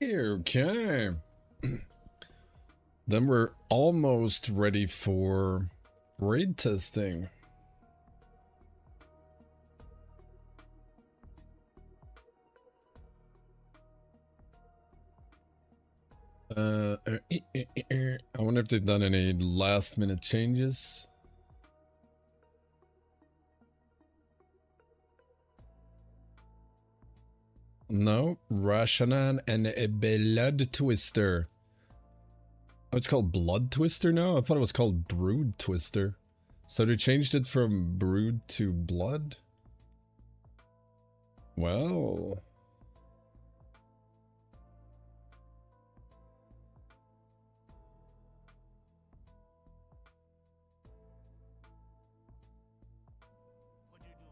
Okay. Then we're almost ready for raid testing. I wonder if they've done any last minute changes. No, Rashanan and a Blood Twister. Oh, it's called Blood Twister now? I thought it was called Brood Twister. So they changed it from Brood to Blood? Well...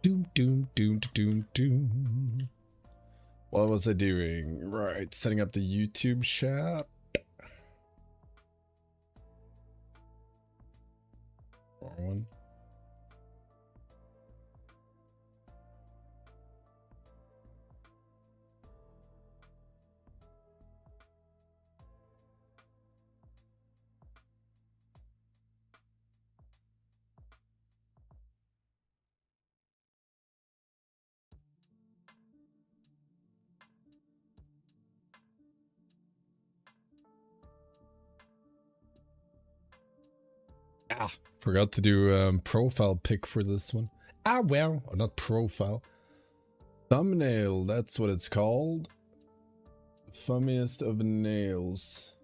Doom, doom, doom, doom, doom. What was I doing? Right, setting up the YouTube chat. Wrong one. Ah, forgot to do profile pic for this one. Ah, well, or not profile. Thumbnail, that's what it's called. Funniest of nails.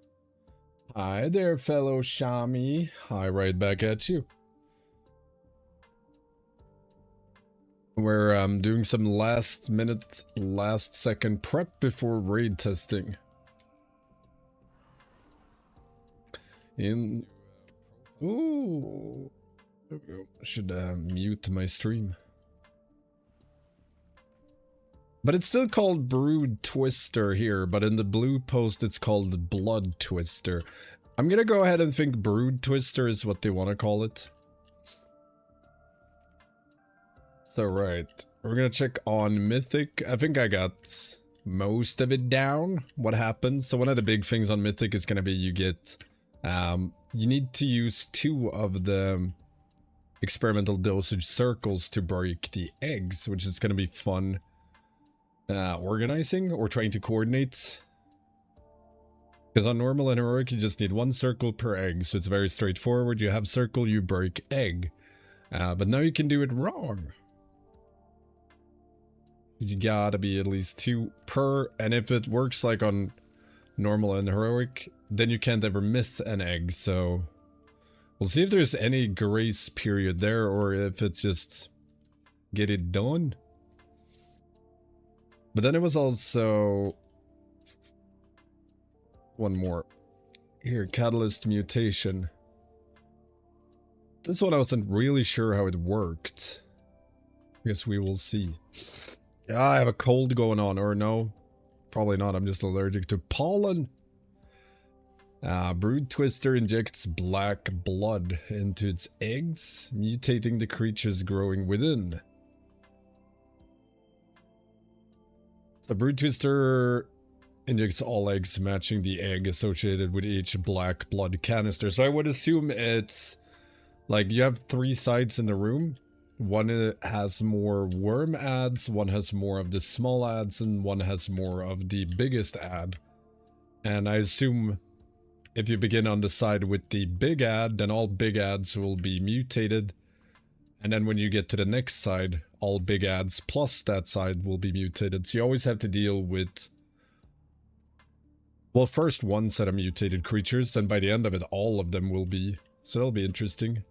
Hi there, fellow Shami. Hi, right back at you. We're doing some last minute, last second prep before raid testing. Ooh. I should mute my stream. But it's still called Brood Twister here, but in the blue post it's called Blood Twister. I'm gonna go ahead and think Brood Twister is what they want to call it. So right, we're gonna check on Mythic. I think I got most of it down, what happens. So one of the big things on Mythic is gonna be you get... you need to use 2 of the experimental dosage circles to break the eggs, which is gonna be fun. Organizing or trying to coordinate. Because on normal and heroic you just need 1 circle per egg, so it's very straightforward. You have circle, you break egg. But now you can do it wrong. You gotta be at least 2 per, and if it works like on normal and heroic, then you can't ever miss an egg, so... We'll see if there's any grace period there, or if it's just... get it done. But then it was also... one more. Here, catalyst mutation. This one I wasn't really sure how it worked. I guess we will see. Yeah, I have a cold going on, or no. Probably not, I'm just allergic to pollen. Brood Twister injects black blood into its eggs, mutating the creatures growing within. So Brood Twister injects all eggs, matching the egg associated with each black blood canister. So I would assume it's like you have 3 sides in the room. One has more worm ads, one has more of the small ads, and one has more of the biggest ad. And I assume if you begin on the side with the big ad, then all big ads will be mutated. And then when you get to the next side, all big ads plus that side will be mutated. So you always have to deal with, well, first 1 set of mutated creatures, and by the end of it, all of them will be. So that'll be interesting.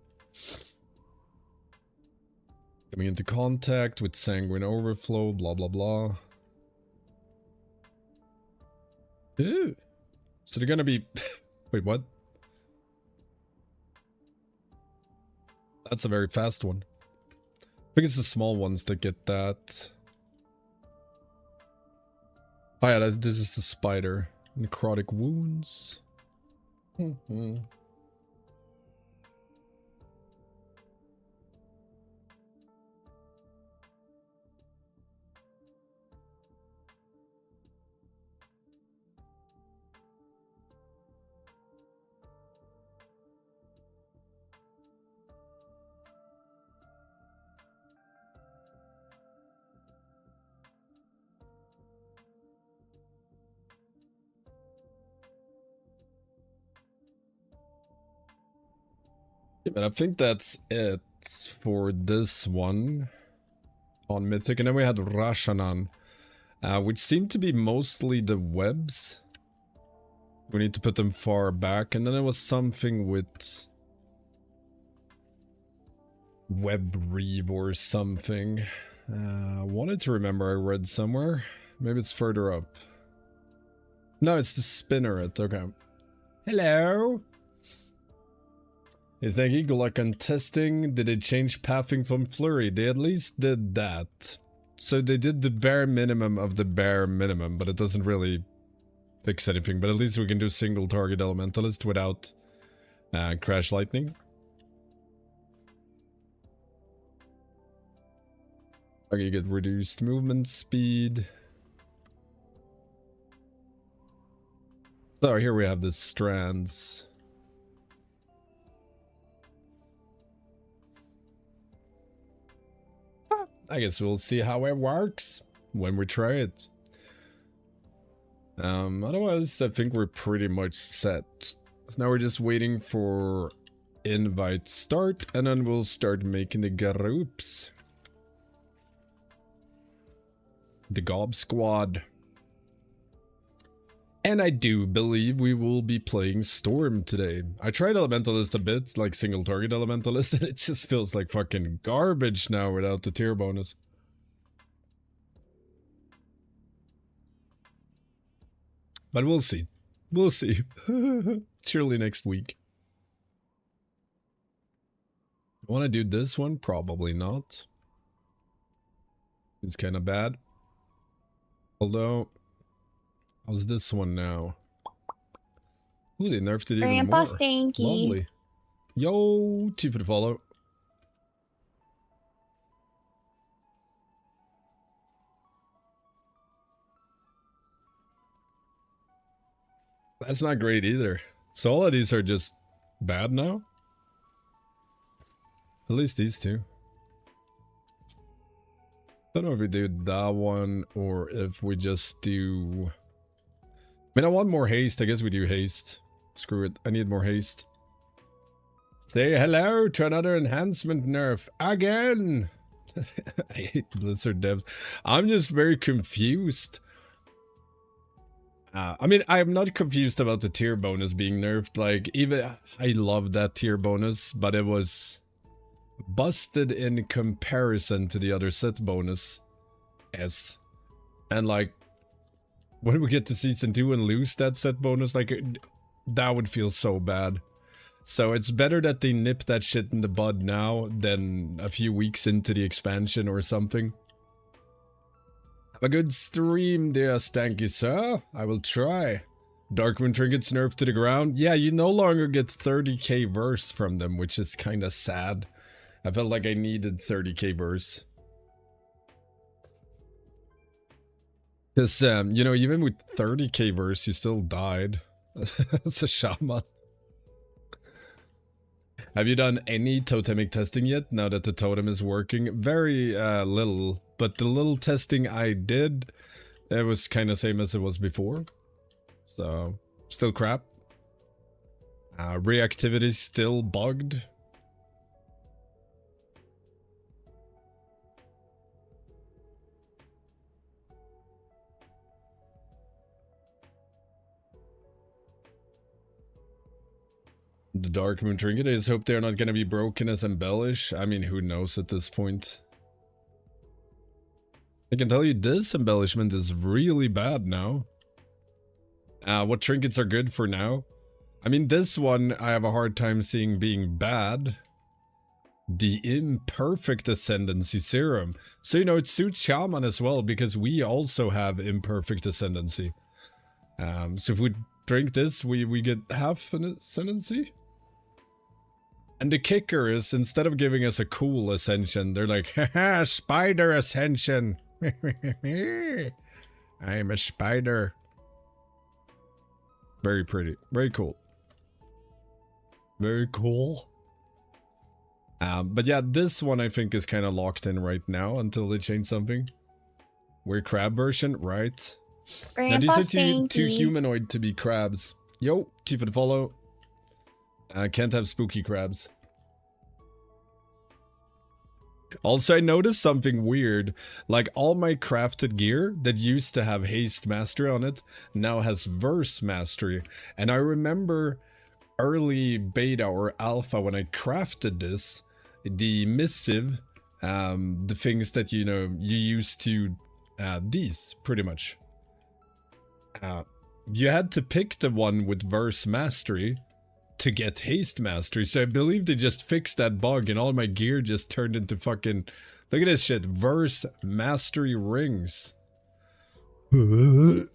Coming into contact with sanguine overflow, blah, blah, blah. Ew. So they're gonna be... Wait, what? That's a very fast one. I think it's the small ones that get that. Oh yeah, this is the spider. Necrotic wounds. Yeah, but I think that's it for this one on Mythic. And then we had Rashanan, which seemed to be mostly the webs. We need to put them far back. And then there was something with web reeve or something. Wanted to remember I read somewhere. Maybe it's further up. No, it's the spinneret. Okay. Hello. Is that good luck on testing? Did they change pathing from Flurry? They at least did that. So they did the bare minimum of the bare minimum, but it doesn't really fix anything. But at least we can do single target elementalist without crash lightning. Okay, you get reduced movement speed. So here we have the strands. I guess we'll see how it works when we try it. Otherwise, I think we're pretty much set. So now we're just waiting for invite start, and then we'll start making the groups. The Gob Squad. And I do believe we will be playing Storm today. I tried Elementalist a bit, like single target Elementalist, and it just feels like fucking garbage now without the tier bonus. But we'll see. We'll see. Surely next week. Want to do this one? Probably not. It's kind of bad. Although... how's this one now? Ooh, they nerfed it even Grandpa more. Stanky. Lovely. Yo, 2 for the follow. That's not great either. So all of these are just bad now? At least these two. Don't know if we do that one or if we just do... I mean, I want more haste. I guess we do haste. Screw it. I need more haste. Say hello to another enhancement nerf. Again! I hate Blizzard devs. I'm just very confused. I mean, I'm not confused about the tier bonus being nerfed. Like, even... I love that tier bonus, but it was busted in comparison to the other set bonus. S. And like... when we get to season 2 and lose that set bonus, like, that would feel so bad. So it's better that they nip that shit in the bud now than a few weeks into the expansion or something. Have a good stream, dear Stanky sir. I will try. Darkmoon trinkets nerfed to the ground. Yeah, you no longer get 30k verse from them, which is kind of sad. I felt like I needed 30k verse. Because, you know, even with 30k verse, you still died. That's a shaman. Have you done any totemic testing yet, now that the totem is working? Very little, but the little testing I did, it was kind of same as it was before. So, still crap. Reactivity still bugged. The Darkmoon trinket, I just hope they're not going to be broken as embellish. I mean, who knows at this point. I can tell you this embellishment is really bad now. What trinkets are good for now? I mean, this one I have a hard time seeing being bad. the imperfect ascendancy serum. So, you know, it suits Shaman as well, because we also have imperfect ascendancy. So if we drink this, we get half an ascendancy. And the kicker is, instead of giving us a cool ascension, they're like, haha, spider ascension. I am a spider. Very pretty. Very cool. Very cool. But yeah, this one I think is kind of locked in right now until they change something. We're crab version, right? Now these are too humanoid to be crabs. Yo, Chief for the follow. Can't have spooky crabs. Also, I noticed something weird. Like, all my crafted gear that used to have haste mastery on it now has verse mastery. And I remember early beta or alpha when I crafted this, the missive, the things that, you know, you used to these, pretty much. You had to pick the one with verse mastery to get haste mastery, so I believe they just fixed that bug and all my gear just turned into fucking, look at this shit, verse mastery rings. Very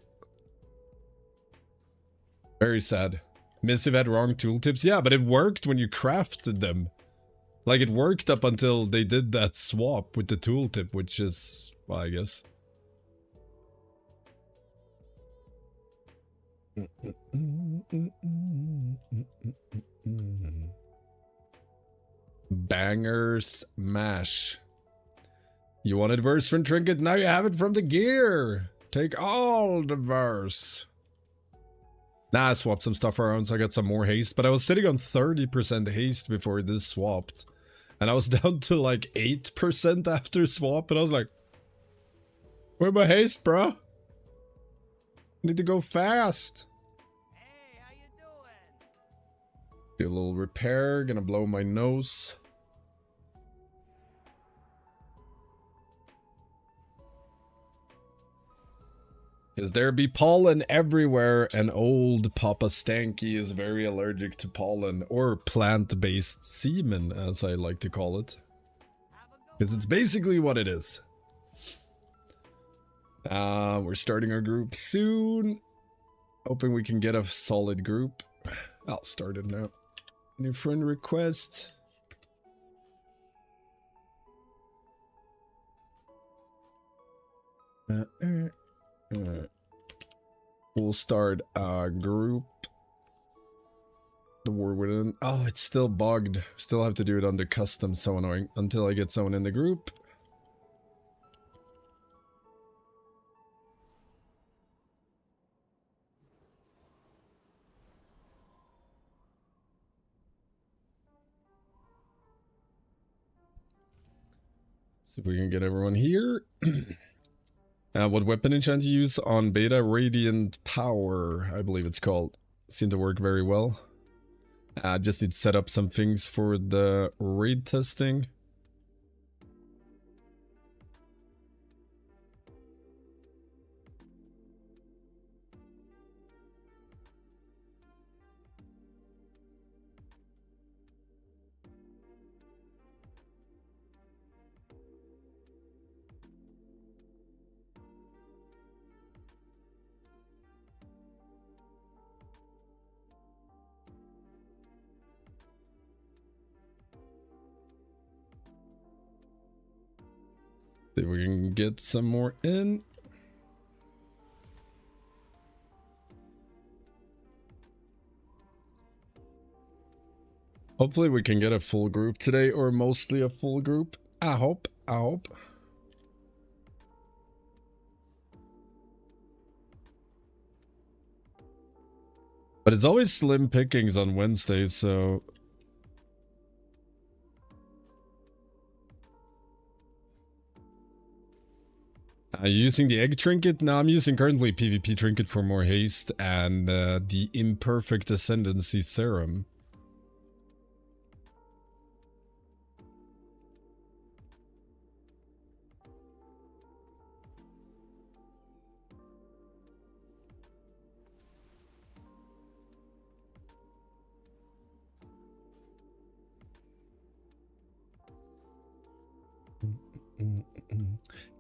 sad. Missive had wrong tooltips, yeah, but it worked when you crafted them. Like, it worked up until they did that swap with the tooltip, which is, well, I guess. Banger smash. You wanted verse from trinket, now you have it from the gear. Take all the verse. Nah, I swapped some stuff around so I got some more haste, but I was sitting on 30% haste before this swapped. And I was down to like 8% after swap, and I was like, where's my haste, bro? I need to go fast. Hey, how you doing? Do a little repair, gonna blow my nose. Because there be pollen everywhere, and old Papa Stanky is very allergic to pollen, or plant-based semen, as I like to call it. Because it's basically what it is. We're starting our group soon. Hoping we can get a solid group. I'll start it now. New friend request. We'll start a group. The war within. Oh, it's still bugged. Still have to do it under custom. So annoying. Until I get someone in the group. See if we can get everyone here. What weapon enchant you use on beta? Radiant Power, I believe it's called. Seemed to work very well. Just need to set up some things for the raid testing. See if we can get some more in. Hopefully we can get a full group today, or mostly a full group. I hope. But it's always slim pickings on Wednesdays, so... using the egg trinket? No, I'm using currently PvP trinket for more haste and the imperfect ascendancy serum.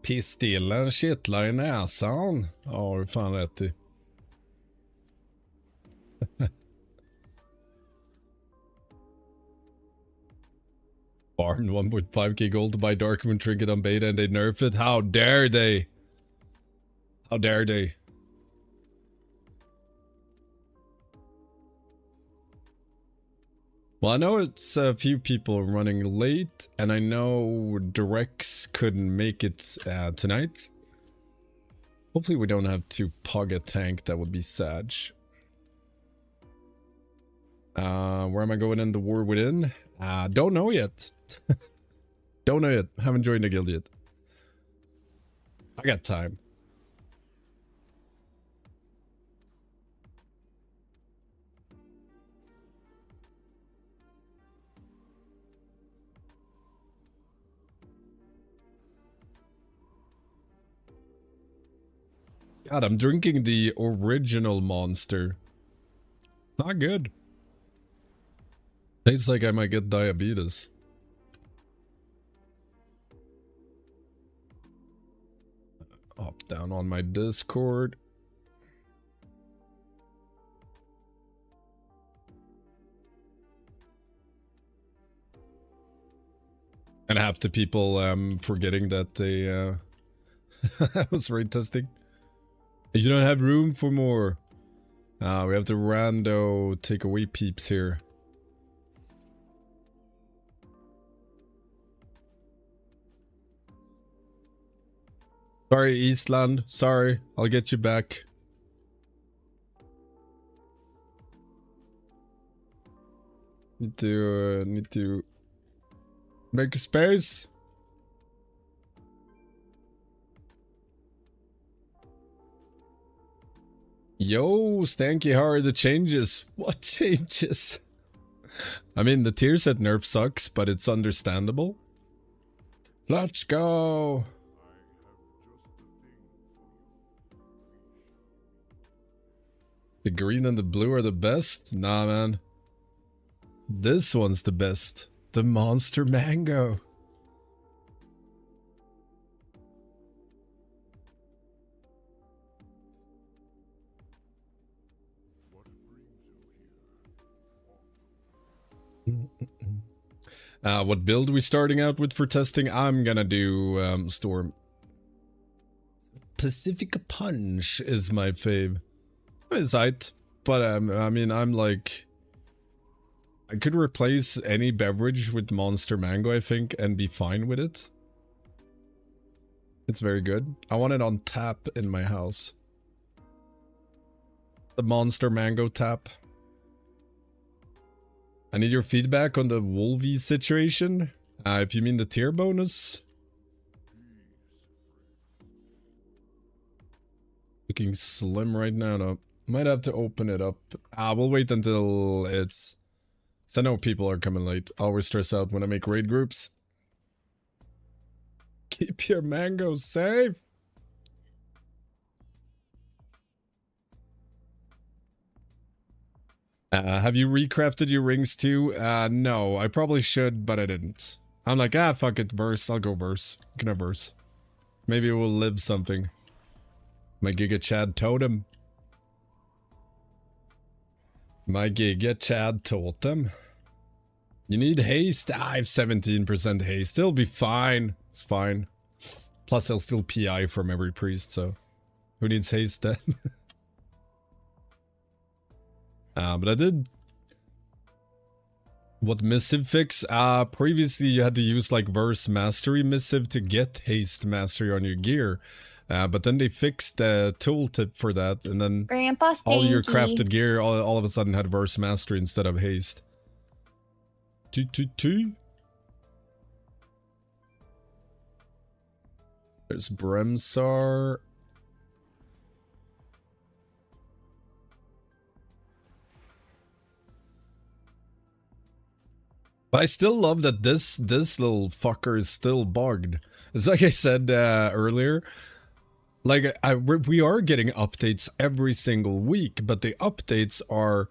Pisstillen kittlar i näsan. Ja, har du fan rätt i. Farmed 1.5k gold to buy Darkmoon trinket on beta and they nerf it. How dare they? How dare they? Well, I know it's a few people running late, and I know Directs couldn't make it tonight. Hopefully we don't have to pug a tank, that would be sad. Where am I going in the war within? Don't know yet. Don't know yet. Haven't joined the guild yet. I got time. God, I'm drinking the original Monster. Not good. Tastes like I might get diabetes. Up, down on my Discord. And half the people forgetting that they I was raid testing. You don't have room for more. We have the rando takeaway peeps here. Sorry, Eastland. Sorry, I'll get you back. Need to make a space. Yo, Stanky, how are the changes? What changes? I mean, the tier set nerf sucks, but it's understandable. Let's go. The green and the blue are the best? Nah, man. This one's the best. The Monster Mango. What build are we starting out with for testing? I'm gonna do Storm. Pacific Punch is my fave. It's height, but I mean, I'm like, I could replace any beverage with Monster Mango, I think, and be fine with it. It's very good. I want it on tap in my house. The Monster Mango tap. I need your feedback on the Wolvie situation. If you mean the tier bonus. Looking slim right now, though. Might have to open it up. We'll wait until it's... So I know people are coming late. Always stress out when I make raid groups. Keep your mangoes safe. Have you recrafted your rings too? No, I probably should, but I didn't. I'm like, fuck it, verse. I'll go verse. Can I verse? Maybe it will live something. My Giga Chad totem. My Giga Chad totem. You need haste? I have 17% haste. It'll be fine. It's fine. Plus, I'll still PI from every priest, so... Who needs haste then? But I did... What missive fix? Previously you had to use like verse mastery missive to get haste mastery on your gear. But then they fixed the tooltip for that, and then Grandpa Stinky. all your crafted gear all of a sudden had verse mastery instead of haste. There's Bremsar. But I still love that this little fucker is still bugged. It's like I said earlier. Like, we are getting updates every single week, but the updates are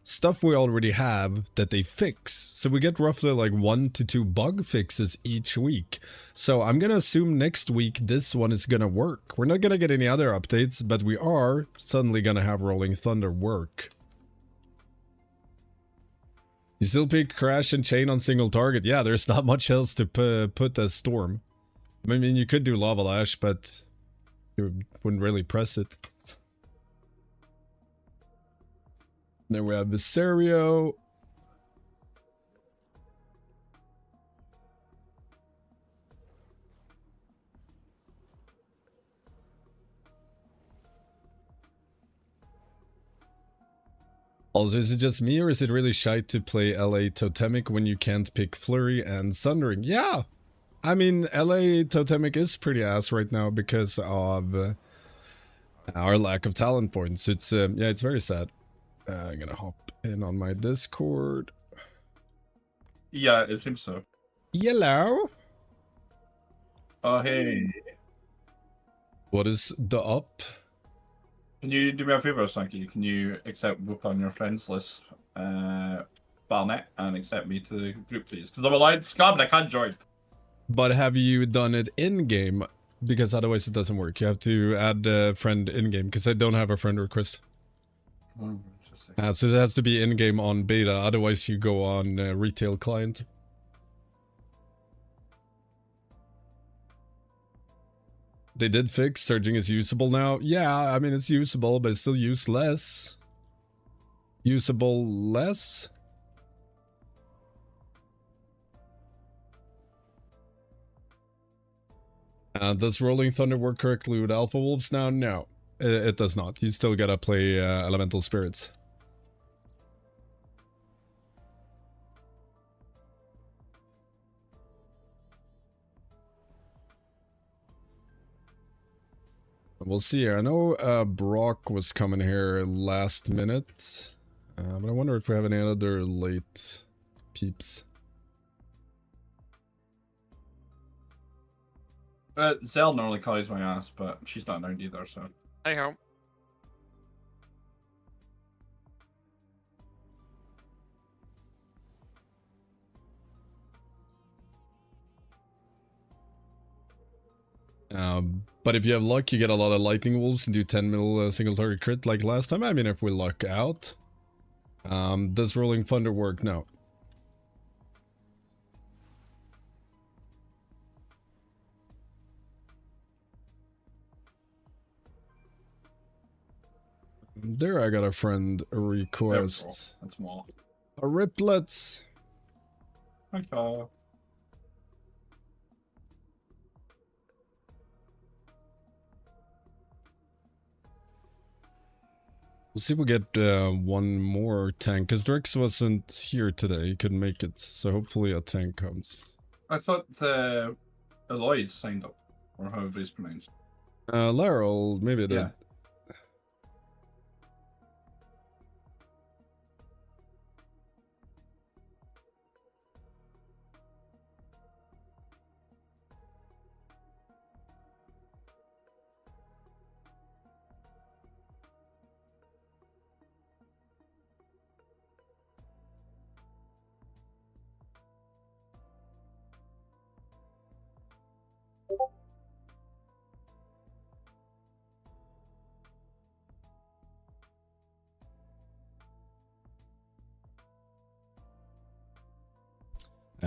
stuff we already have that they fix. So we get roughly like 1 to 2 bug fixes each week. So I'm gonna assume next week this one is gonna work. We're not gonna get any other updates, but we are suddenly gonna have Rolling Thunder work. You still pick Crash and Chain on single target. Yeah, there's not much else to put as Storm. I mean, you could do Lava Lash, but you wouldn't really press it. Then we have Viserio. Also, is it just me or is it really shite to play LA Totemic when you can't pick Flurry and Sundering? Yeah! I mean, LA Totemic is pretty ass right now because of our lack of talent points. It's, yeah, it's very sad. I'm gonna hop in on my Discord. Yeah, it seems so. Yellow. Oh, hey. What is the up? Can you do me a favor, Snarky? Can you accept Whoop on your friends list, Barnet, and accept me to the group, please? Because I'm Alliance Scum and I can't join. But have you done it in-game? Because otherwise it doesn't work. You have to add a friend in-game, because I don't have a friend request. Oh, So it has to be in-game on beta, otherwise you go on retail client. They did fix surging is usable now. Yeah, I mean it's usable, but it's still useless. Usable less? Does Rolling Thunder work correctly with Alpha Wolves now? No, it does not. You still gotta play Elemental Spirits. We'll see here. I know Brock was coming here last minute, but I wonder if we have any other late peeps. Zell normally calls my ass, but she's not around either, so. Hey ho. But if you have luck, you get a lot of Lightning Wolves and do 10 mil single target crit like last time. I mean, if we luck out. Does Rolling Thunder work? No. There, I got a friend request. That's more. A Riplets. Okay. We'll see if we get one more tank, because Drix wasn't here today, he couldn't make it, so hopefully a tank comes. I thought the Eloy signed up, or however it's pronounced. Laryl, maybe it did. Yeah.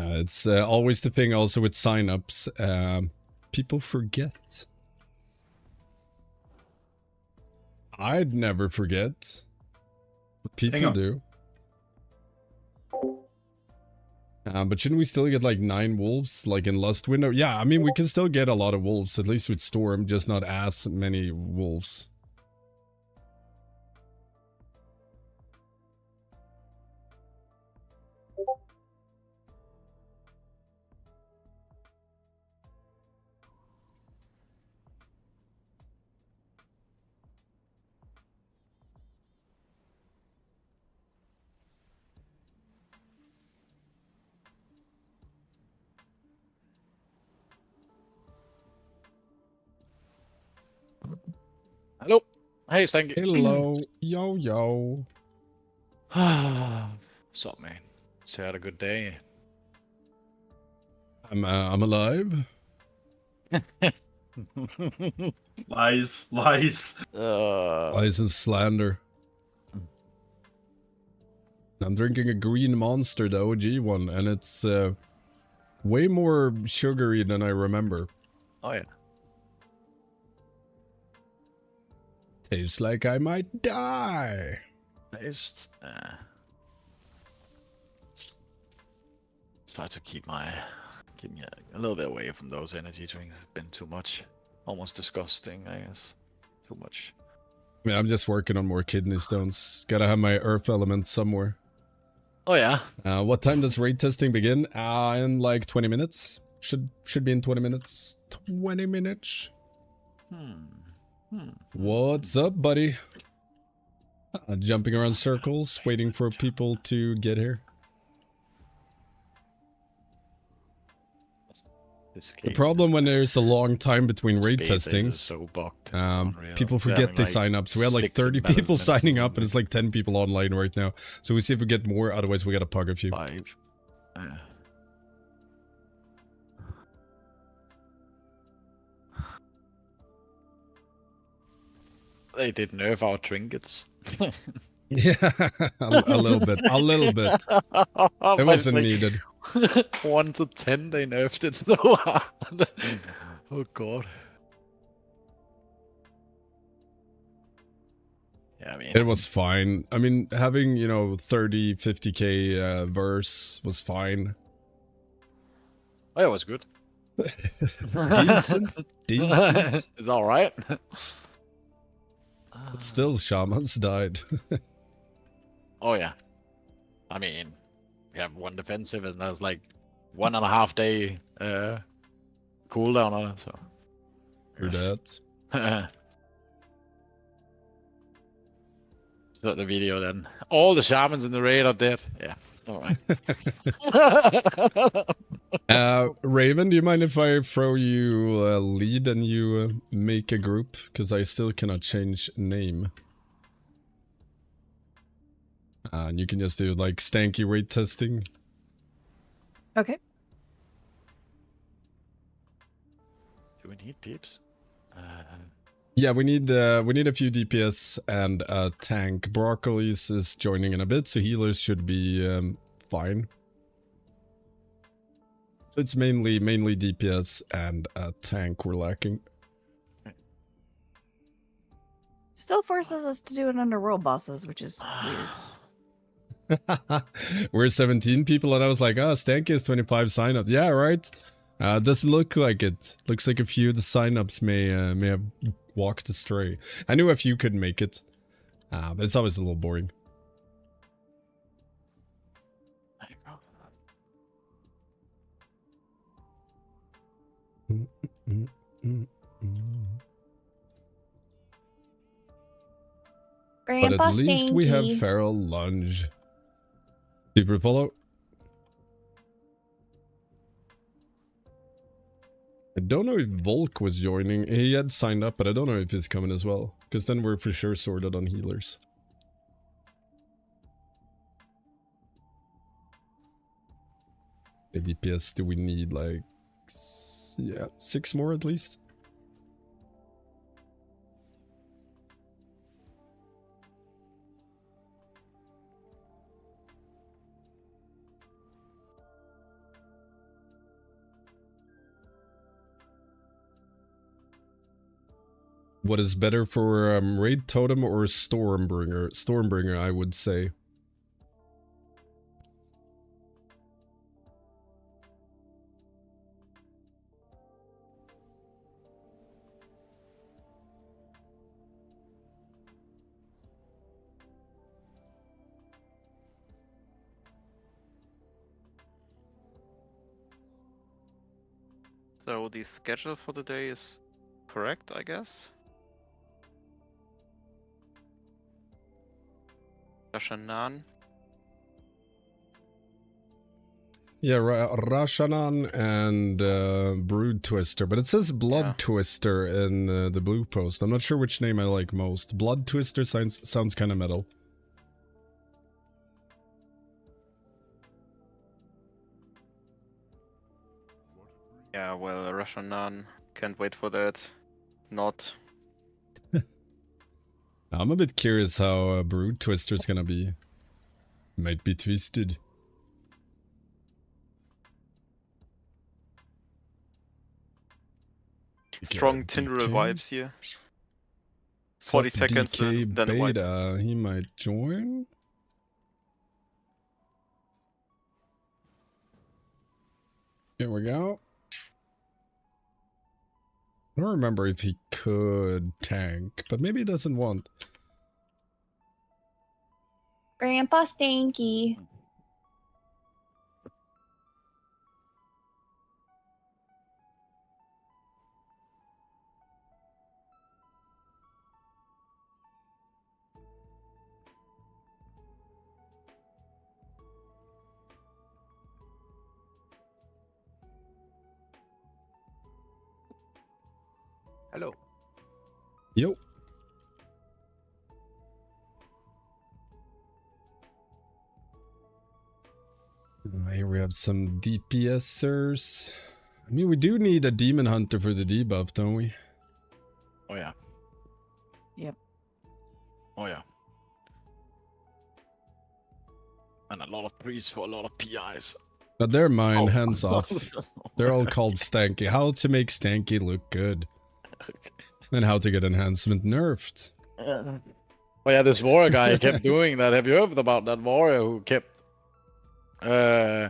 It's always the thing also with signups. People forget. I'd never forget. But people do. But shouldn't we still get like 9 wolves, like in Lust Window? Yeah, I mean, we can still get a lot of wolves, at least with Storm, just not as many wolves. Hello. Hey, thank you. Hello. Yo, yo. What's up, man? So you had a good day? I'm alive. Lies, lies. Lies and slander. I'm drinking a green monster, the OG one, and it's way more sugary than I remember. Oh yeah. Tastes like I might die. Taste. Try to keep me a little bit away from those energy drinks. It's been too much. Almost disgusting, I guess. Too much. I mean, I'm just working on more kidney stones. Gotta have my earth element somewhere. Oh yeah. What time does raid testing begin? In like 20 minutes. Should be in 20 minutes. 20 minutes. What's up, buddy? Jumping around circles, waiting for people to get here. The problem when there's a long time between raid testings, so bugged. people forget they sign up. So we had like 30 people signing up, and it's like 10 people online right now. So we see if we get more. Otherwise, we gotta pug a few. 5. They did nerf our trinkets. Yeah, a little bit. A little bit. It wasn't needed. 1 to 10, they nerfed it so hard. Oh god. Yeah, I mean... It was fine. I mean, having, you know, 30, 50k verse was fine. Oh, it was good. Decent. Decent. It's alright. But still, shamans died. Oh yeah. I mean, we have one defensive and there's like 1.5 day cooldown on it, so. Through that. So the video then. All the shamans in the raid are dead. Yeah. Alright. Raven, do you mind if I throw you a lead and you make a group? Because I still cannot change name. And you can just do like stanky raid testing. Okay. Do we need peeps? Yeah, we need a few DPS and a tank. Broccolis is joining in a bit, so healers should be fine. So it's mainly DPS and a tank we're lacking. Still forces us to do it under world bosses, which is weird. We're 17 people, and I was like, stanky is 25 sign-up. Yeah, right. Doesn't look like it. Looks like a few of the sign-ups may have walked astray. I knew a few couldn't make it, but it's always a little boring. But at least we have Feral Lunge. Super follow. I don't know if Volk was joining. He had signed up, but I don't know if he's coming as well. Because then we're for sure sorted on healers. The DPS do we need? Like, yeah, 6 more at least. What is better for Raid Totem or Stormbringer? Stormbringer, I would say. So the schedule for the day is correct, I guess? Rashanan. Yeah, Rashanan and Brood Twister, but it says Blood Twister in the blue post. I'm not sure which name I like most. Blood Twister sounds kind of metal. Yeah, well, Russian Nun. Can't wait for that. Not. I'm a bit curious how Brood Twister's gonna be. Might be twisted. Strong got Tindral DK. vibes here. Sup, 40 seconds, DK then wipe. Beta. He might join. Here we go. I don't remember if he could tank, but maybe he doesn't want. Grandpa Stanky. Hello. Yo. Here we have some DPSers. I mean, we do need a Demon Hunter for the debuff, don't we? Oh yeah. Yep. Oh yeah. And a lot of priests for a lot of PIs. But they're mine, Oh. hands off. They're all called Stanky. How to make Stanky look good. And how to get enhancement nerfed. Oh yeah, this warrior guy kept doing that. Have you heard about that warrior who kept I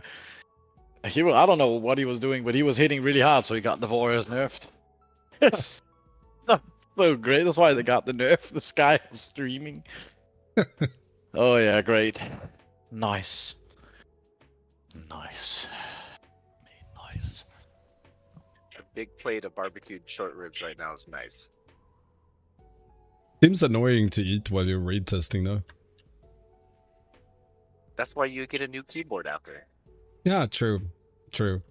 don't know what he was doing, but he was hitting really hard, so he got the warriors nerfed. It's so great. That's why they got the nerf. The sky is streaming. Oh yeah, great. Nice. Nice. Nice. A big plate of barbecued short ribs right now is nice. Seems annoying to eat while you're raid testing though. That's why you get a new keyboard after. Yeah, true. True.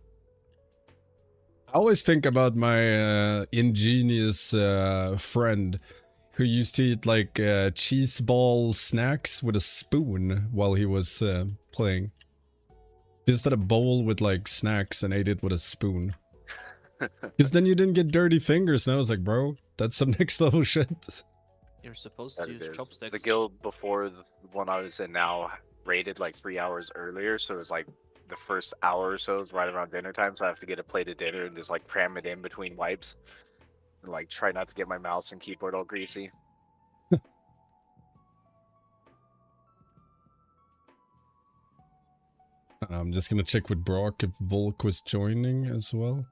I always think about my ingenious friend who used to eat like cheese ball snacks with a spoon while he was playing. He just had a bowl with like snacks and ate it with a spoon. Because then you didn't get dirty fingers, and I was like, bro, that's some next level shit. You're supposed That to it use is. chopsticks. The guild before the one I was in now raided like 3 hours earlier, so it was like the first hour or so is right around dinner time, so I have to get a plate of dinner and just like cram it in between wipes. And like try not to get my mouse and keyboard all greasy. I'm just gonna check with Brock if Volk was joining as well.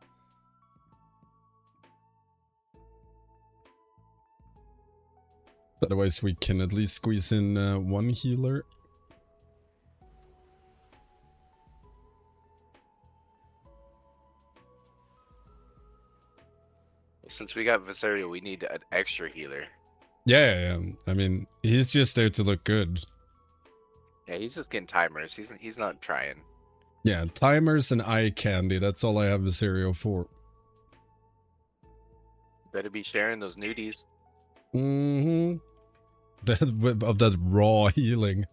Otherwise we can at least squeeze in one healer. Since we got Viserio, we need an extra healer. Yeah. I mean, he's just there to look good. Yeah, he's just getting timers. He's not trying. Yeah, timers and eye candy. That's all I have Viserio for. Better be sharing those nudies. Mm-hmm. Of that raw healing.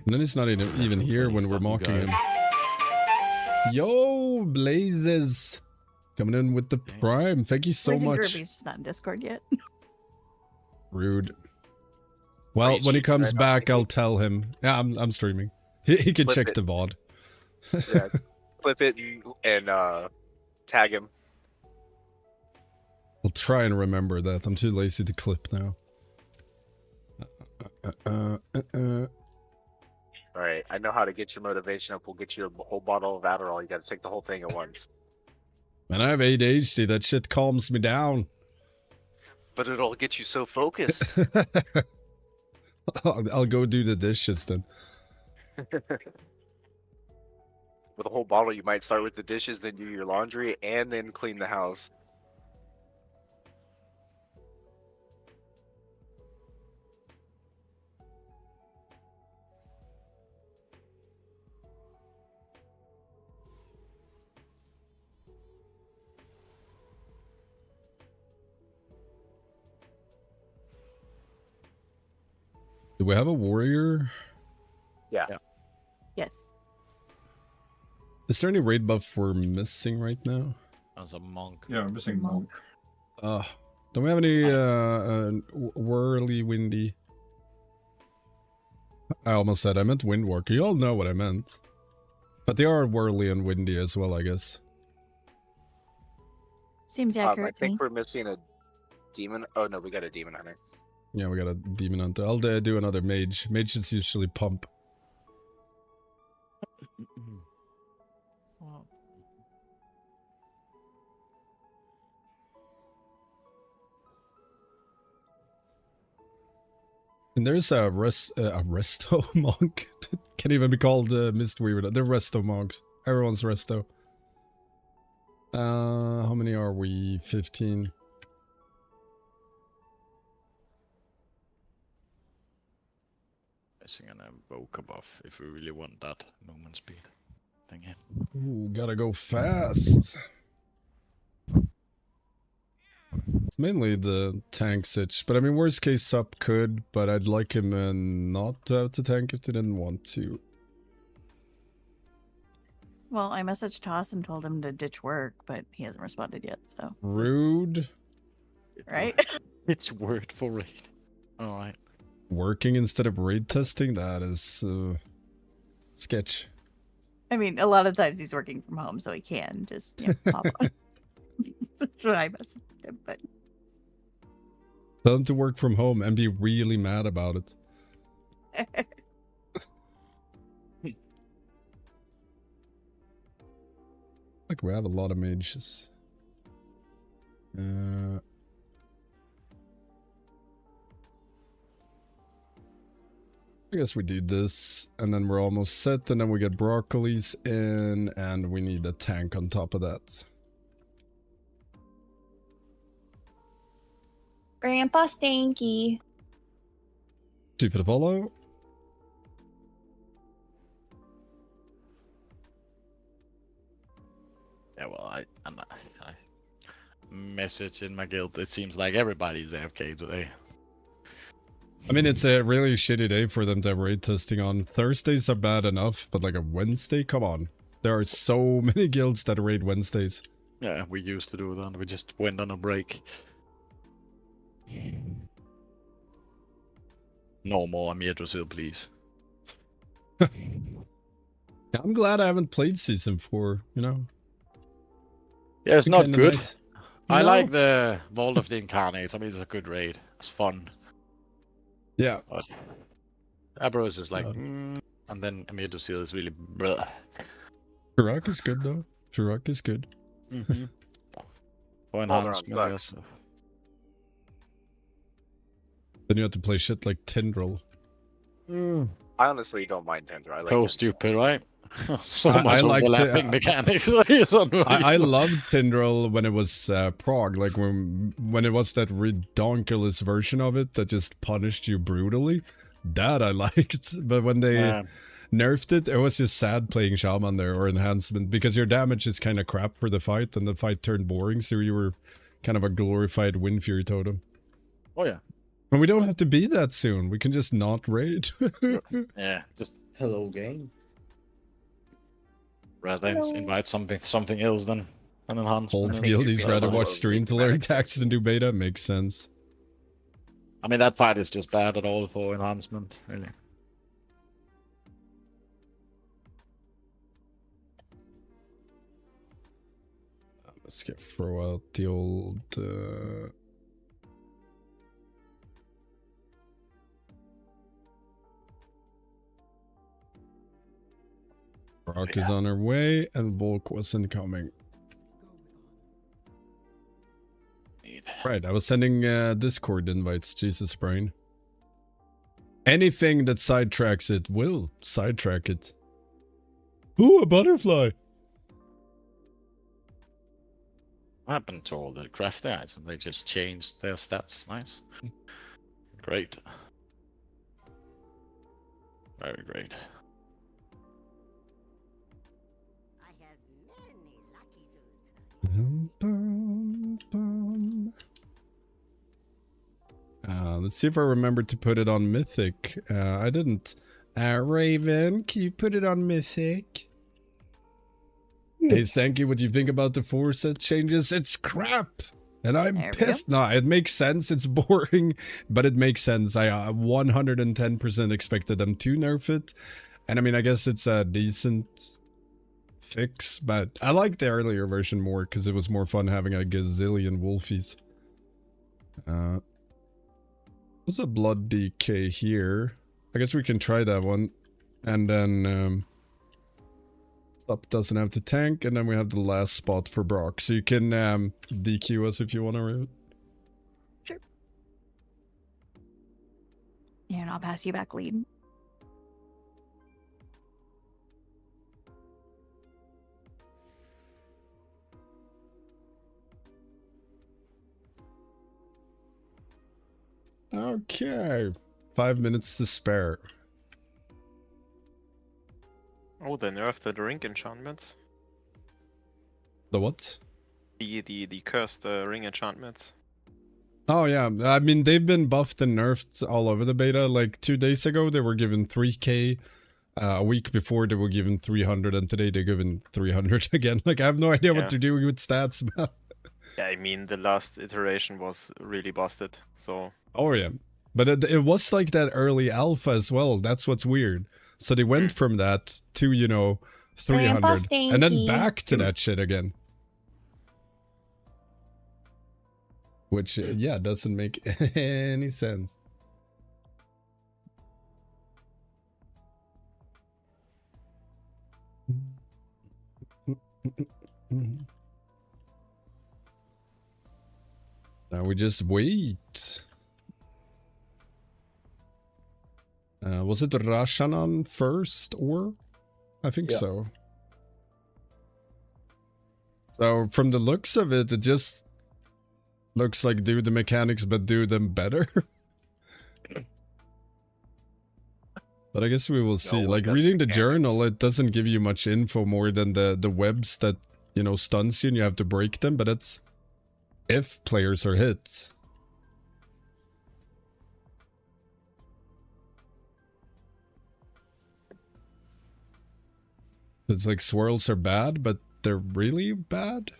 And then he's not even here when we're mocking him. Yo, Blazes! Coming in with the prime. Thank you so Blazing much. Groupie's just not in Discord yet. Rude. Well, you when he streaming comes right now, back, Mickey? I'll tell him. Yeah, I'm streaming. He can Flip check it. the VOD. Yeah, clip it and tag him. I'll try and remember that. I'm too lazy to clip now. All right, I know how to get your motivation up. We'll get you a whole bottle of Adderall. You got to take the whole thing at once. Man, I have ADHD. That shit calms me down. But it'll get you so focused. I'll go do the dishes then. With a whole bottle, you might start with the dishes, then do your laundry, and then clean the house. Do we have a warrior? Yes. Is there any raid buff we're missing right now? As a monk. Yeah, we're missing monk. Don't we have any whirly windy? I almost said I meant windwalker. You all know what I meant. But they are whirly and windy as well, I guess. Seems I accurate to me. think we're missing a demon. Oh no, we got a demon hunter. Yeah, we got a demon hunter. I'll do another mage. Mages usually pump. And there's a resto monk. Can't even be called Mistweaver. They're resto monks. Everyone's resto. How many are we? 15. Missing an evoker buff if we really want that movement speed thingy. Ooh, gotta go fast. It's mainly the tank sitch, but I mean, worst case Sup could, but I'd like him not to have to tank if they didn't want to. Well, I messaged Toss and told him to ditch work, but he hasn't responded yet, so. Rude. Right? It's word for raid. Alright. Working instead of raid testing? That is sketch. I mean, a lot of times he's working from home, so he can just, you know, pop on. That's what I messaged him, but. Tell him to work from home and be really mad about it. Like, we have a lot of mages. I guess we do this, and then we're almost set, and then we get broccolis in, and we need a tank on top of that. Grandpa Stanky. 2 for the follow. Yeah, well, I message in my guild. It seems like everybody's AFK today. I mean, it's a really shitty day for them to have raid testing on. Thursdays are bad enough, but like a Wednesday, come on. There are so many guilds that raid Wednesdays. Yeah, we used to do that. We just went on a break. No more Amir please. I'm glad I haven't played Season 4, you know? Yeah, it's not Kinda good. nice. I No. like the Vault of the Incarnates. I mean, it's a good raid. It's fun. Yeah. But Abros is like, not. and then Amir is really bruh. Chirac is good, though. Chirac is good. Mm-hmm. For All around enhancement, I sucks. guess. Then you have to play shit like Tendril. I honestly don't mind Tender. I like So Tender. stupid, right? So I much liked it. overlapping mechanics. It's unreal. I loved Tendril when it was Prague, like when it was that redonkulous version of it that just punished you brutally. That I liked, but when they Yeah. nerfed it, it was just sad playing Shaman there or Enhancement because your damage is kind of crap for the fight and the fight turned boring, so you were kind of a glorified Wind Fury totem. Oh yeah. And we don't have to be that soon. We can just not raid. Yeah. Just Hello, game. rather than invite something else than an enhancement. Holds I mean, guildies it's rather also watch a stream big to learn mechanic. taxes than do beta. Makes sense. I mean, that fight is just bad at all for enhancement, really. Let's throw out the old. Rock is on her way, and Volk wasn't coming. Right, I was sending Discord invites. Jesus, brain. Anything that sidetracks it will sidetrack it. Ooh, a butterfly! What happened to all the crafty items? They just changed their stats. Nice. Great. Very great. Let's see if I remember to put it on Mythic. I didn't. Raven, can you put it on Mythic? Hey, Stanky, what do you think about the 4 set changes? It's crap! And I'm There we go. pissed. No, it makes sense. It's boring, but it makes sense. I 110% expected them to nerf it. And I mean, I guess it's a decent fix, but I like the earlier version more because it was more fun having a gazillion wolfies. There's a blood DK here. I guess we can try that one. And then Stop doesn't have to tank, and then we have the last spot for Brock. So you can DQ us if you want to root. Sure. Yeah, and I'll pass you back lead. Okay. 5 minutes to spare. Oh, they nerfed the ring enchantments. The what? The cursed ring enchantments. Oh yeah, I mean they've been buffed and nerfed all over the beta. Like 2 days ago they were given 3k, a week before they were given 300, and today they're given 300 again. Like I have no idea what they're doing with stats, man. Yeah, I mean the last iteration was really busted, so... Oh yeah, but it was like that early alpha as well. That's what's weird. So they went from that to, you know, 300, and then back to that shit again. Which, yeah, doesn't make any sense. Now we just wait. Was it Rashanan first, or? I think so. So from the looks of it, it just looks like do the mechanics, but do them better. But I guess we will see. Like reading the journal, it doesn't give you much info more than the webs that, you know, stuns you and you have to break them, but that's if players are hit. It's like swirls are bad, but they're really bad.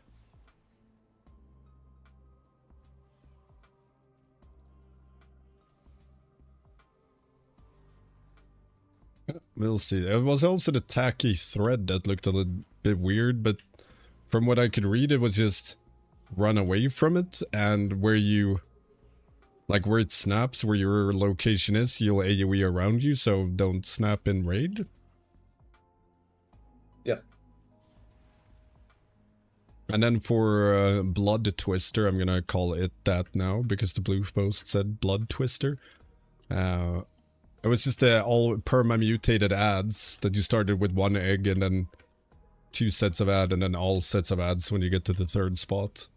We'll see. It was also the tacky thread that looked a little bit weird, but from what I could read, it was just run away from it, and where you, like where it snaps, where your location is, you'll AoE around you, so don't snap in raid. Yeah. And then for Blood Twister, I'm gonna call it that now, because the blue post said Blood Twister. It was just all perma-mutated ads that you started with 1 egg and then 2 sets of ads and then all sets of ads when you get to the 3rd spot.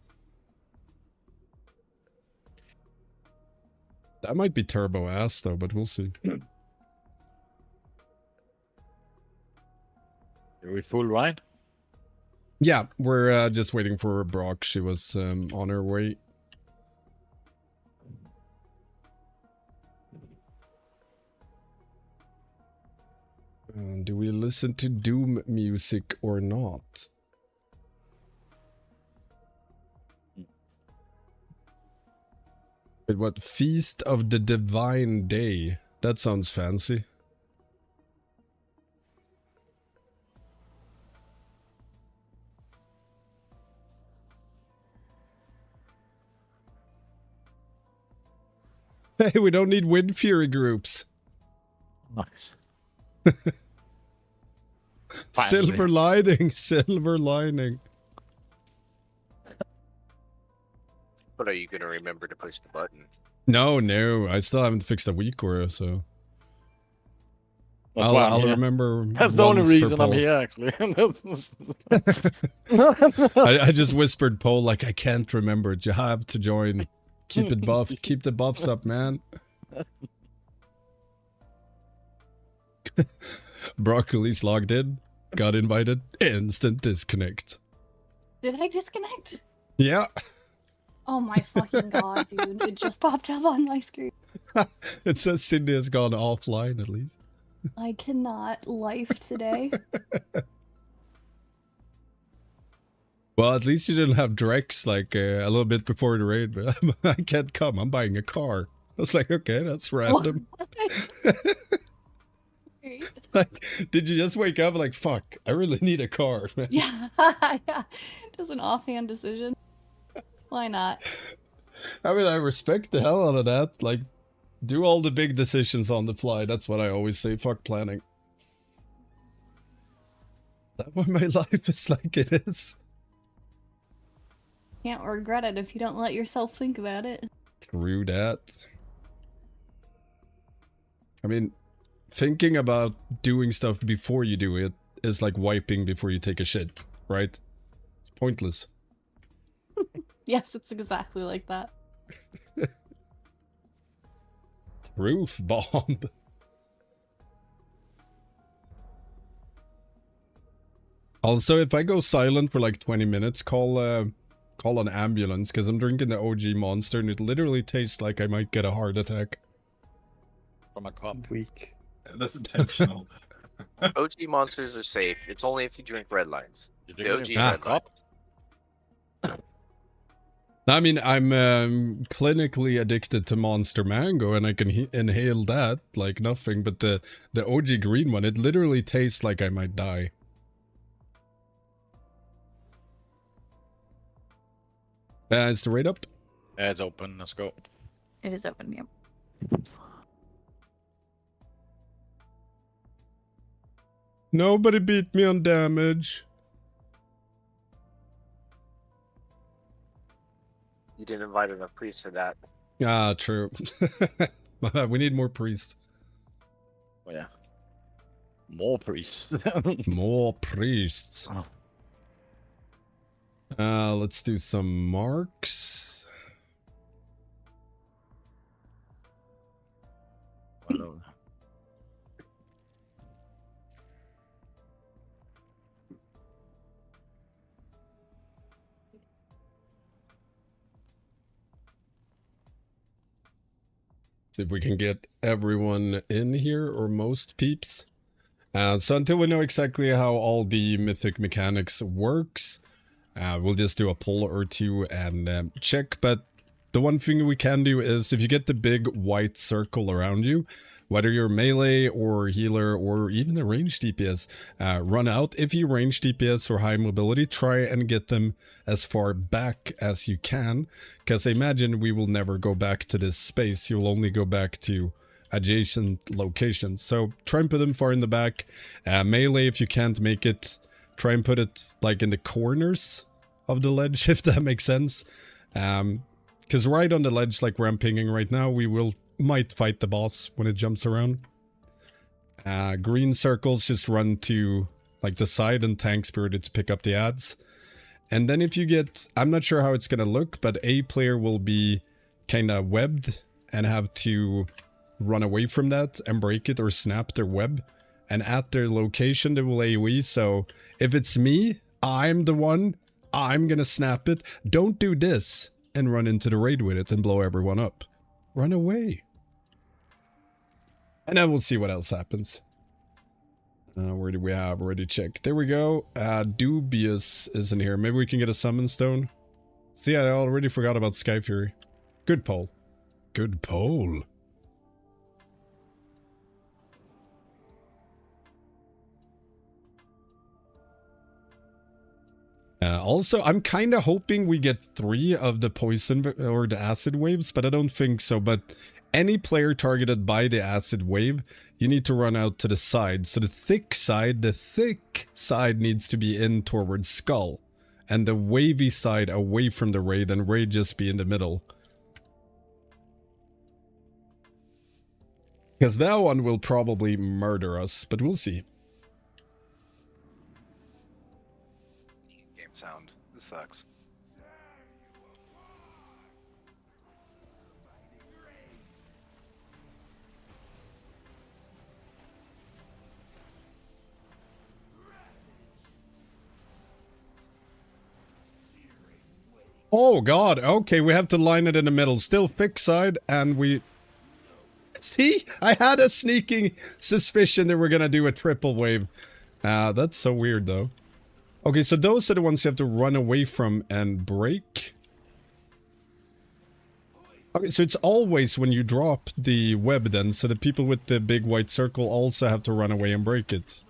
That might be turbo ass though, but we'll see. Are we full ride? Yeah, we're just waiting for Brock. She was on her way. Do we listen to Doom music or not? But what? Feast of the Divine Day. That sounds fancy. Hey, we don't need Wind Fury groups. Nice. Silver lining, silver lining. But are you gonna remember to push the button? No, I still haven't fixed a week or so. That's why I'm I'll here. remember. That's the only once per reason I'm poll. here, actually. I just whispered poll like I can't remember it. You have to join. Keep it buffed. Keep the buffs up, man. Broccoli's logged in. Got invited. Instant disconnect. Did I disconnect? Yeah. Oh my fucking god, dude. It just popped up on my screen. It says Cindy has gone offline at least. I cannot life today. Well, at least you didn't have Drex like a little bit before the raid, but I can't come. I'm buying a car. I was like, okay, that's random. Like, did you just wake up like, fuck, I really need a car, man? Yeah, yeah. Just an offhand decision. Why not? I mean, I respect the hell out of that. Like, do all the big decisions on the fly. That's what I always say. Fuck planning. That's why my life is like it is. Can't regret it if you don't let yourself think about it. True that. I mean, thinking about doing stuff before you do it is like wiping before you take a shit, right? It's pointless. Yes, it's exactly like that. Roof bomb. Also, if I go silent for like 20 minutes, call an ambulance, because I'm drinking the OG Monster and it literally tastes like I might get a heart attack. From a cup. Weak. That's intentional. OG monsters are safe. It's only if you drink red lines. You The OG drink it from a red cup? lines. I mean, I'm clinically addicted to Monster Mango and I can inhale that like nothing, but the OG green one, it literally tastes like I might die. Is the raid up? Yeah, it's open. Let's go. It is open, yep. Nobody beat me on damage. You didn't invite enough priests for that. Ah, true. We need more priests. Oh, yeah. More priests. More priests. Oh. Let's do some marks. See if we can get everyone in here, or most peeps. So until we know exactly how all the mythic mechanics works, we'll just do a pull or two and check. But the one thing we can do is if you get the big white circle around you, whether you're melee or healer or even a ranged DPS, run out. If you range DPS or high mobility, try and get them as far back as you can, because I imagine we will never go back to this space. You'll only go back to adjacent locations. So try and put them far in the back. Melee, if you can't make it, try and put it like in the corners of the ledge, if that makes sense. Because right on the ledge, like where I'm pinging right now, we might fight the boss when it jumps around. Green circles just run to like the side and tank spirit to pick up the ads. And then if you get, I'm not sure how it's gonna look, but a player will be kind of webbed and have to run away from that and break it or snap their web. And at their location, they will AoE. So if it's me, I'm the one, I'm gonna snap it. Don't do this and run into the raid with it and blow everyone up. Run away. And then we'll see what else happens. Where do we have? Already checked. There we go. Dubious is in here. Maybe we can get a summon stone. See, I already forgot about Sky Fury. Good poll. Good poll. Also, I'm kind of hoping we get 3 of the poison or the acid waves, but I don't think so. But any player targeted by the acid wave, you need to run out to the side. So the thick side needs to be in towards Skull. And the wavy side away from the raid, and raid just be in the middle. Because that one will probably murder us, but we'll see. Game sound. This sucks. Oh god, okay, we have to line it in the middle. Still fixed side, and we... See? I had a sneaking suspicion that we're gonna do a triple wave. That's so weird, though. Okay, so those are the ones you have to run away from and break. Okay, so it's always when you drop the web then, so the people with the big white circle also have to run away and break it.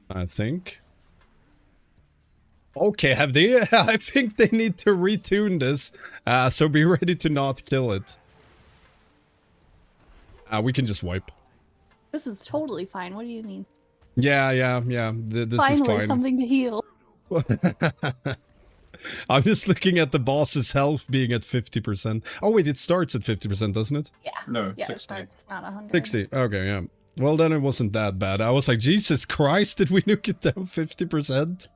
I think. Okay, have they? I think they need to retune this, so be ready to not kill it. We can just wipe. This is totally fine. What do you mean? Yeah. This Finally, is fine. something to heal. I'm just looking at the boss's health being at 50%. Oh wait, it starts at 50%, doesn't it? Yeah. No, Yeah, 60. it starts not 100. 60. Okay, yeah. Well, then it wasn't that bad. I was like, Jesus Christ, did we nuke it down 50%?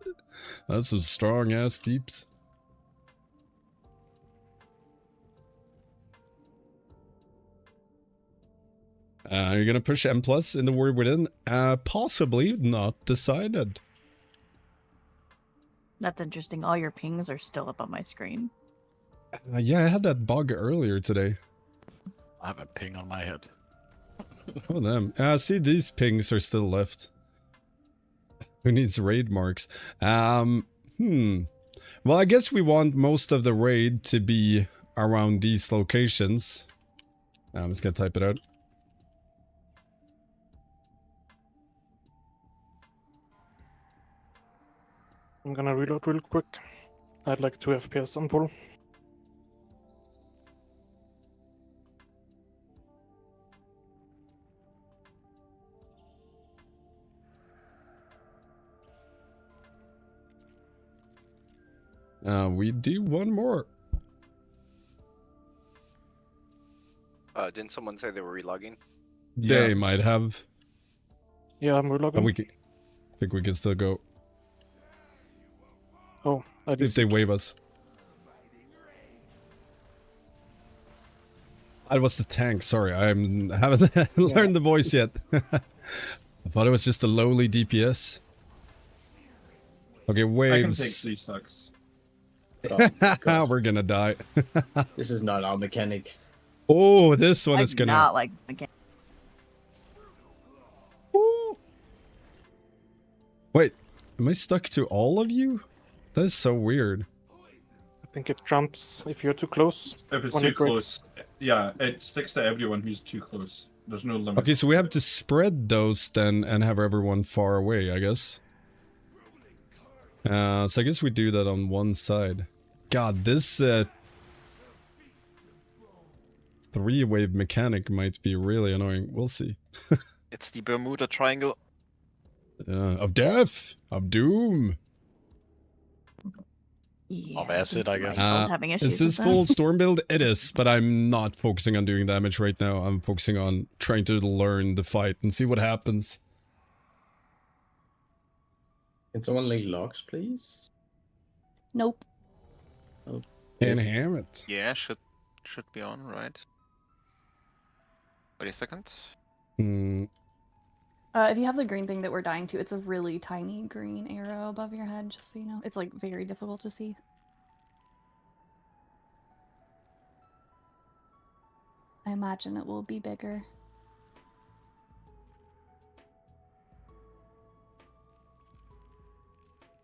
That's some strong-ass deeps. You're gonna push M+ in the War Within? Possibly, not decided. That's interesting. All your pings are still up on my screen. Yeah, I had that bug earlier today. I have a ping on my head. Oh, damn. See, these pings are still left. Who needs raid marks? Well, I guess we want most of the raid to be around these locations. I'm just gonna type it out. I'm gonna reload real quick. I had like 2 FPS on pull. We do one more. Didn't someone say they were relogging? They Yeah. might have. Yeah, I'm relogging. But I think we can still go. Oh, I If did. they wave us. I was the tank, sorry. I haven't learned the voice yet. I thought it was just a lowly DPS. Okay, I can take waves. 3 stacks. Oh, God. We're gonna die. This is not our mechanic. Oh, this one I is do gonna... not like the mechanic. Ooh. Wait, am I stuck to all of you? That is so weird. I think it jumps if you're too close. If it's when too it breaks. close, yeah, it sticks to everyone who's too close. There's no limit. Okay, so we have to spread those then and have everyone far away, I guess. So I guess we do that on one side. God, this 3-wave mechanic might be really annoying. We'll see. It's the Bermuda Triangle. Of death, of doom. Yeah, Of acid, I guess. having issues Is this with full that. storm build? It is, but I'm not focusing on doing damage right now. I'm focusing on trying to learn the fight and see what happens. Can someone lay logs, please? Nope. Can't ham it. Yeah, should be on, right? Wait a second. If you have the green thing that we're dying to, it's a really tiny green arrow above your head, just so you know. It's like very difficult to see. I imagine it will be bigger.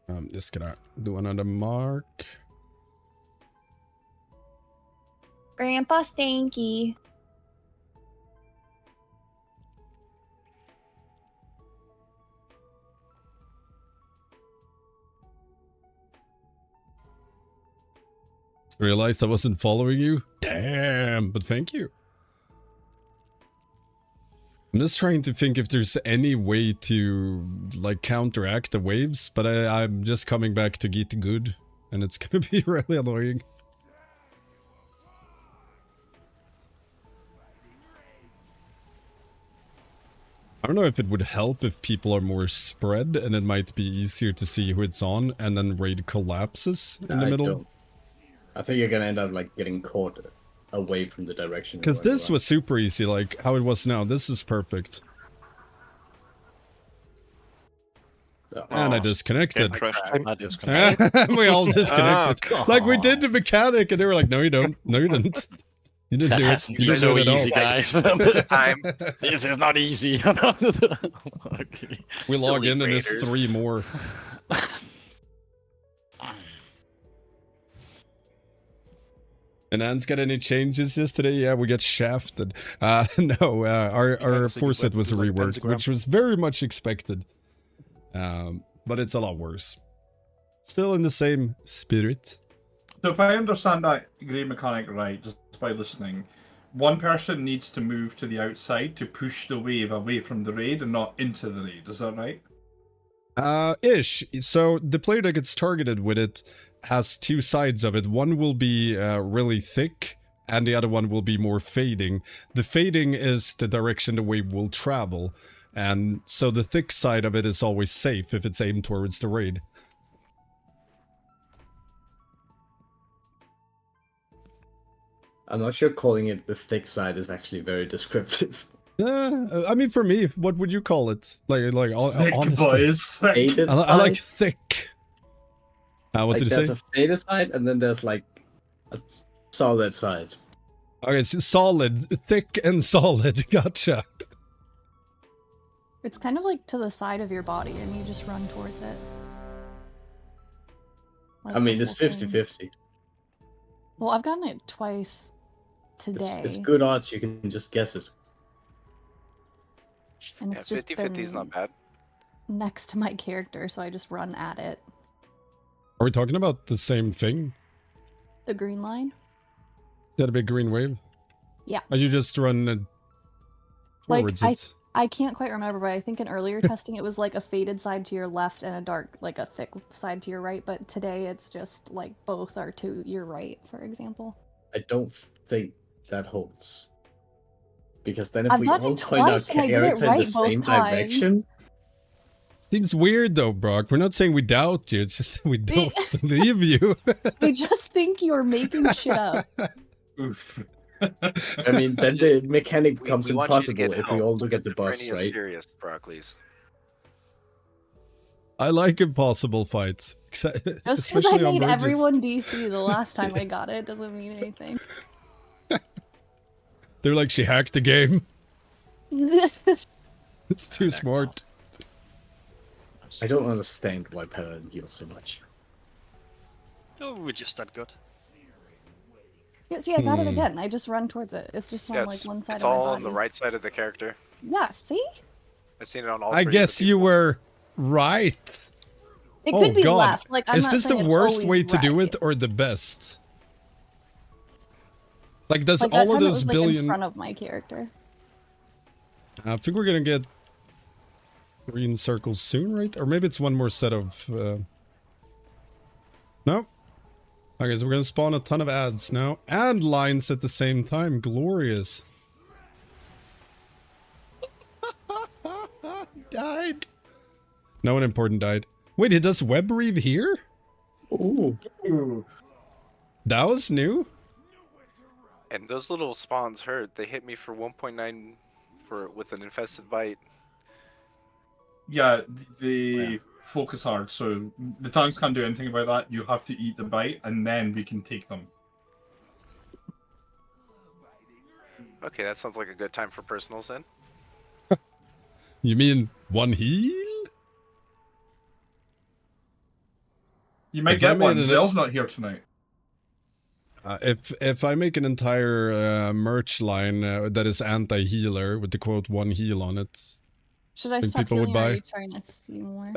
I'm just gonna do another mark. Grandpa Stanky. Realized I wasn't following you? Damn, but thank you. I'm just trying to think if there's any way to, like, counteract the waves, but I'm just coming back to get good, and it's gonna be really annoying. I don't know if it would help if people are more spread, and it might be easier to see who it's on, and then raid collapses in the middle. Don't. I think you're gonna end up like getting caught away from the direction. Because this was super easy, like how it was now. This is perfect. And I Oh, disconnected. Game crashed. I disconnected. We all disconnected. Oh, Like we did the mechanic, and they were like, "No, you don't. No, you didn't. You didn't do it. That's You didn't so do it at easy, all." guys. This time, This is not easy. Okay. We log Silly in, and there's raiders. 3 more. And Anne's got any changes yesterday? Yeah, we got shafted. No, our foresight was reworked, which was very much expected. But it's a lot worse. Still in the same spirit. So if I understand that grey mechanic right, just by listening, one person needs to move to the outside to push the wave away from the raid and not into the raid. Is that right? Ish. So the player that gets targeted with it has 2 sides of it. One will be really thick, and the other one will be more fading. The fading is the direction the wave will travel, and so the thick side of it is always safe if it's aimed towards the raid. I'm not sure calling it the thick side is actually very descriptive. I mean, for me, what would you call it? Thick honestly. boys. Faded I like side, thick. What like did you there's say? a faded side, and then there's like a solid side. Okay, so solid, thick and solid. Gotcha. It's kind of like to the side of your body, and you just run towards it. Like I mean, the it's whole thing. 50-50. Well, I've gotten it twice today. It's good odds you can just guess it. And Yeah, it's just 50-50 is not bad. next to my character, so I just run at it. Are we talking about the same thing? The green line? That a big green wave? Yeah. Or you just run Like, forwards I- it? I can't quite remember, but I think in earlier testing it was like a faded side to your left and a dark, like a thick side to your right. But today it's just like both are to your right, for example. I don't think that holds. Because then if I've we done it all point our twice and I did it character in right the both same times. direction, Seems weird though, Brock. We're not saying we doubt you. It's just that we don't believe you. I just think you're making shit up. Oof. I mean, then the mechanic We- becomes we want you to impossible get if we help. all look at the boss, Schizophrenia is right? serious, Broccoli's. I like impossible fights. Just because I Especially on made bridges. everyone DC the last time I got it doesn't mean anything. They're like, she hacked the game. It's too smart. I don't understand why Paladin heals so much. Oh, we're just that good. Yeah, see, I got it again. I just run towards it. It's just on Yeah, like one side it's of my all body. on the right side of the character. Yeah, see? I've seen it on all I three of the guess you people. were right. It Oh, could be God. left. Like, I'm Is not this the saying it's worst always way to do right. it or the best? Like, does Like that all of time it those was, like, billion... in front of my character. I think we're gonna get green circles soon, right? Or maybe it's one more set of... No? Okay, so we're gonna spawn a ton of ads now. And lines at the same time. Glorious. Died. No one important died. Wait, it does web reave here? Ooh. Ooh. That was new? And those little spawns hurt. They hit me for 1.9 with an infested bite. Yeah, the focus hard, so the tanks can't do anything about that. You have to eat the bite, and then we can take them. Okay, that sounds like a good time for personals then. You mean one heal? You might If I get one. made it- Zell's not here tonight. If I make an entire merch line that is anti-healer with the quote one heal on it, Should I think stop people would healing or are buy. you trying to see more?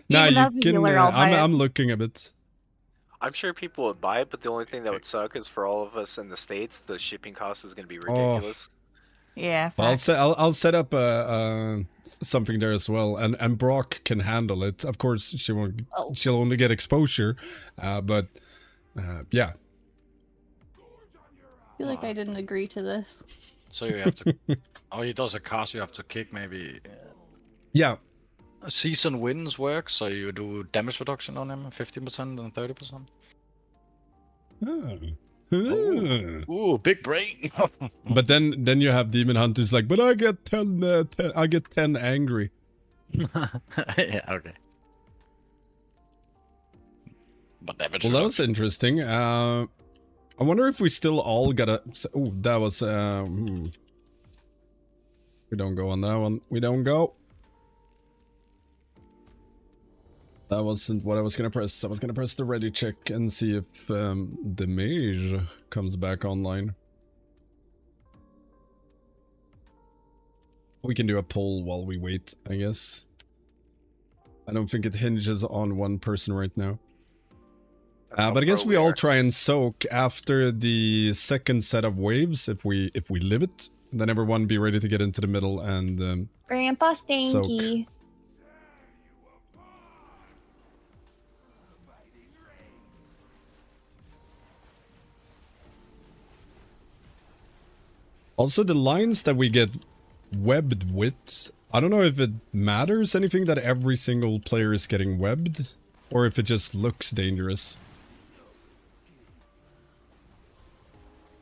nah, Even you as a can. healer, I'll buy it. I'm looking a bit. I'm sure people would buy it, but the only thing that would suck is for all of us in the States, the shipping cost is going to be Oh. ridiculous. Yeah. Well, facts. I'll set up something there as well, and Brock can handle it. Of course, she won't. Oh. She'll only get exposure, but yeah. I feel like I didn't agree to this. So you have to. Oh, he does a cast. You have to kick maybe. Yeah. Season wins work, so you do damage reduction on him, 15% and 30%. Ooh, big brain. But then you have Demon Hunters like, but I get 10 angry. Yeah, okay. But damage Well, that was reduction. interesting. I wonder if we still all got a... Oh, that was... We don't go on that one. We don't go. That wasn't what I was gonna press. I was gonna press the ready check and see if the mage comes back online. We can do a poll while we wait, I guess. I don't think it hinges on one person right now. But I guess we all try and soak after the second set of waves. If we live it, then everyone be ready to get into the middle and Grandpa Stanky. Also, the lines that we get webbed with, I don't know if it matters anything that every single player is getting webbed, or if it just looks dangerous.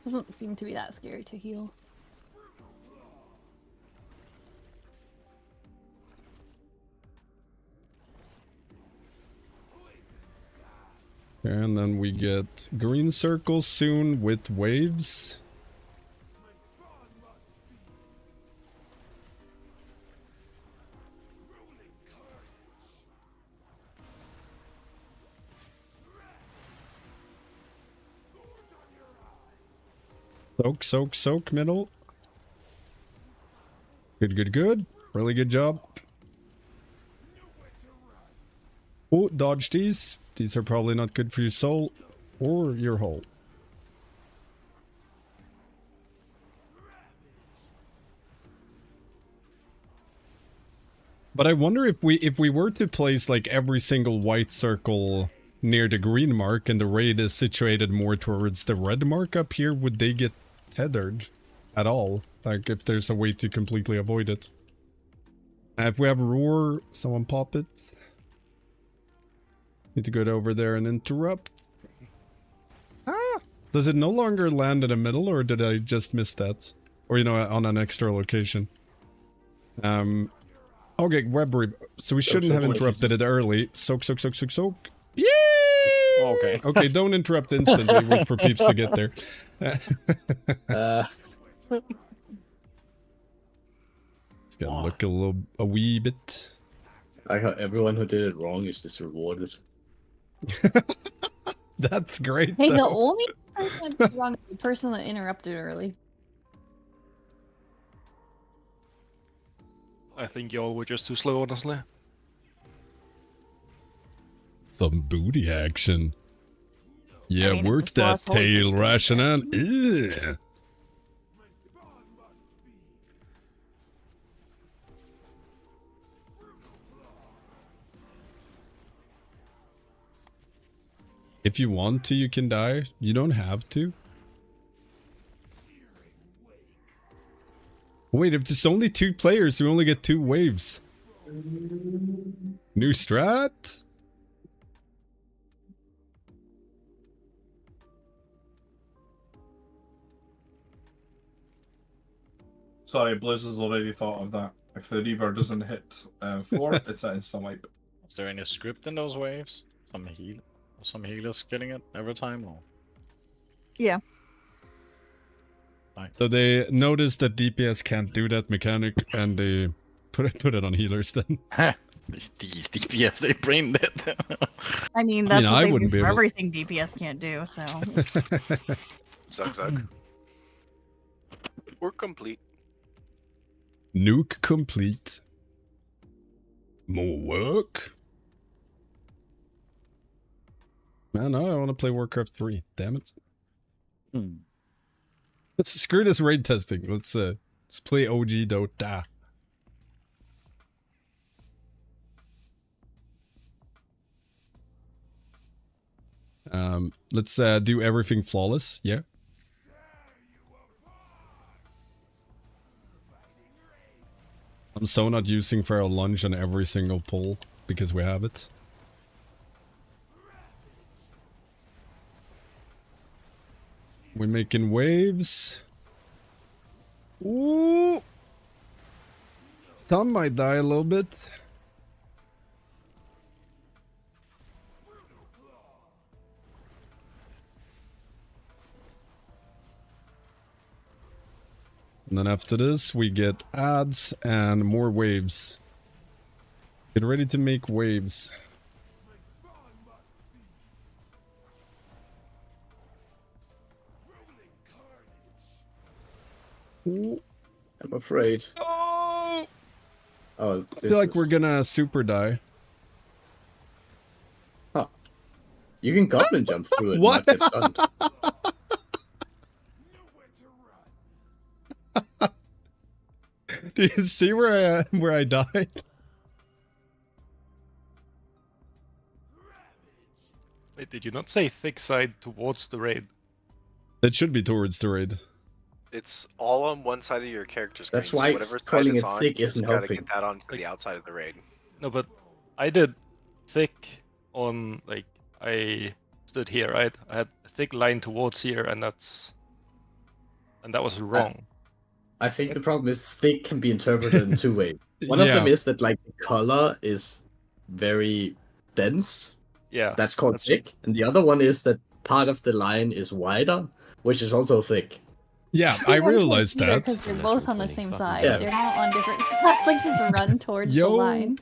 Doesn't seem to be that scary to heal. And then we get green circles soon with waves. Soak, soak, soak, middle. Good, good, good. Really good job. Oh, dodge these. These are probably not good for your soul or your hull. But I wonder if we were to place like every single white circle near the green mark and the raid is situated more towards the red mark up here, would they get tethered at all? Like if there's a way to completely avoid it. If we have roar, someone pop it. Need to go over there and interrupt. Ah! Does it no longer land in the middle, or did I just miss that? Or, you know, on an extra location. Okay, web rib. So we shouldn't have interrupted it early. Soak, soak, soak, soak, soak. Yeah! Okay. Okay, don't interrupt instantly. Wait for peeps to get there. It's gotta look a wee bit. I heard everyone who did it wrong is just rewarded. That's great. Hey, the though. only person that did wrong is the person that interrupted early. I think y'all were just too slow, honestly. Some booty action. Yeah, I mean, work it's the that last Holy tail, Ghost rational. Ugh. If you want to, you can die. You don't have to. Wait, if there's only 2 players, we only get 2 waves. New strat? Sorry, Blizz has already thought of that. If the Reaver doesn't hit 4, it's an instant wipe. Is there any script in those waves? Some healers getting it every time? Or? Yeah. So they noticed that DPS can't do that mechanic, and they put it on healers then. DPS, they brained it. I mean, that's what I they wouldn't do be for able- everything DPS can't do, so. Suck, suck. We're complete. Nuke complete. More work? Man, no, I want to play Warcraft 3. Damn it. Let's screw this raid testing. Let's play OG Dota. Let's do everything flawless. Yeah. I'm so not using Feral Lunge on every single pull because we have it. We're making waves. Ooh. Some might die a little bit. And then after this, we get ads and more waves. Get ready to make waves. Ooh. I'm afraid. Oh! Oh, I feel like we're gonna super die. Huh. You can goblin jump through it What? and not get stunned. Do you see where I died? Wait, did you not say thick side towards the raid? That should be towards the raid. It's all on one side of your character screen. That's why whatever side calling it's it on, thick you just isn't gotta helping. get that onto the outside of the raid. No, but I did thick on, like, I stood here, right? I had a thick line towards here, and that was wrong. I think the problem is thick can be interpreted in two ways. One of Yeah. them is that like the color is very dense. Yeah. That's called thick. And the other one is that part of the line is wider, which is also thick. Yeah, I realized that. Because you're both on the same side. Yeah. You're not on different sides. Like just run towards the Yo, line.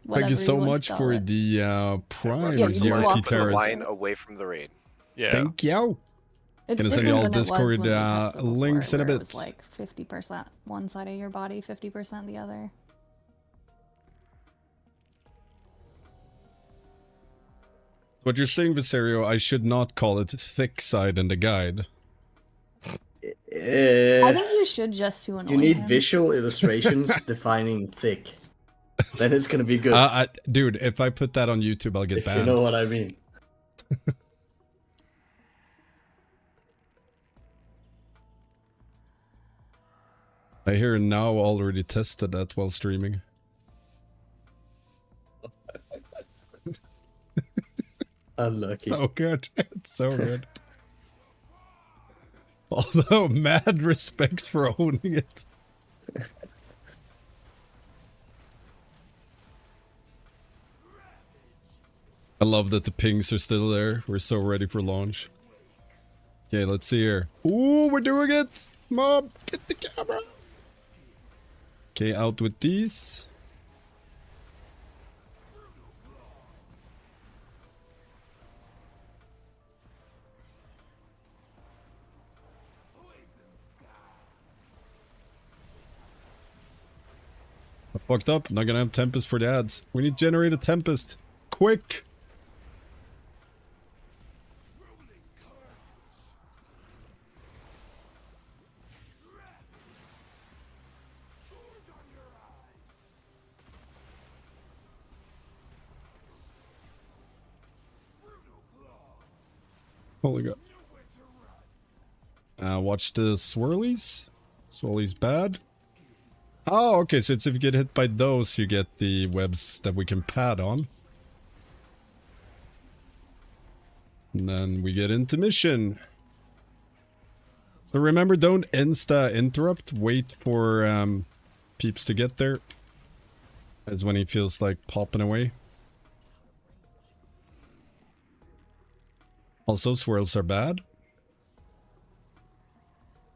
Thank you so whatever much want to for call it. the Prime Yeah, you just DRP walk Put the Terrace. line away from the raid. Yeah. Thank you. It's Gonna send different you all than it was Discord when we tested before, links in a where it bit. was like 50% one side of your body, 50% the other. What you're saying, Viserio, I should not call it thick side in the guide. I think you should just to annoy You need him. visual illustrations defining thick. Then it's gonna be good. Dude, if I put that on YouTube, I'll get if banned. you know what I mean. I hear now already tested that while streaming. Unlucky. So good. It's so good. Although, mad respect for owning it. I love that the pings are still there. We're so ready for launch. Okay, let's see here. Ooh, we're doing it! Mom, get the camera! Okay, out with these. I fucked up. Not gonna have Tempest for the ads. We need to generate a Tempest. Quick! Holy god. Watch the swirlies. Swirlies bad. Oh, okay, so it's if you get hit by those, you get the webs that we can pad on. And then we get into mission. So remember, don't insta-interrupt. Wait for peeps to get there. That's when he feels like popping away. Also, swirls are bad.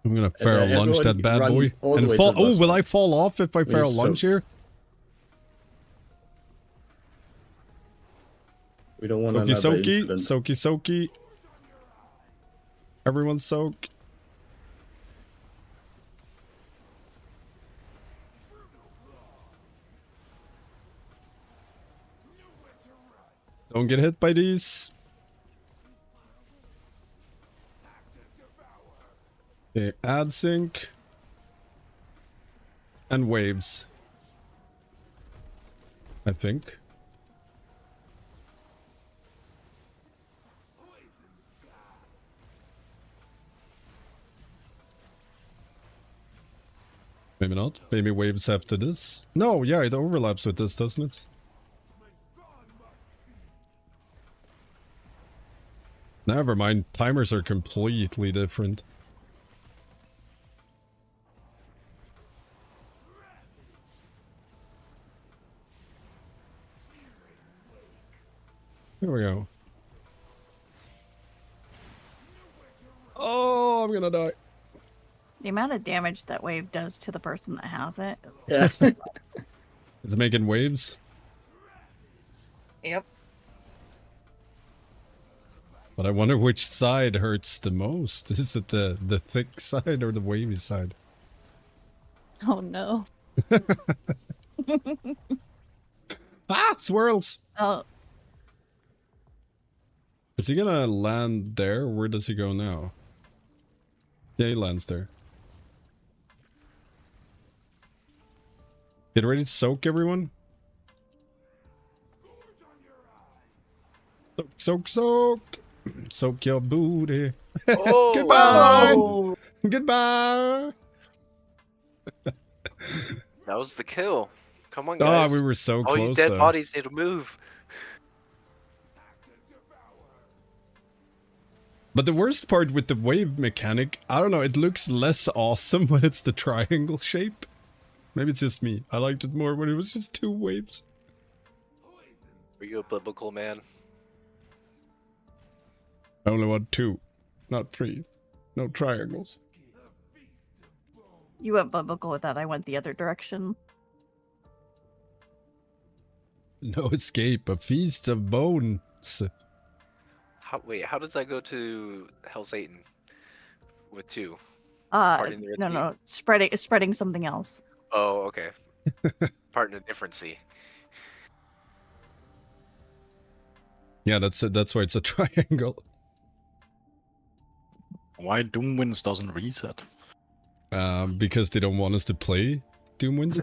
I'm gonna feral lunge that bad boy. And fall. Oh, will I fall off if I feral lunge here? We don't want Soaky, another soaky, incident. soaky, soaky. Everyone soak. Don't get hit by these. Okay, ad sync. And waves. I think. Maybe not. Maybe waves after this. No, yeah, it overlaps with this, doesn't it? Never mind. Timers are completely different. Here we go. Oh, I'm gonna die. The amount of damage that wave does to the person that has it. Yeah. Is it making waves? Yep. But I wonder which side hurts the most. Is it the thick side or the wavy side? Oh no. Ah, swirls! Oh, Is he gonna land there? Where does he go now? Yeah, he lands there. Get ready to soak, everyone. Soak, soak, soak. Soak your booty. Oh, Goodbye! wow. Goodbye! That was the kill. Come on, Ah, guys. we were so All you close, dead though. bodies need to move. But the worst part with the wave mechanic, I don't know, it looks less awesome when it's the triangle shape. Maybe it's just me. I liked it more when it was just 2 waves. Are you a biblical man? I only want 2, not 3. No triangles. you went biblical with that. I went the other direction. No escape, a feast of bones. Wait, how does that go to Hell Satan with 2? No, Red Sea? no, spreading something else. Oh, okay. Pardon the difference. Yeah, that's it. That's why it's a triangle. Why Doomwinds doesn't reset? Because they don't want us to play Doomwinds.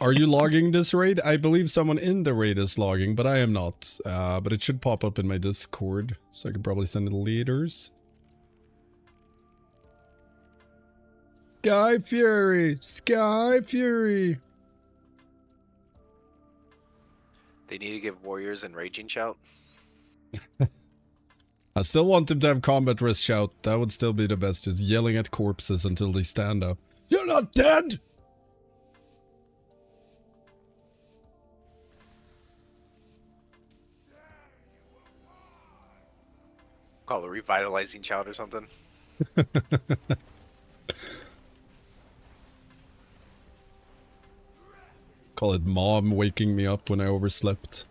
Are you logging this raid? I believe someone in the raid is logging, but I am not. But it should pop up in my Discord, so I can probably send it leaders. Sky Fury! Sky Fury! They need to give warriors and raging shout. I still want them to have combat risk shout. That would still be the best, just yelling at corpses until they stand up. You're not dead! Call it revitalizing shout or something. Call it mom waking me up when I overslept.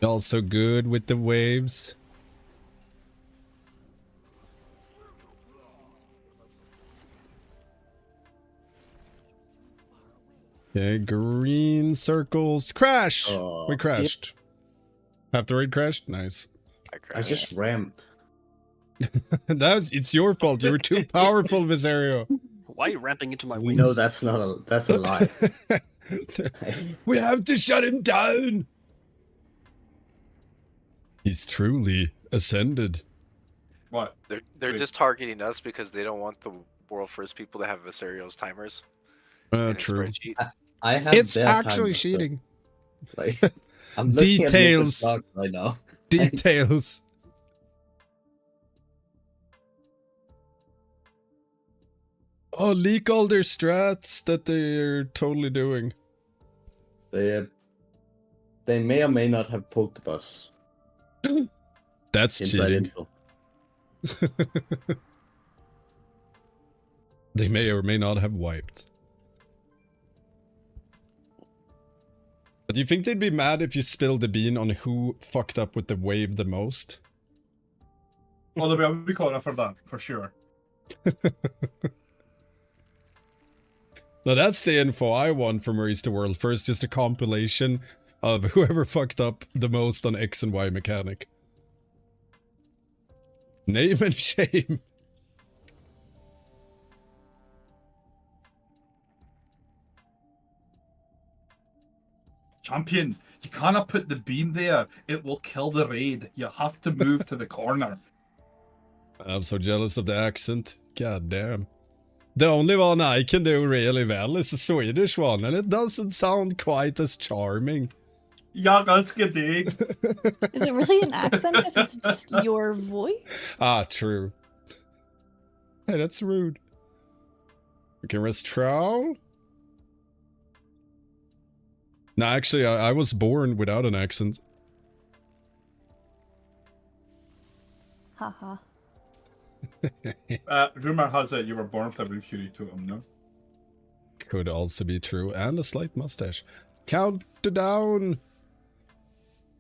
Y'all so good with the waves. Okay, green circles. Crash! Oh, We crashed. Half the raid crashed? Nice. I just rammed. It's your fault. You were too powerful, Visario. Why are you ramping into my We wings? know that's not a that's a lie. We have to shut him down. He's truly ascended. What? They're just targeting us because they don't want the world first people to have Visario's timers. in a True. spreadsheet. I have It's their actually timers, so, cheating. like, I'm looking at Details. Nicholas Dog right now. Details. Oh, leak all their strats that they're totally doing. They may or may not have pulled the bus. That's Inside cheating. info. They may or may not have wiped. But do you think they'd be mad if you spilled the bean on who fucked up with the wave the most? Well, they'll be caught up for that, for sure. Now that's the info I want from Race the World. First, just a compilation of whoever fucked up the most on X and Y mechanic. Name and shame. Champion, you cannot put the beam there. It will kill the raid. You have to move to the corner. I'm so jealous of the accent. God damn. The only one I can do really well is the Swedish one, and it doesn't sound quite as charming. Ja, ganska dig. Is it really an accent if it's just your voice? Ah, true. Hey, that's rude. We can rest trowel. No, actually, I was born without an accent. Haha. Rumor has it you were born with a Blue Fury totem, no? Could also be true. And a slight mustache. Countdown!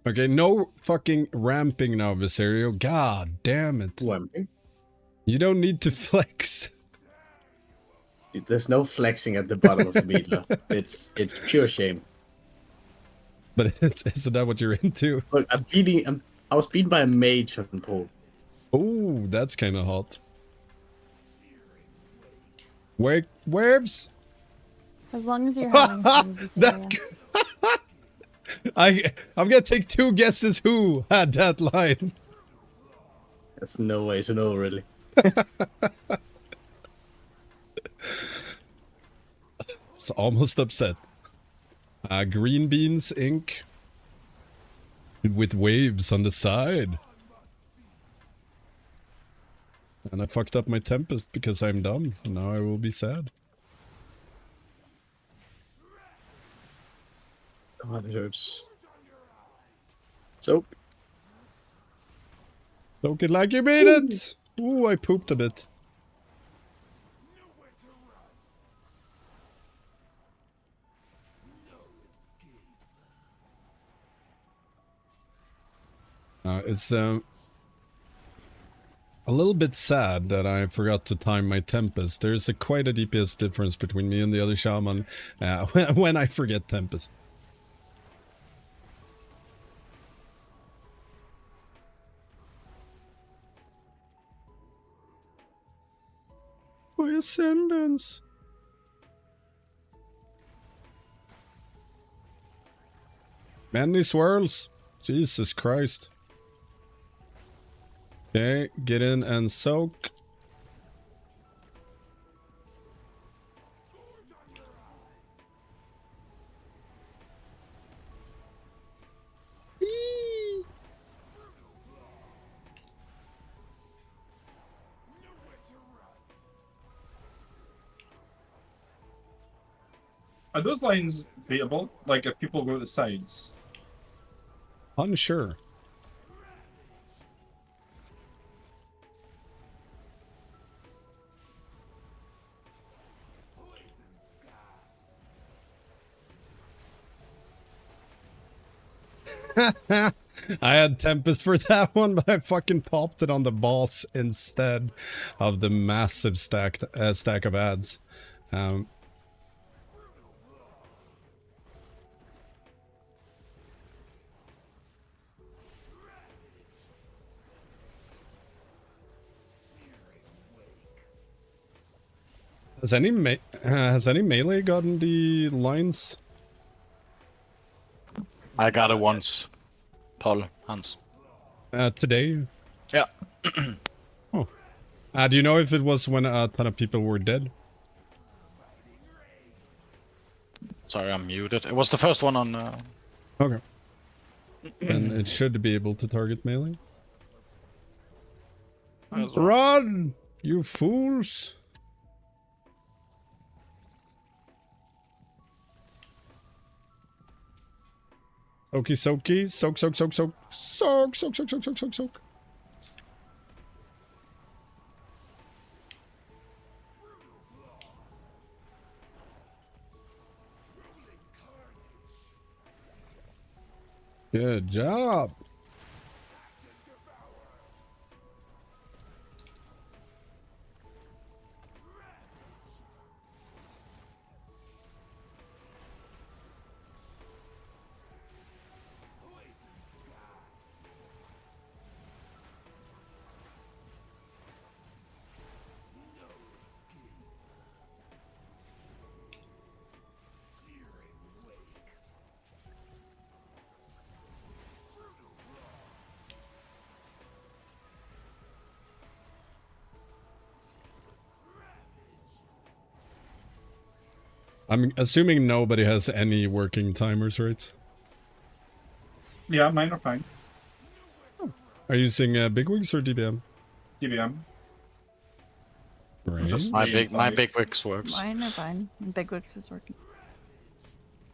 Okay, no fucking ramping now, Viserio. God damn it. Ramping? You don't need to flex. There's no flexing at the bottom of the meter. It's pure shame. But isn't that what you're into? Look, I was beaten by a mage on pole. Oh, that's kind of hot. Wake waves. As long as you're having fun. Victoria. I'm gonna take 2 guesses who had that line. There's no way to know, really. It's almost upset. Green Beans Inc. With waves on the side. And I fucked up my Tempest because I'm dumb. Now I will be sad. God, it hurts. Soak. Soak it like you mean it! Ooh, I pooped a bit. It's a little bit sad that I forgot to time my Tempest. There's quite a DPS difference between me and the other shaman when I forget Tempest. My ascendance. Many swirls. Jesus Christ. Okay, get in and soak. Whee! Are those lines beatable? Like if people go to the sides? Unsure. I had Tempest for that one, but I fucking popped it on the boss instead of the massive stack of ads. Has any melee gotten the lines? I got it once. Paul, Hans. Today? Yeah. Oh. Do you know if it was when a ton of people were dead? Sorry, I'm muted. It was the first one on... Okay. And it should be able to target melee. Run! You fools! Soaky, soaky, soak, soak, soak, soak, soak, soak, soak, soak, soak, soak, soak. Good job. I'm assuming nobody has any working timers, right? Yeah, mine are fine. Are you using bigwigs or DBM? DBM. Right. My big wigs works. Mine are fine. Big Wigs is working.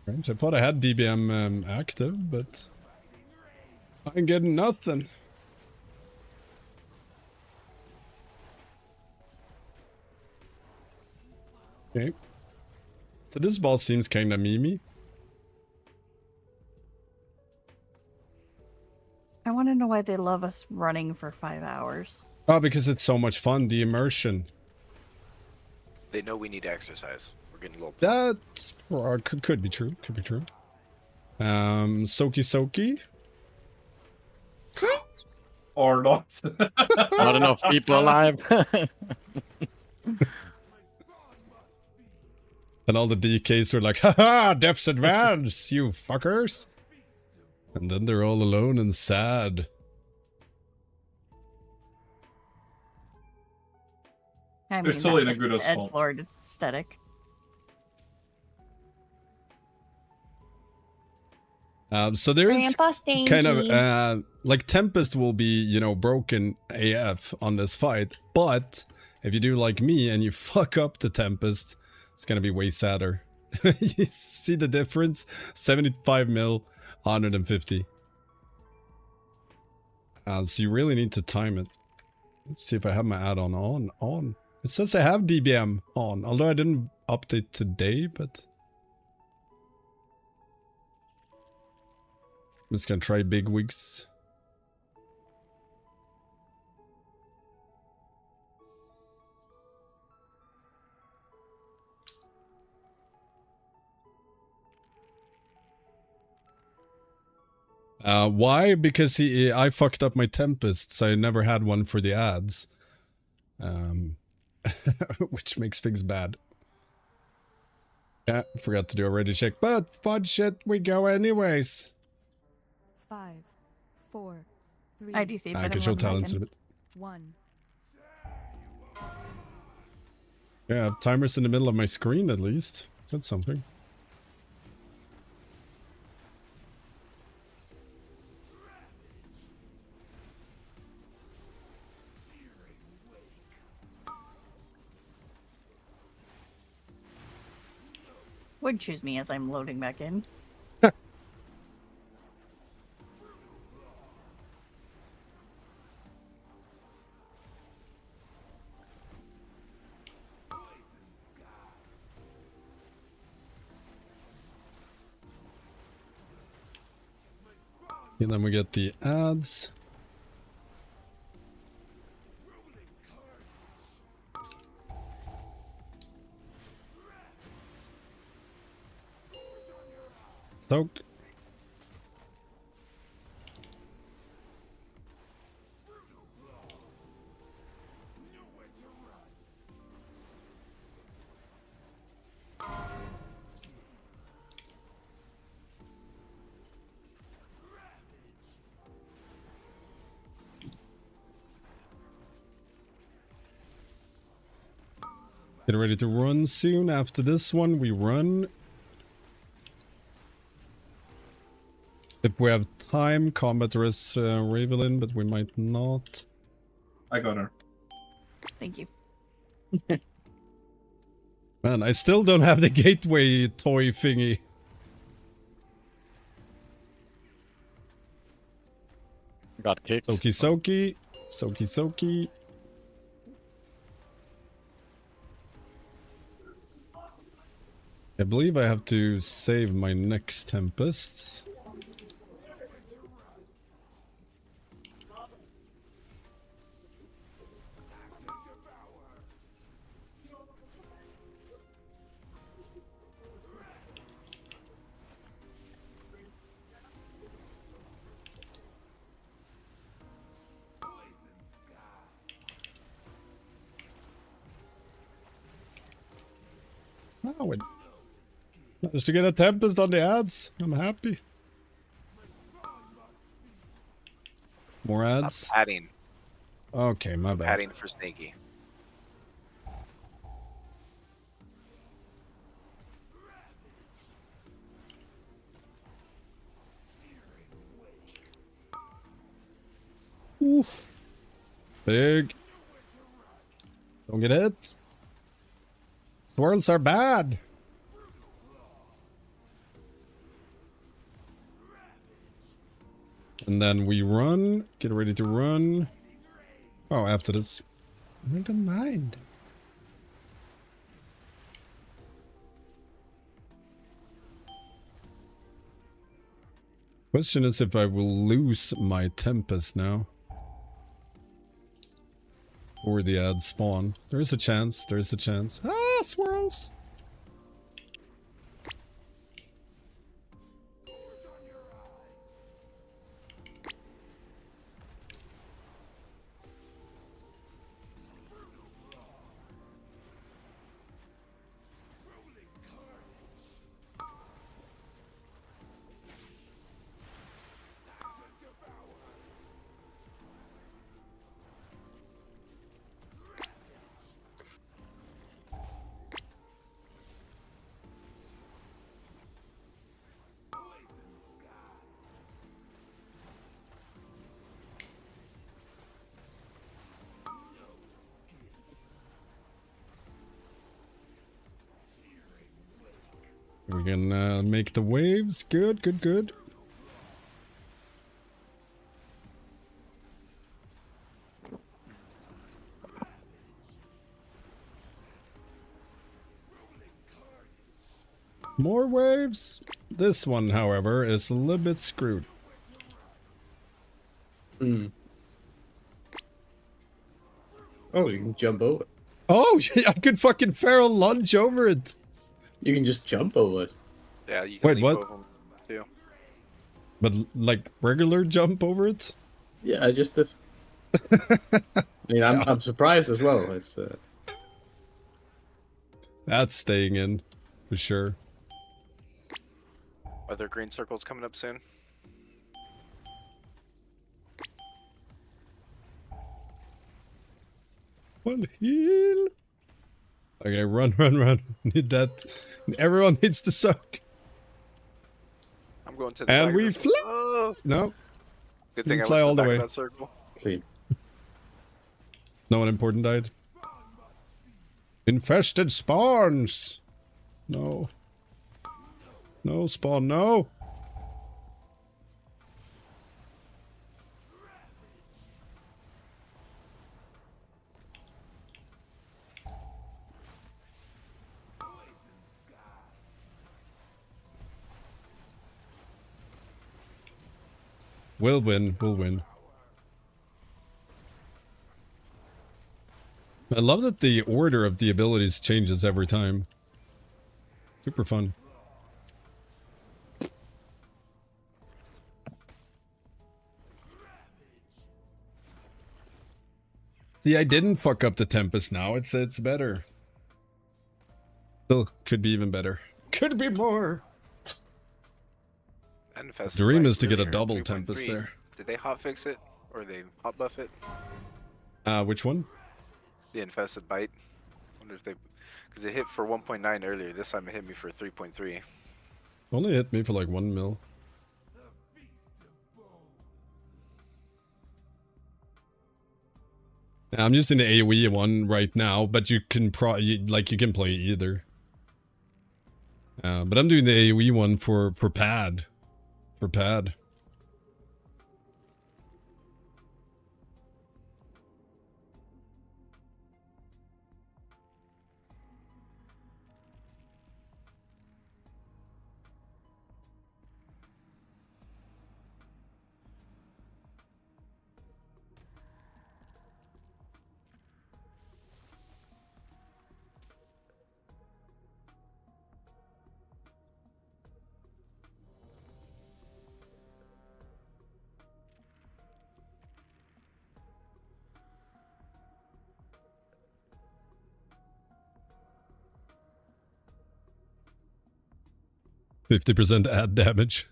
Right. I thought I had DBM active, but I ain't getting nothing. Okay. So this boss seems kind of memey. I want to know why they love us running for 5 hours. Oh, because it's so much fun. The immersion. They know we need to exercise. We're getting a little. That's could be true. Could be true. Soki. Or not. Not enough people alive. And all the DKs were like, haha, death's advance, you fuckers. And then they're all alone and sad. I They're mean, totally in that's a good Ed assault. Lord aesthetic. So there is Grandpa kind Stanky. of, like Tempest will be, you know, broken AF on this fight. But if you do like me and you fuck up the Tempest, it's gonna be way sadder. You see the difference? 75 mil, 150. So you really need to time it. Let's see if I have my add-on on. It says I have DBM on, although I didn't update today, but... I'm just gonna try big wigs. Why? Because I fucked up my Tempest, so I never had one for the ads. Which makes things bad. Yeah, forgot to do a ready check, but fudge shit, we go anyways. 5, 4, 3. IDC, I but can I'm show on talents in a Megan. bit. 1. Yeah, timers in the middle of my screen at least. That's something. Would choose me as I'm loading back in. And then we get the ads. Stoke. Get ready to run soon. After this one, we run. If we have time, combat risk Ravelin, but we might not. I got her. Thank you. Man, I still don't have the gateway toy thingy. Got kicked. Soki. I believe I have to save my next Tempest. Oh, it managed to get a Tempest on the ads. I'm happy. More ads? Stop padding. Okay, my bad. Padding for Snaky. Oof. Big. Don't get hit. Swirls are bad. And then we run. Get ready to run. Oh, after this. Never mind. Question is if I will lose my Tempest now. Or the ad spawn. There is a chance, there is a chance. Ah, swirls! We can make the waves. Good, good, good. More waves. This one, however, is a little bit screwed. Hmm. Oh, you can jump over. Oh, I could fucking feral lunge over it. You can just jump over it. Yeah, you can Wait, leap what? over 'em, too. But like regular jump over it? Yeah, I just did. I mean, I'm surprised as well. It's That's staying in, for sure. Are there green circles coming up soon? One heal. Okay, run, run, run. Need that. Everyone needs to suck. I'm going to the And back of we this- fly. Oh! No. Good thing You I fly went to all the the back way. of that circle. clean. No one important died. Infested spawns. No. No spawn, no. We'll win, we'll win. I love that the order of the abilities changes every time. Super fun. See, I didn't fuck up the Tempest now. It's better. Still, could be even better. Could be more. Infested Dream by is to get a earlier, double 3.3. Tempest there. Did they hotfix it? Or they hot buff it? Which one? The infested bite. Wonder if they, because it hit for 1.9 earlier. This time it hit me for 3.3. Only hit me for like 1 mil. I'm using the AoE one right now, but you can you can play either. But I'm doing the AoE one for pad. For pad. %50 ad damage.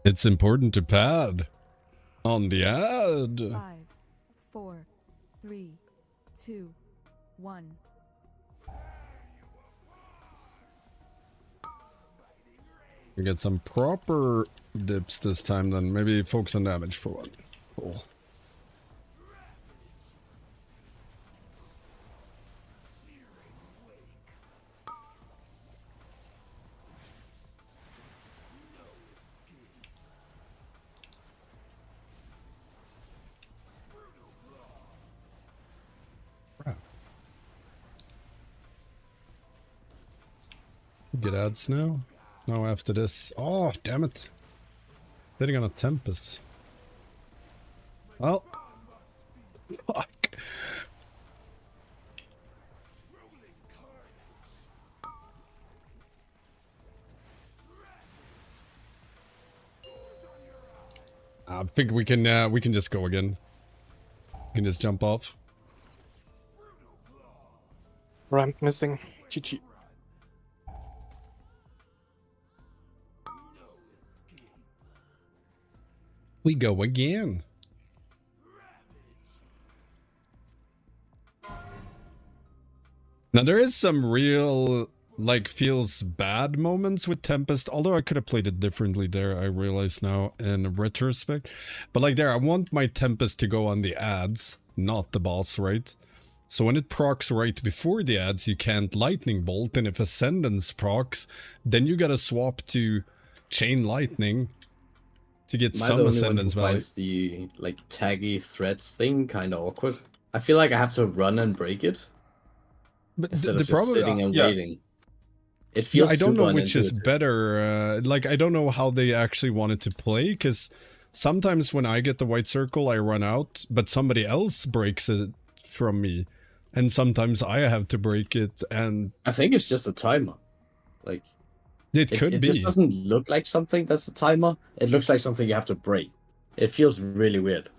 It's important to pad on the ad. 5, 4, 3, 2, 1. We get some proper dips this time then. Maybe focus on damage for one. Cool. get ads now? No, after this. Oh, damn it. Sitting on a Tempest. Well. Fuck. I think we can just go again. We can just jump off. Ramp missing. GG. We go again. Now there is some real, like, feels bad moments with Tempest, although I could have played it differently there, I realize now in retrospect. But like there, I want my Tempest to go on the ads, not the boss, right? So when it procs right before the ads, you can't Lightning Bolt, and if Ascendance procs, then you gotta swap to Chain Lightning to get some Ascendance value. Finds the like taggy threats thing kind of awkward. I feel like I have to run and break it. But instead the of just problem, sitting and yeah. waiting. It feels I don't know super which is unintuitive. better. Like, I don't know how they actually wanted to play, because sometimes when I get the white circle, I run out, but somebody else breaks it from me. And sometimes I have to break it, and... I think it's just a timer. Like, it could it be. It just doesn't look like something that's a timer. It looks like something you have to break. It feels really weird.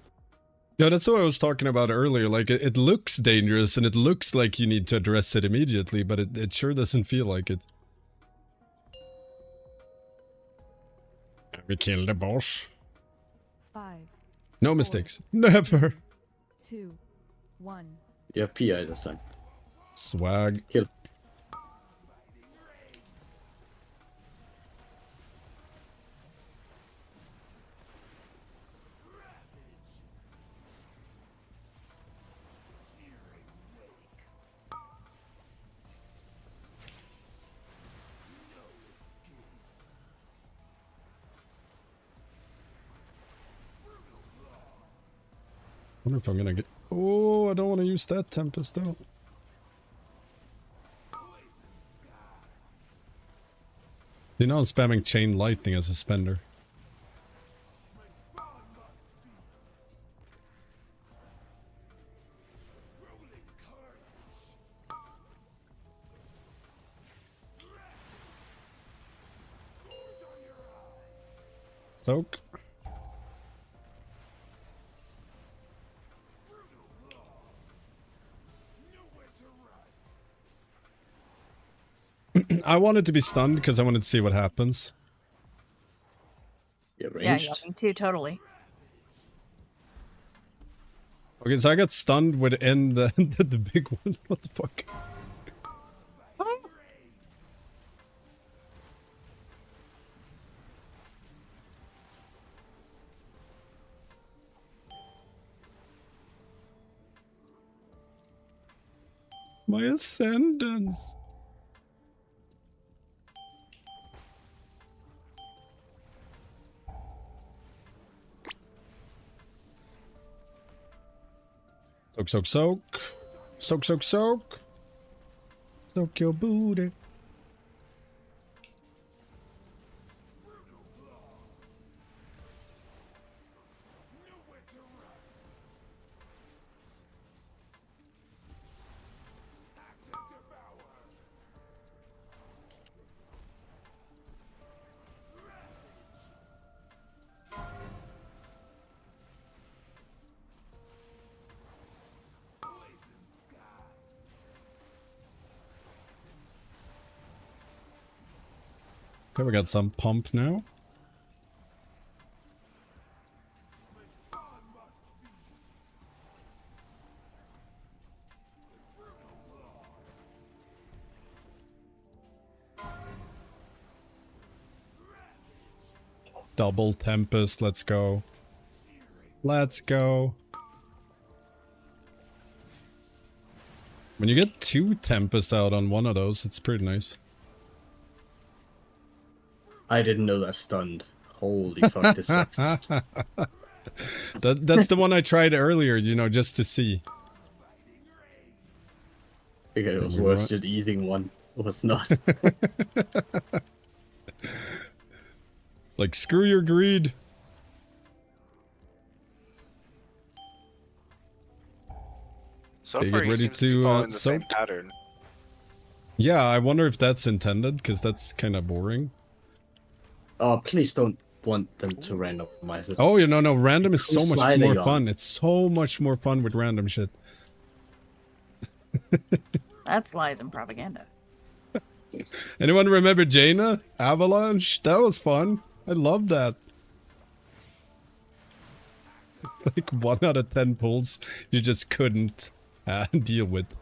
Yeah, that's what I was talking about earlier. Like, it looks dangerous, and it looks like you need to address it immediately, but it sure doesn't feel like it. We killed the boss. 5. No mistakes. Never. 2. 1. You have PI this time. Swag. Kill. I wonder if I'm gonna get... Oh, I don't want to use that Tempest though. You know I'm spamming Chain Lightning as a spender. Soak. I wanted to be stunned because I wanted to see what happens. Yeah, me too, totally. Okay, so I got stunned within the big one. What the fuck? My Ascendance. Soak, soak, soak. Soak, soak, soak. Soak your booty. Okay, we got some pump now. Double Tempest, let's go. Let's go. When you get 2 Tempests out on one of those, it's pretty nice. I didn't know that stunned. Holy fuck, this sucks. That's the one I tried earlier, you know, just to see. Okay, it was worth just easing one. was not. Like, screw your greed. So Okay, far, get he ready seems to be to following the same soak. pattern. Yeah, I wonder if that's intended, because that's kind of boring. Oh, please don't want them to randomize it. Oh, no, random is so Who's much sliding more on? fun. It's so much more fun with random shit. That's lies and propaganda. Anyone remember Jaina? Avalanche? That was fun. I loved that. Like 1 out of 10 pulls you just couldn't deal with.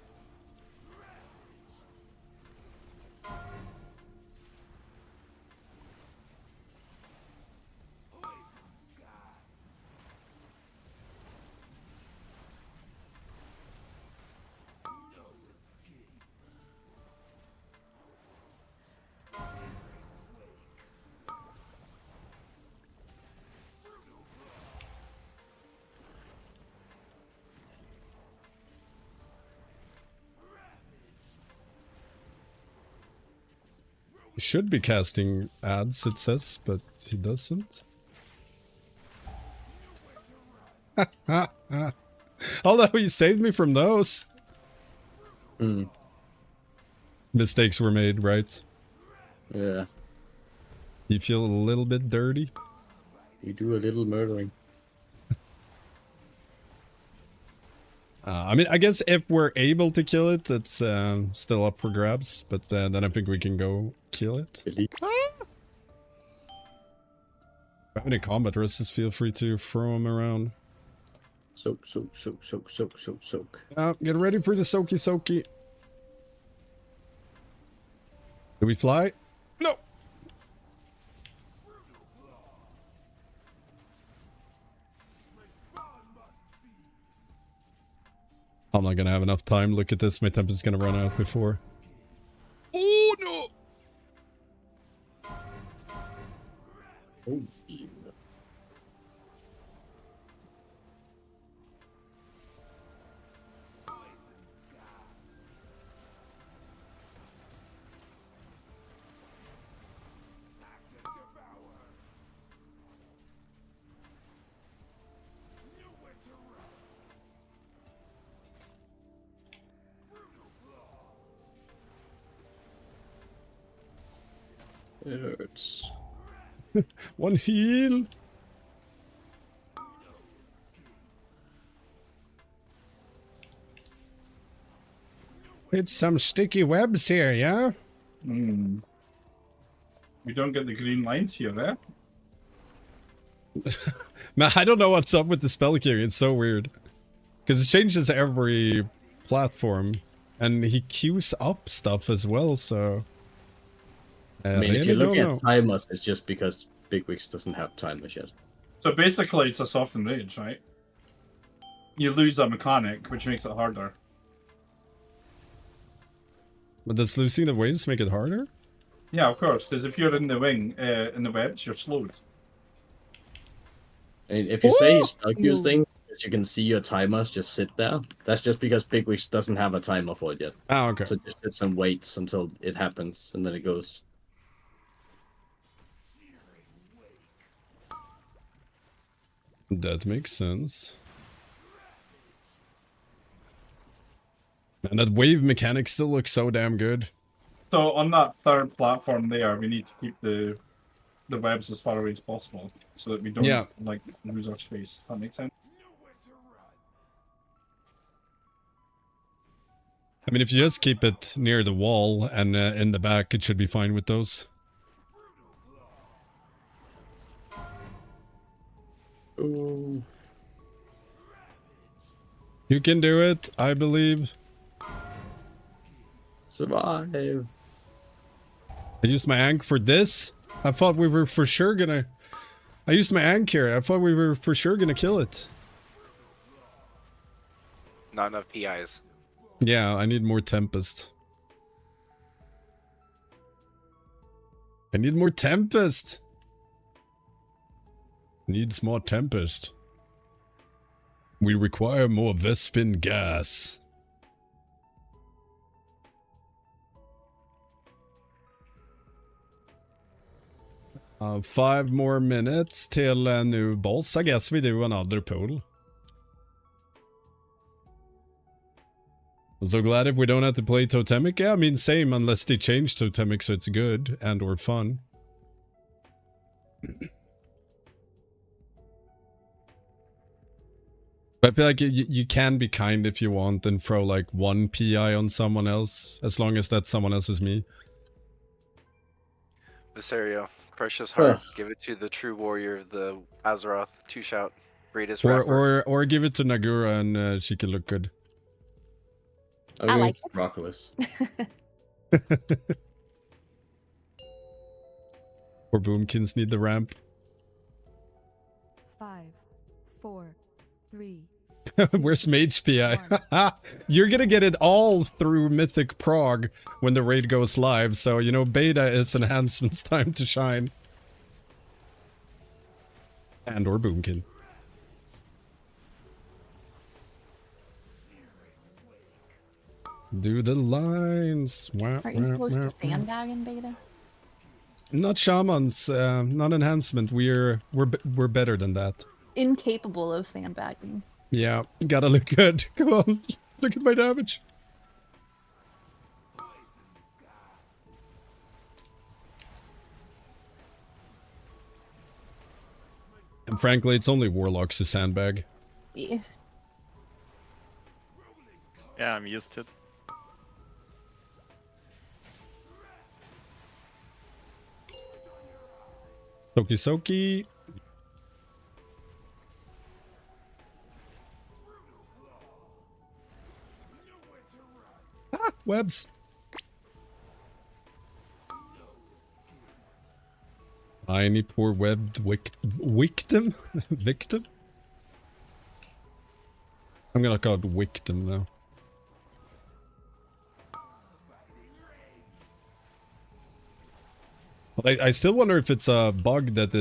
He should be casting ads, it says, but he doesn't. Although he saved me from those. Mistakes were made, right? Yeah. You feel a little bit dirty? You do a little murdering. I mean, I guess if we're able to kill it, it's still up for grabs. But then I think we can go kill it. If you have any combat risks, feel free to throw them around. Soak, soak, soak, soak, soak, soak, soak. Get ready for the soaky soaky. Do we fly? No. I'm not gonna have enough time. Look at this. My temp is gonna run out before. Oh no! Oh, yeah. It hurts. One heal. It's some sticky webs here, yeah? We don't get the green lines here, eh? Man, I don't know what's up with the spell carry. It's so weird. Because it changes every platform. And he queues up stuff as well, so... I mean, if you look at timers, it's just because Big Wigs doesn't have timers yet. So basically, it's a softened rage, right? You lose a mechanic, which makes it harder. But does losing the waves make it harder? Yeah, of course, because if you're in the wing, in the webs, you're slowed. And if you say spell using, you can see your timers just sit there. That's just because Big Wigs doesn't have a timer for it yet. Oh, okay. So just sits and waits until it happens, and then it goes. That makes sense. And that wave mechanic still looks so damn good. So on that third platform there, we need to keep the webs as far away as possible, so that we don't like lose our space. Does that make sense? I mean, if you just keep it near the wall and in the back, it should be fine with those. Ooh. You can do it, I believe. Survive. I used my Ankh for this. I thought we were for sure gonna... I used my Ankh here. I thought we were for sure gonna kill it. Not enough PIs. Yeah, I need more Tempest. I need more Tempest. Needs more Tempest. We require more Vespin gas. 5 more minutes till a new boss. I guess we do another pool. I'm so glad if we don't have to play Totemic. Yeah, I mean, same, unless they change Totemic so it's good and or fun. But I feel like you can be kind if you want and throw like 1 PI on someone else, as long as that someone else is me. Viserio, Precious Heart, give it to the true warrior of the Azeroth, 2-shout, greatest rapper. Or give it to Nagura and she can look good. I like Rockless. Or Boomkins need the ramp. 5, 4, 3. Where's Mage PI? You're gonna get it all through Mythic Prague when the raid goes live, so you know beta is Enhancement's time to shine. And or Boomkin. Do the lines. Are you supposed to sandbag in beta? Not shamans, not enhancement. We're better than that. Incapable of sandbagging. Yeah, gotta look good. Come on, look at my damage. And frankly, it's only warlocks who sandbag. Yeah. Yeah, I'm used to it. Soki Soki. Ah, webs. Any poor webbed victim? Victim? I'm gonna call it victim now. But I still wonder if it's a bug that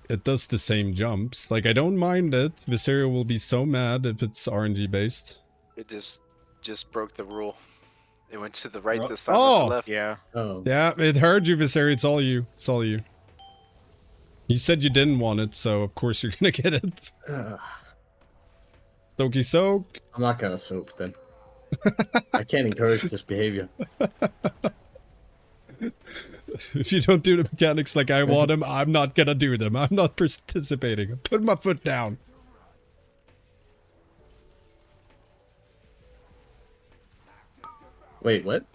it does the same jumps. Like, I don't mind it. Viserio will be so mad if it's RNG based. It just broke the rule. It went to the right this time, Oh! to the left. Yeah. Oh. Yeah, it heard you, Viserio. It's all you. It's all you. You said you didn't want it, so of course you're gonna get it. Stokey soak. I'm not gonna soak then. I can't encourage this behavior. If you don't do the mechanics like I want them, I'm not gonna do them. I'm not participating. I'm putting my foot down. Wait, what?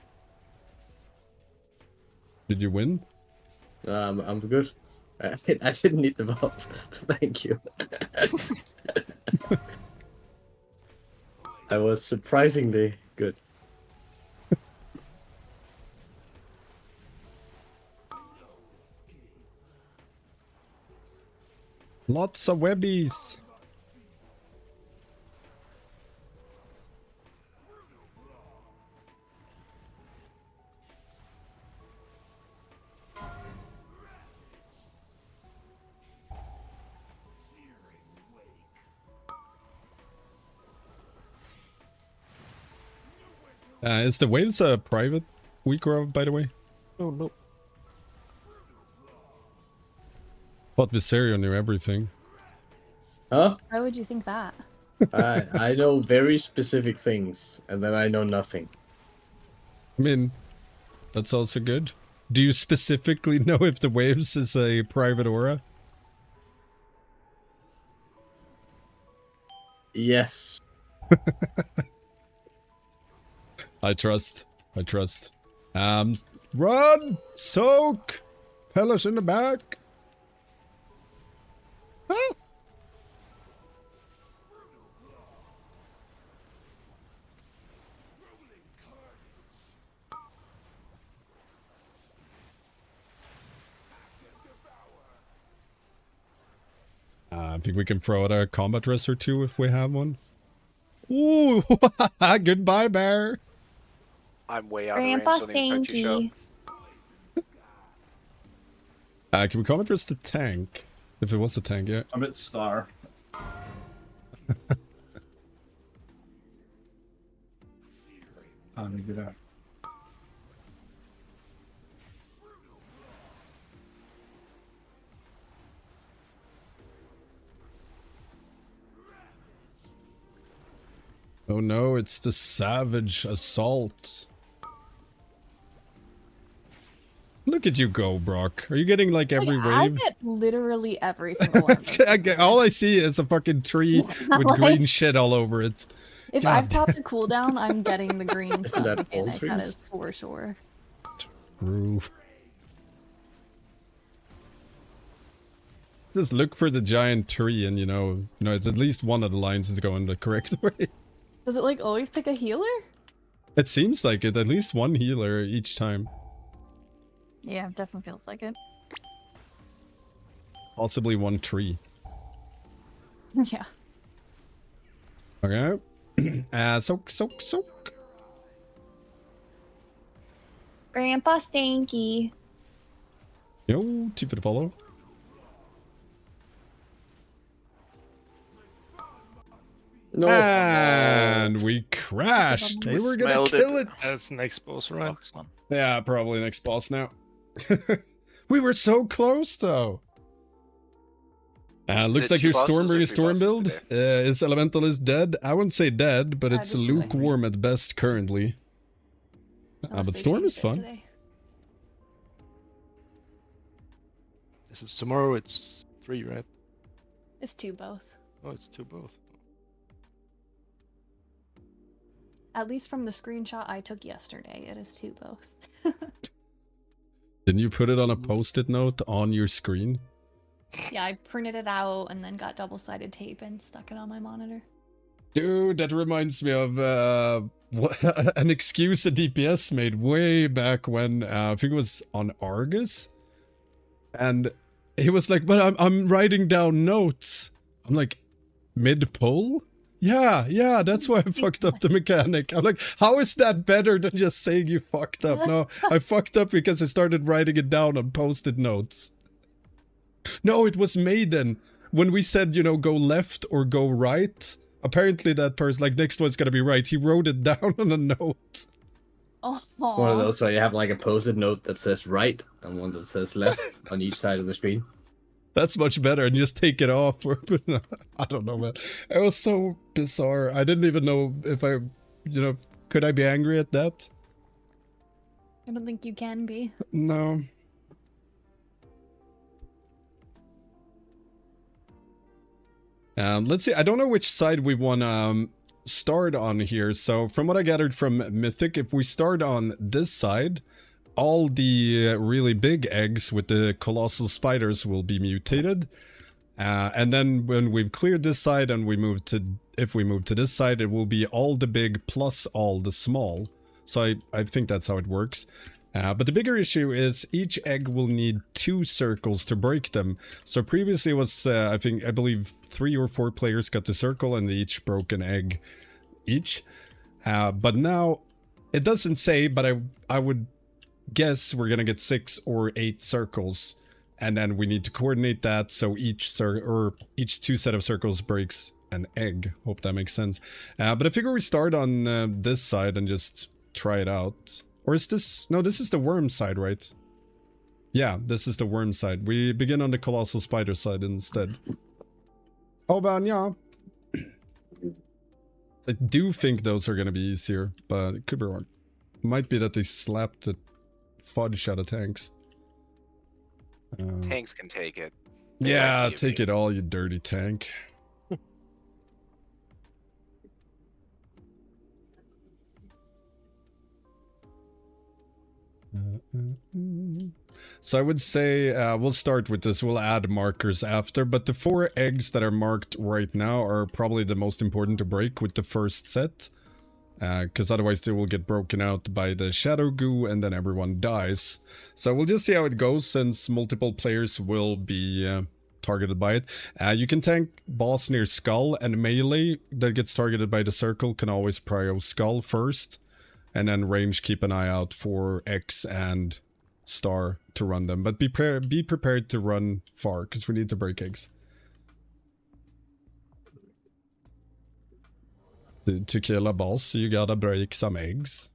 Did you win? I'm good. I didn't need the buff. Thank you. I was surprisingly good. Lots of webbies. Is the waves a private weaker, by the way? Oh no. Thought Viserio knew everything. Huh? Why would you think that? I know very specific things, and then I know nothing. I mean, that's also good. Do you specifically know if the waves is a private aura? Yes. I trust. I trust. Run! Soak! Pellish in the back! Ah! I think we can throw out a combat dress or two if we have one. Ooh! Goodbye, bear! I'm way out Grandpa of range, so I Stanky. Can we combat dress the tank? If it was a tank, yeah. I'm at star. Let me get out. Oh no, it's the savage assault. Look at you go, Brock. Are you getting like every I wave? get literally every single one. All I see is a fucking tree with like- green shit all over it. If God I've popped a cooldown, I'm getting the green stuff that mechanic. all That trees? is for sure. Roof. Just look for the giant tree, and you know, it's at least one of the lines is going the correct way. Does it like always pick a healer? It seems like it. At least one healer each time. Yeah, definitely feels like it. Possibly one tree. Yeah. Okay. Soak. Grandpa Stanky. Yo, tip of Apollo. No. And we crashed. They We were gonna smelled kill it. That's next boss, right? Yeah, probably next boss now. We were so close though. Looks it like two your bosses or Stormbringer three Storm bosses build is Elementalist dead? I wouldn't say dead, but it's just too angry. lukewarm at best currently. Unless But they Storm changed is it fun. today. This is tomorrow. It's 3, right? It's 2 both. Oh, it's 2 both. At least from the screenshot I took yesterday, it is 2 both. Didn't you put it on a post-it note on your screen? Yeah, I printed it out and then got double-sided tape and stuck it on my monitor. Dude, that reminds me of an excuse a DPS made way back when I think it was on Argus, and he was like, "But I'm writing down notes." I'm like, mid-pull? Yeah, that's why I fucked up the mechanic. I'm like, how is that better than just saying you fucked up? No, I fucked up because I started writing it down on post-it notes. No, it was Maiden. When we said, go left or go right, apparently that person, like, next one's gonna be right. He wrote it down on a note. Oh, One of those where you have like a post-it note that says right and one that says left on each side of the screen. That's much better, and just take it off. I don't know, man. It was so bizarre. I didn't even know if I, could I be angry at that? I don't think you can be. No. Let's see. I don't know which side we want to start on here. So from what I gathered from Mythic, if we start on this side, all the really big eggs with the colossal spiders will be mutated. And then when we've cleared this side and if we move to this side, it will be all the big plus all the small. So I think that's how it works. But the bigger issue is each egg will need 2 circles to break them. So previously it was, I believe 3 or 4 players got the circle and they each broke an egg each. But now it doesn't say, but I would guess we're gonna get 6 or 8 circles, and then we need to coordinate that so each 2 set of circles breaks an egg. Hope that makes sense. But I figure we start on this side and just try it out. Or is this... No, this is the worm side, right? Yeah, this is the worm side. We begin on the colossal spider side instead. Oh, man, yeah. I do think those are gonna be easier, but it could be wrong. Might be that they slapped the fudge out of tanks. Tanks can take it. They Yeah, like take it all, you dirty tank. So I would say we'll start with this. We'll add markers after, but the 4 eggs that are marked right now are probably the most important to break with the first set. Because otherwise they will get broken out by the shadow goo and then everyone dies. So we'll just see how it goes since multiple players will be targeted by it. You can tank boss near skull, and melee that gets targeted by the circle can always prio skull first. And then range, keep an eye out for X and star to run them. But be prepared to run far, because we need to break eggs. To kill a boss, you gotta break some eggs.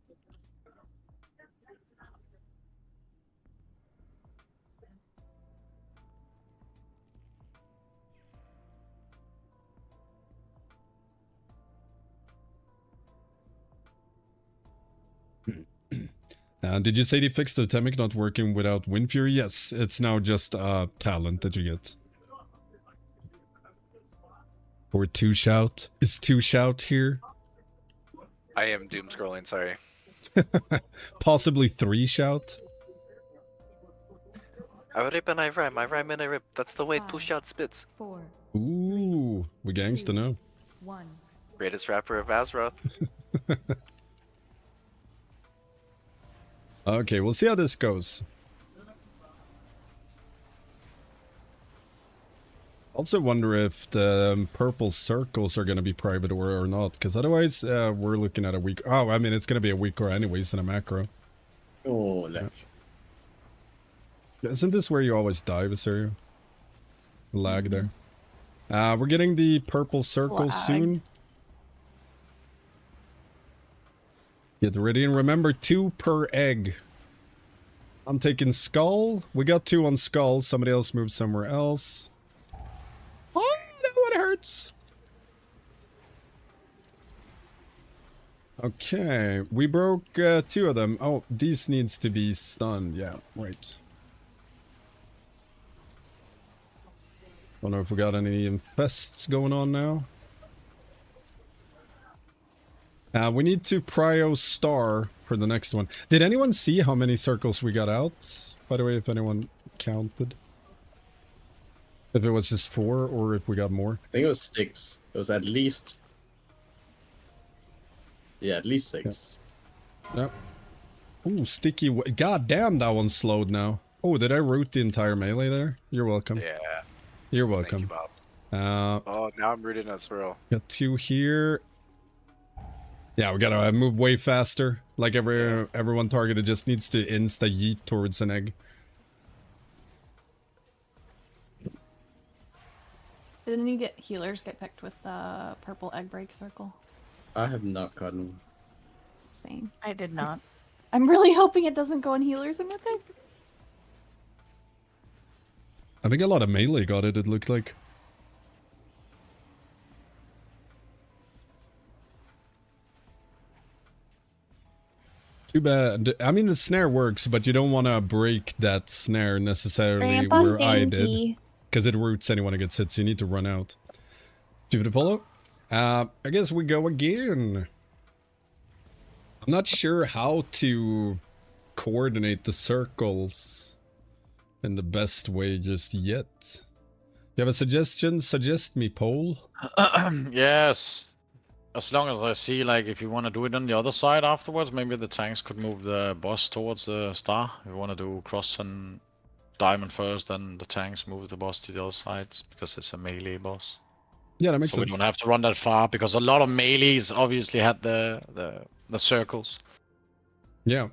Did you say they fixed the temic not working without Wind Fury? Yes, it's now just a talent that you get. Or 2 shout. Is 2 shout here? I am doom scrolling, sorry. Possibly 3 shout? I rip and I rhyme, I rhyme and I rip. That's the way 2 shout spits. 4, Ooh, we gangsta know. 1. Greatest rapper of Azeroth. Okay, we'll see how this goes. Also wonder if the purple circles are going to be private or not, because otherwise we're looking at a week. Oh, I mean, it's going to be a week or anyways in a macro. Oh, look. Isn't this where you always die, Viserio? Lag there. We're getting the purple circles soon. Get ready and remember 2 per egg. I'm taking skull. We got 2 on skull. Somebody else moved somewhere else. Oh, that one hurts. Okay, we broke 2 of them. Oh, these needs to be stunned. Yeah, right. Don't know if we got any infests going on now. We need to prio star for the next one. Did anyone see how many circles we got out? By the way, if anyone counted. If it was just 4 or if we got more. I think it was 6. It was at least... Yeah, at least 6. Yep. Ooh, sticky. God damn, that one's slowed now. Oh, did I root the entire melee there? You're welcome. Yeah. You're welcome. Thank you, Bob. Oh, now I'm rooting a swirl. Got 2 here. Yeah, we gotta move way faster. Like everyone targeted just needs to insta yeet towards an egg. Did any healers get picked with the purple egg break circle? I have not gotten... Same. I did not. I'm really hoping it doesn't go on healers in Mythic. I think a lot of melee got it, it looked like. Too bad. I mean, the snare works, but you don't want to break that snare necessarily where I did. Because it roots anyone who gets hit, so you need to run out. Give it a follow. I guess we go again. I'm not sure how to coordinate the circles in the best way just yet. You have a suggestion? Suggest me, Paul. Yes. As long as I see, like, if you want to do it on the other side afterwards, maybe the tanks could move the boss towards the star. If you want to do cross and diamond first, then the tanks move the boss to the other side, because it's a melee boss. Yeah, that makes sense. So we don't have to run that far, because a lot of melees obviously had the circles. Yeah.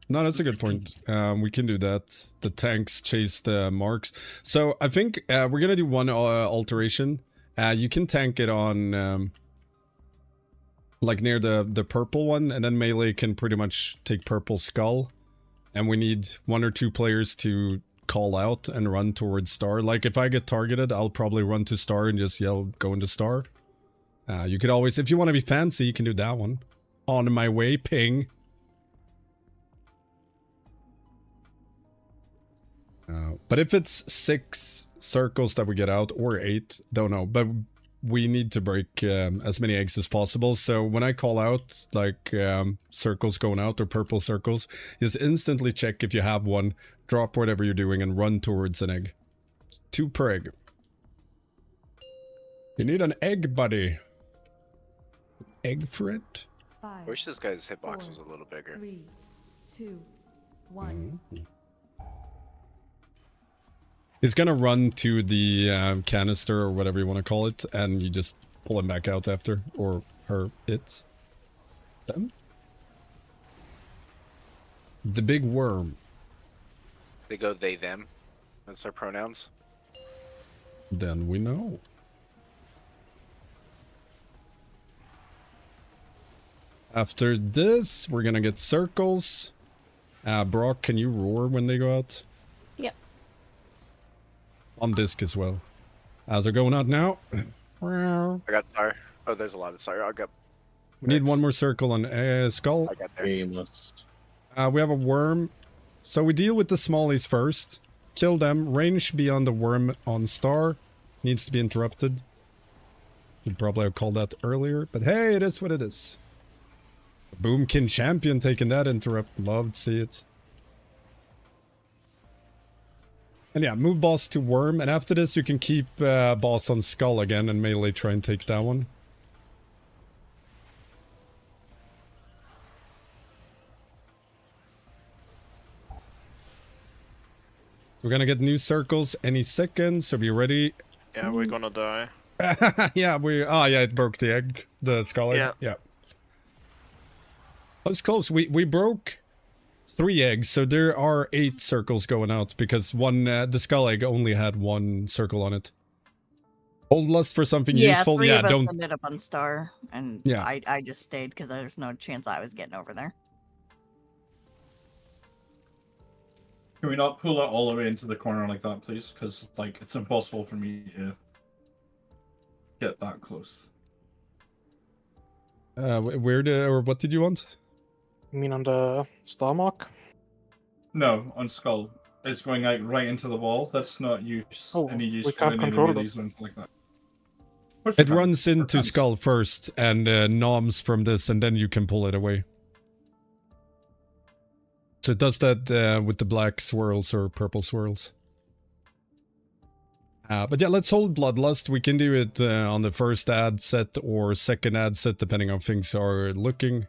No, that's a good point. We can do that. The tanks chase the marks. So I think we're going to do one alteration. You can tank it on... like near the purple one, and then melee can pretty much take purple skull. And we need 1 or 2 players to call out and run towards star. Like if I get targeted, I'll probably run to star and just yell, go into star. You could always, if you want to be fancy, you can do that one. On my way, ping. But if it's 6 circles that we get out, or 8, don't know, but we need to break as many eggs as possible. So when I call out, like, circles going out or purple circles, just instantly check if you have one, drop whatever you're doing, and run towards an egg. 2 per egg. You need an egg, buddy. Egg friend? I wish this guy's hitbox was a little bigger. 3, 2, 1. He's gonna run to the canister or whatever you want to call it, and you just pull him back out after, or her, it. Them? The big worm. They go they, them. That's their pronouns. Then we know. After this, we're gonna get circles. Brock, can you roar when they go out? Yep. On disc as well. As they're going out now. I got star. Oh, there's a lot of star. I'll go. We need 1 more circle on skull. I got there. We have a worm. So we deal with the smallies first. Kill them. Range beyond the worm on star. Needs to be interrupted. Should probably have called that earlier. But hey, it is what it is. Boomkin champion taking that interrupt. Love to see it. And yeah, move boss to worm. And after this, you can keep boss on skull again and melee try and take that one. We're gonna get new circles any second, so be ready. Yeah, we're gonna die. Yeah, oh yeah, it broke the egg, the skull egg. Yeah. That was close. We broke 3 eggs, so there are 8 circles going out because the skull egg only had 1 circle on it. Hold lust for something useful. Three Yeah, of us don't. ended up on star, and Yeah. I just stayed because there's no chance I was getting over there. Can we not pull it all the way into the corner like that, please? Because like it's impossible for me to get that close. What did you want? You mean on the star mark? No, on skull. It's going like right into the wall. That's not any use we for can't any control release or anything like that. It runs into skull first and noms from this, and then you can pull it away. So it does that with the black swirls or purple swirls. But yeah, let's hold Bloodlust. We can do it on the first ad set or second ad set, depending on things are looking.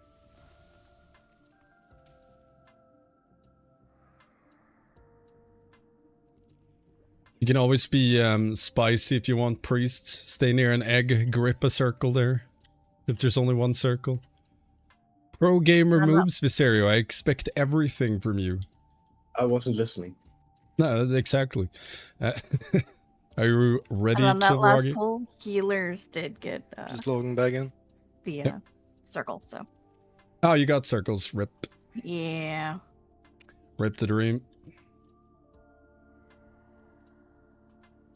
You can always be spicy if you want, Priest. Stay near an egg, grip a circle there. If there's only 1 circle. Pro gamer moves, Viserio. I expect everything from you. I wasn't listening. No, exactly. Are you ready, And on that last Kilroggy? pull, healers did get Just logging back in. the circle, so. Oh, you got circles. Rip. Yeah. Rip the dream.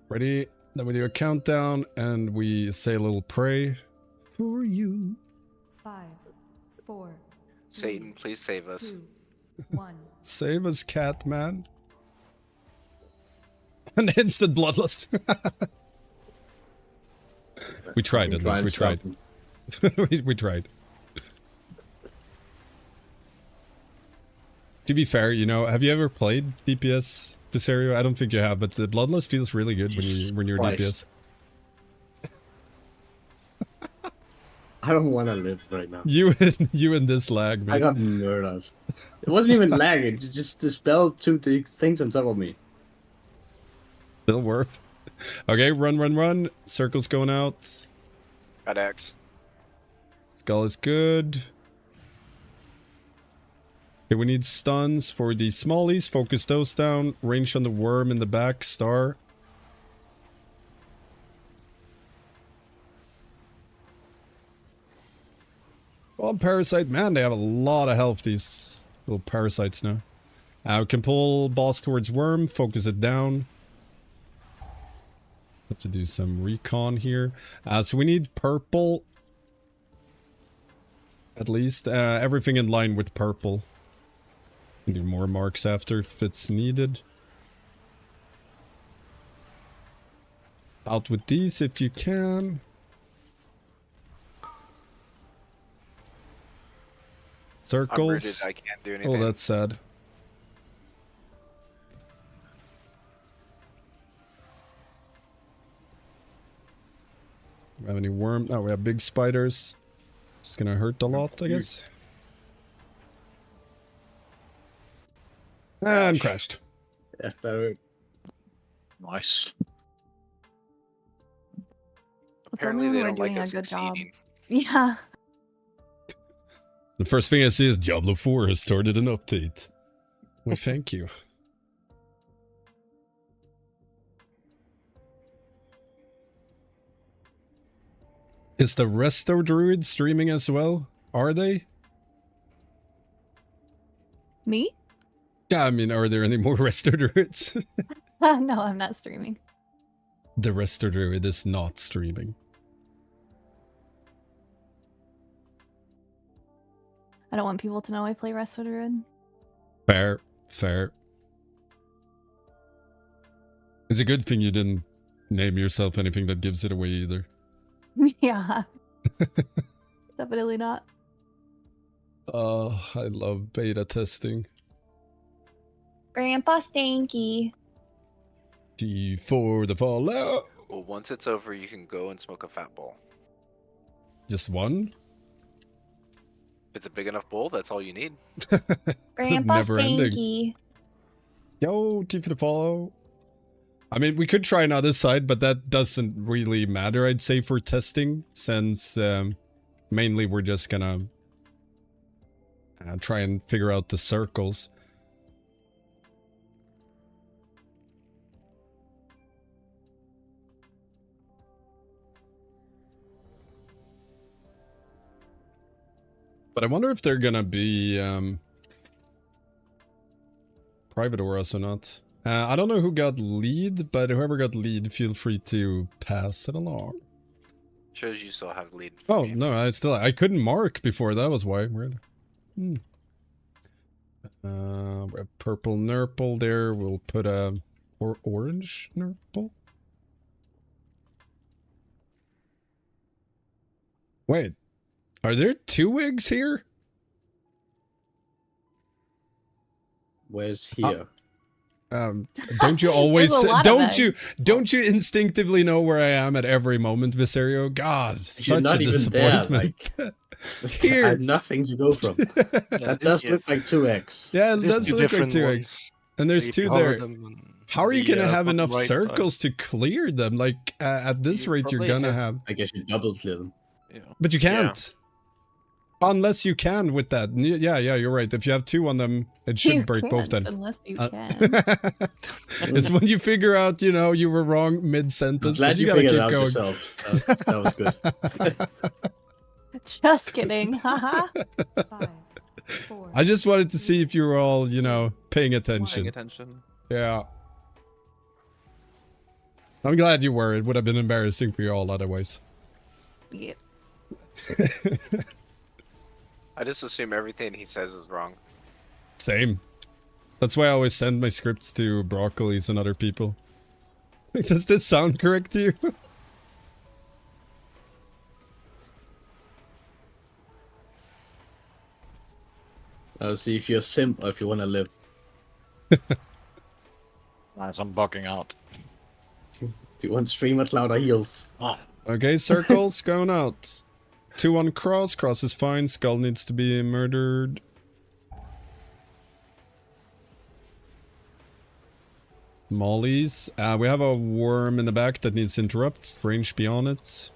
Ready? Then we do a countdown and we say a little pray for you. 5, 4. Satan, please save us. 2, 1. Save us, cat man. An instant bloodlust. We tried at least. We tried. we tried. To be fair, you know, have you ever played DPS, Viserio? I don't think you have, but the bloodlust feels really good when you're DPS. I don't want to live right now. You and this lag, man. I got murdered. It wasn't even lag. It just dispelled 2 things on top of me. Still worth. Okay, run. Circle's going out. Got X. Skull is good. Okay, we need stuns for the smallies. Focus those down. Range on the worm in the back. Star. Well, Parasite, man, they have a lot of health, these little parasites now. We can pull boss towards worm. Focus it down. Have to do some recon here. So we need purple. At least. Everything in line with purple. Can do more marks after if it's needed. Out with these if you can. Circles. I can't do anything. Oh, that's sad. We have any worm? No, we have big spiders. It's gonna hurt a lot, I guess. And crashed. Yeah, that hurt. Nice. Apparently they We're don't like doing a us good job. succeeding. Yeah. The first thing I see is Diablo 4 has started an update. Well, thank you. Is the Resto Druid streaming as well? Are they? Me? Yeah, I mean, are there any more Resto Druids? No, I'm not streaming. The Resto Druid is not streaming. I don't want people to know I play Resto Druid. Fair, fair. It's a good thing you didn't name yourself anything that gives it away either. Yeah. Definitely not. Oh, I love beta testing. Grandpa Stanky. T for the fallout. Well, once it's over, you can go and smoke a fat bowl. Just one? If it's a big enough bowl, that's all you need. Grandpa Never ending. Stanky. Yo, T for the follow. I mean, we could try another side, but that doesn't really matter, I'd say, for testing, since mainly we're just gonna try and figure out the circles. But I wonder if they're gonna be private auras or not. I don't know who got lead, but whoever got lead, feel free to pass it along. Shows you still have lead. Oh, no, I couldn't mark before, that was why. Weird. We have purple Nurple there, we'll put a orange Nurple. Wait, are there 2 wigs here? Where's here? Don't you always There's a lot of don't you instinctively know where I am at every moment, Viserio? God, You're such not a even there, disappointment. I have nothing to go from. That does look like 2x. Yeah, it There's does two look like different 2x. ones. And there's If 2 you hover there. them on How are you the, gonna have bottom enough right side. circles to clear them? Like, at this You rate, you're probably gonna have- have... I guess you double clear them. Yeah. But you can't. Unless you can with that. Yeah, you're right. If you have 2 on them, it should You break both can't then. unless you Uh, can. It's when you figure out, you know, you were wrong I'm mid-sentence, glad but you you gotta figured keep it out going. yourself. That was good. Just kidding. Haha. 5, 4, I just wanted to see if you were all, you know, paying Paying attention. attention. Yeah. I'm glad you were. It would have been embarrassing for you all otherwise. Yep. I just assume everything he says is wrong. Same. That's why I always send my scripts to Broccolis and other people. Does this sound correct to you? See if you're a simp or if you want to live. Nice, I'm bucking out. Do you want streamer louder heals? Okay, circles going out. 2 on cross. Cross is fine. Skull needs to be murdered. Mollies. We have a worm in the back that needs to interrupt. Range beyond it.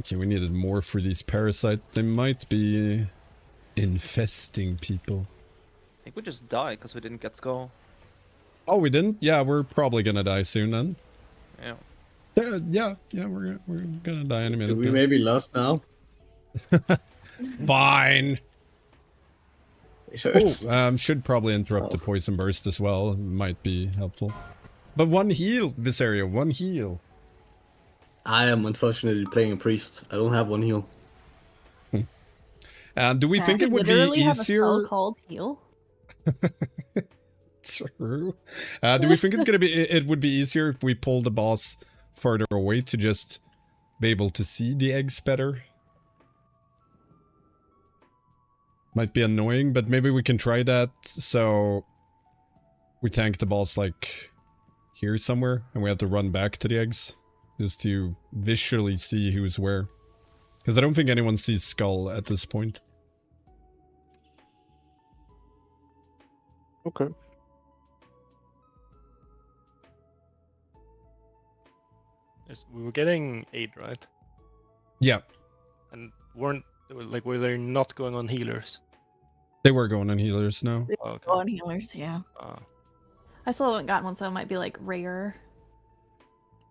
Okay, we needed more for these parasites. They might be infesting people. I think we just died because we didn't get skull. Oh, we didn't? Yeah, we're probably gonna die soon then. Yeah. Yeah, we're gonna die in a minute. Do we now. maybe lost now? Fine. Sure. Oh, should probably interrupt the poison burst as well. Might be helpful. But 1 heal, Viserio, 1 heal. I am unfortunately playing a priest. I don't have 1 heal. And do we think it would be literally have a easier? spell called heal. True. Do we think it's gonna be? It would be easier if we pull the boss further away to just be able to see the eggs better. Might be annoying, but maybe we can try that. So we tank the boss like here somewhere, and we have to run back to the eggs just to visually see who's where. Because I don't think anyone sees Skull at this point. Okay. Yes, we were getting 8, right? Yeah, And were they not going on healers? they were going on healers now. Okay. Go on healers, yeah. I still haven't gotten one, so it might be like rare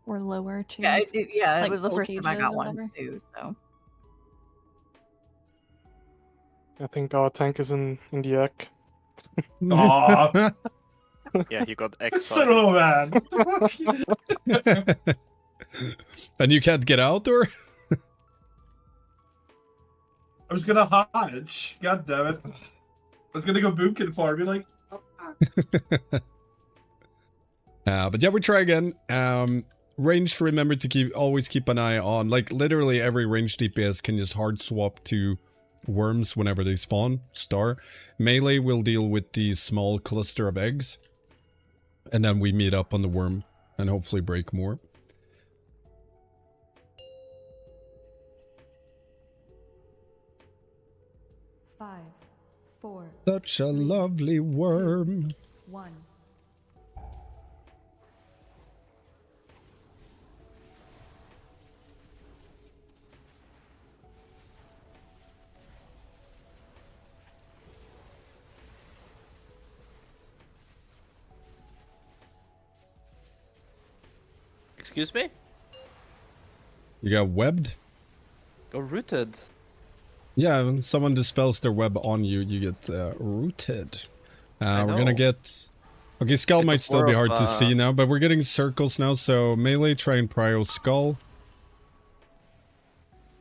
or lower chance. Yeah, I did, yeah, Like it was the full first time I cages got or one whatever. too, so. I think our tank is in the egg. Aw, Yeah, you got X. son of a man. And you can't get out, or? was gonna hatch. God damn it. I was gonna go booking for me, like. But yeah, we try again. Range, remember to always keep an eye on. Like, literally every ranged DPS can just hard swap to worms whenever they spawn. Star. Melee will deal with the small cluster of eggs. And then we meet up on the worm and hopefully break more. Five, 4, Such a lovely worm. 1. Excuse me? You got webbed? Go rooted. Yeah, when someone dispels their web on you, you get rooted. We're gonna get... Okay, Skull might still be hard to see now, but we're getting circles now, so melee, try and prio Skull.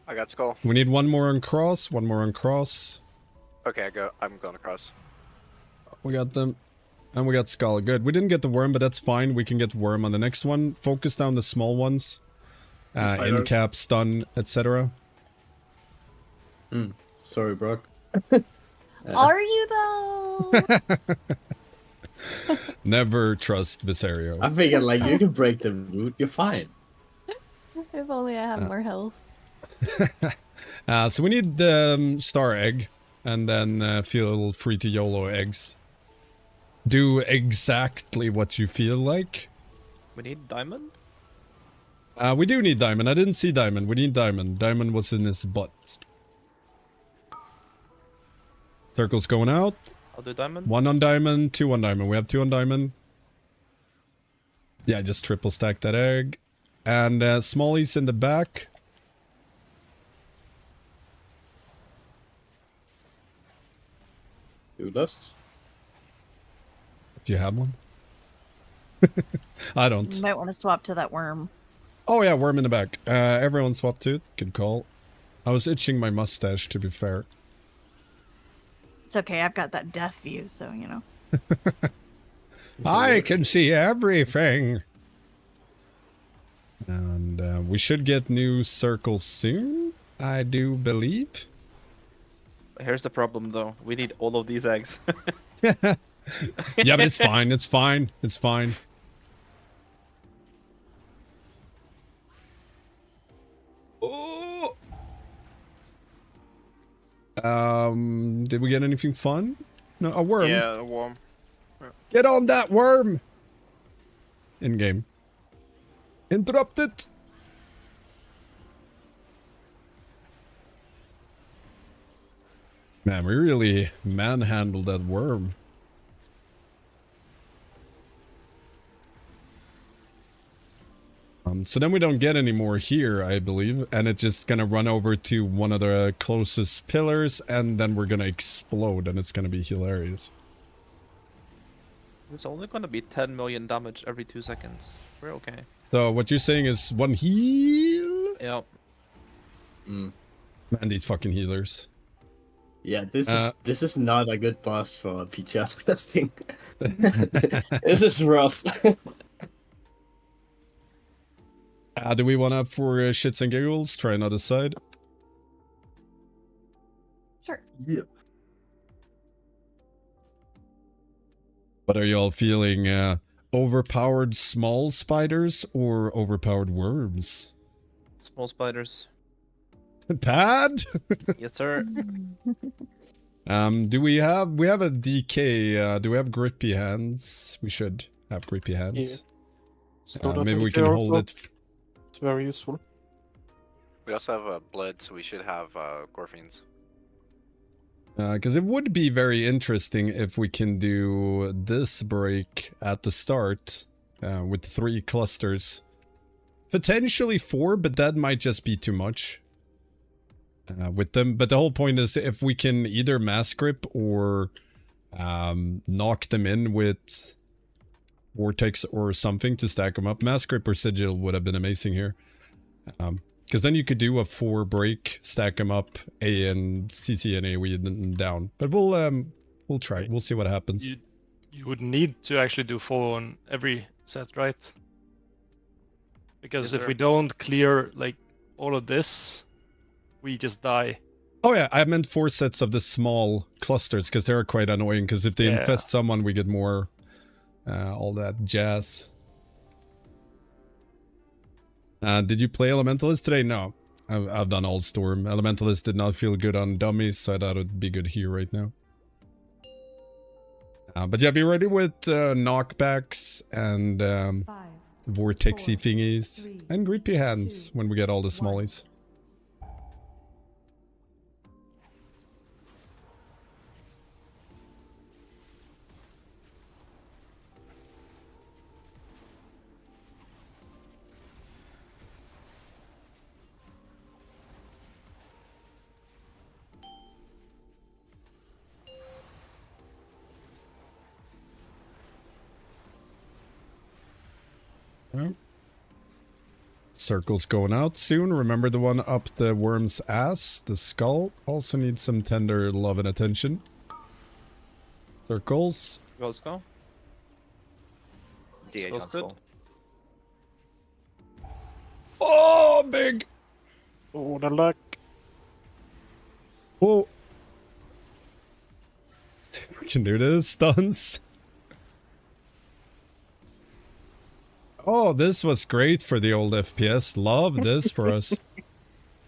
I got Skull. We need one more on cross, one more on cross. Okay, I'm going across. We got them. And we got Skull. Good. We didn't get the worm, but that's fine. We can get worm on the next one. Focus down the small ones. In cap, stun, etc. Sorry, Brock. Are you though? Never trust Viserio. I figured, like, you can break the root, you're fine. If only I had more health. So we need the star egg. And then feel free to YOLO eggs. Do exactly what you feel like. We need diamond? We do need diamond. I didn't see diamond. We need diamond. Diamond was in his butt. Circle's going out. I'll do diamond. 1 on diamond, 2 on diamond. We have 2 on diamond. Yeah, just triple stack that egg. And smallies in the back. Do dust. If you have one. I don't. You might want to swap to that worm. Oh yeah, worm in the back. Everyone swap to it. Good call. I was itching my mustache, to be fair. It's okay, I've got that death view, so, you know. I can see everything. And we should get new circles soon, I do believe. Here's the problem, though. We need all of these eggs. Yeah, but it's fine. It's fine. It's fine. Oh. Did we get anything fun? No, a worm. Yeah, a worm. Get on that worm. In game. Interrupt it. Man, we really manhandled that worm. So then we don't get any more here, I believe, and it's just gonna run over to one of the closest pillars, and then we're gonna explode, and it's gonna be hilarious. It's only gonna be 10 million damage every 2 seconds. We're okay. So what you're saying is 1 heal? Yep. Man, these fucking healers. Yeah, this is not a good boss for PTR testing. This is rough. Do we want to, for shits and giggles, try another side? Sure. Yep. What are y'all feeling? Overpowered small spiders or overpowered worms? Small spiders. Bad? Yes, sir. Do we have a DK? Do we have grippy hands? We should have grippy hands. Yeah. Maybe we can hold it. It's very useful. We also have blood, so we should have Gorfians. Because it would be very interesting if we can do this break at the start with 3 clusters. Potentially 4, but that might just be too much with them. But the whole point is if we can either mass grip or knock them in with Vortex or something to stack them up. Mass grip or Sigil would have been amazing here. Because then you could do a 4 break, stack them up, A and CC and AoE and down. But we'll try. We'll see what happens. You would need to actually do 4 on every set, right? Because if we don't clear like all of this, we just die. Oh yeah, I meant 4 sets of the small clusters because they're quite annoying. Because if they infest someone, we get more, all that jazz. Did you play Elementalist today? No, I've done Old Storm. Elementalist did not feel good on dummies, so I thought it would be good here right now. But yeah, be ready with knockbacks and vortexy thingies and grippy hands when we get all the smallies. Circle's going out soon. Remember the one up the worm's ass? The skull also needs some tender love and attention. Circles. Gold skull. DH on skull. Oh, big! Oh, the luck. Whoa. See if we can do this. Stuns. Oh, this was great for the old FPS. Love this for us.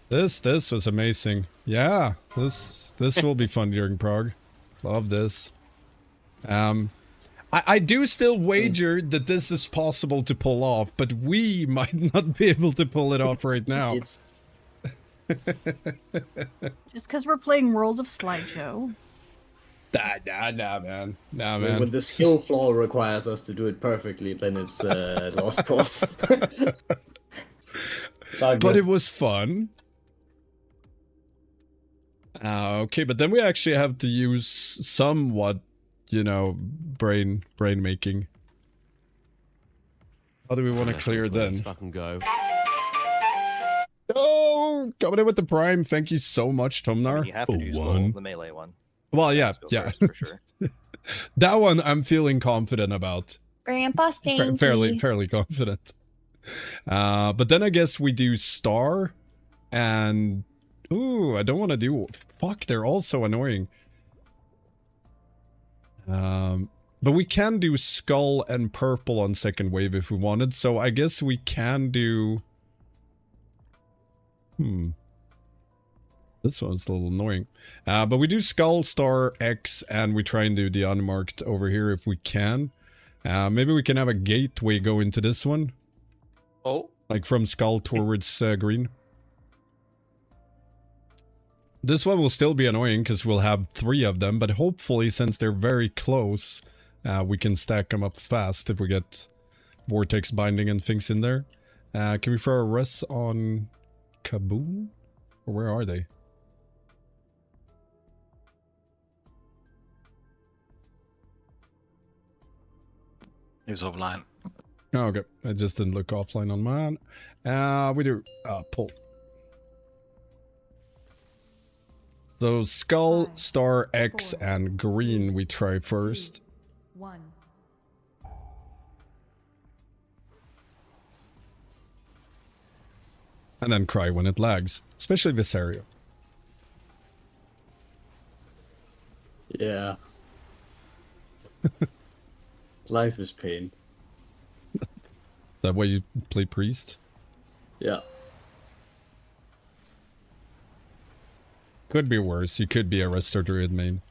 This was amazing. Yeah, this will be fun during Prague. Love this. I do still wager that this is possible to pull off, but we might not be able to pull it off right now. Just because we're playing World of Slideshow. Nah, man. Nah, man. When the skill flaw requires us to do it perfectly, then it's lost cause. But it was fun. Okay, but then we actually have to use somewhat, you know, brain making. How do we want to clear then? Let's fucking go. Oh, coming in with the prime. Thank you so much, Tomnar. You have to use the melee one. Well, yeah. First, for sure. That one I'm feeling confident about. Grandpa Stanky. Fairly confident. But then I guess we do star and... Ooh, I don't want to do... Fuck, they're all so annoying. But we can do skull and purple on second wave if we wanted, so I guess we can do... This one's a little annoying. But we do skull, star, X, and we try and do the unmarked over here if we can. Maybe we can have a gateway go into this one. Oh. Like from skull towards green. This one will still be annoying because we'll have 3 of them, but hopefully since they're very close, we can stack them up fast if we get vortex binding and things in there. Can we throw a res on Kaboom? Or where are they? He's offline. Oh, okay. I just didn't look offline on mine. We do pull. So skull, star, X, and green we try first. 1. And then cry when it lags. Especially Visario. Yeah. Life is pain. That way you play priest? Yeah. Could be worse. You could be a Resto Druid main.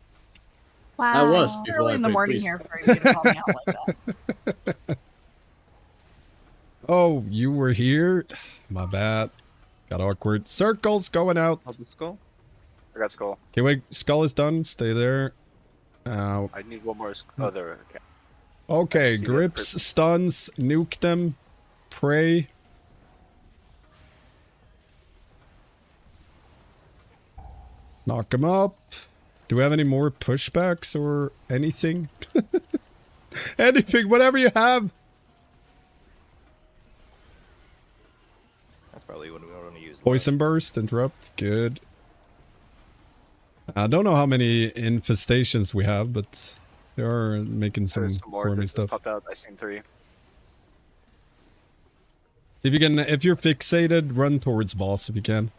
Wow. I was before early I in the played morning priest. here for you to call me out like that. Oh, you were here? My bad. Got awkward. Circles going out. Skull? I got skull. Okay, wait. Skull is done. Stay there. I need one more other. Okay. Okay, See that grips, stuns, nuke them, pray. Knock them up. Do we have any more pushbacks or anything? Anything, whatever you have. That's probably when we want to use Poison burst, interrupt, good. I don't know how many infestations we have, but they are making some There's some more wormy that just stuff. popped out. I seen 3. See if you can, if you're fixated, run towards boss if you can.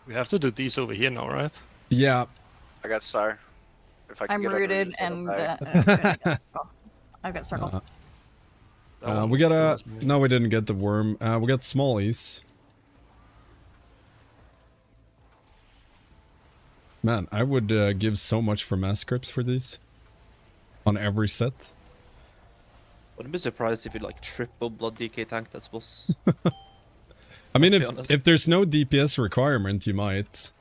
We have to do these over here now, right? Yeah. I got star. If I can I'm get rooted unrooted, and I've got circle. We got a... No, we didn't get the worm. We got smallies. Man, I would give so much for mass scripts for these. On every set. Wouldn't be surprised if you like triple blood DK tank this boss. I mean, Let's be honest. if there's no DPS requirement, you might.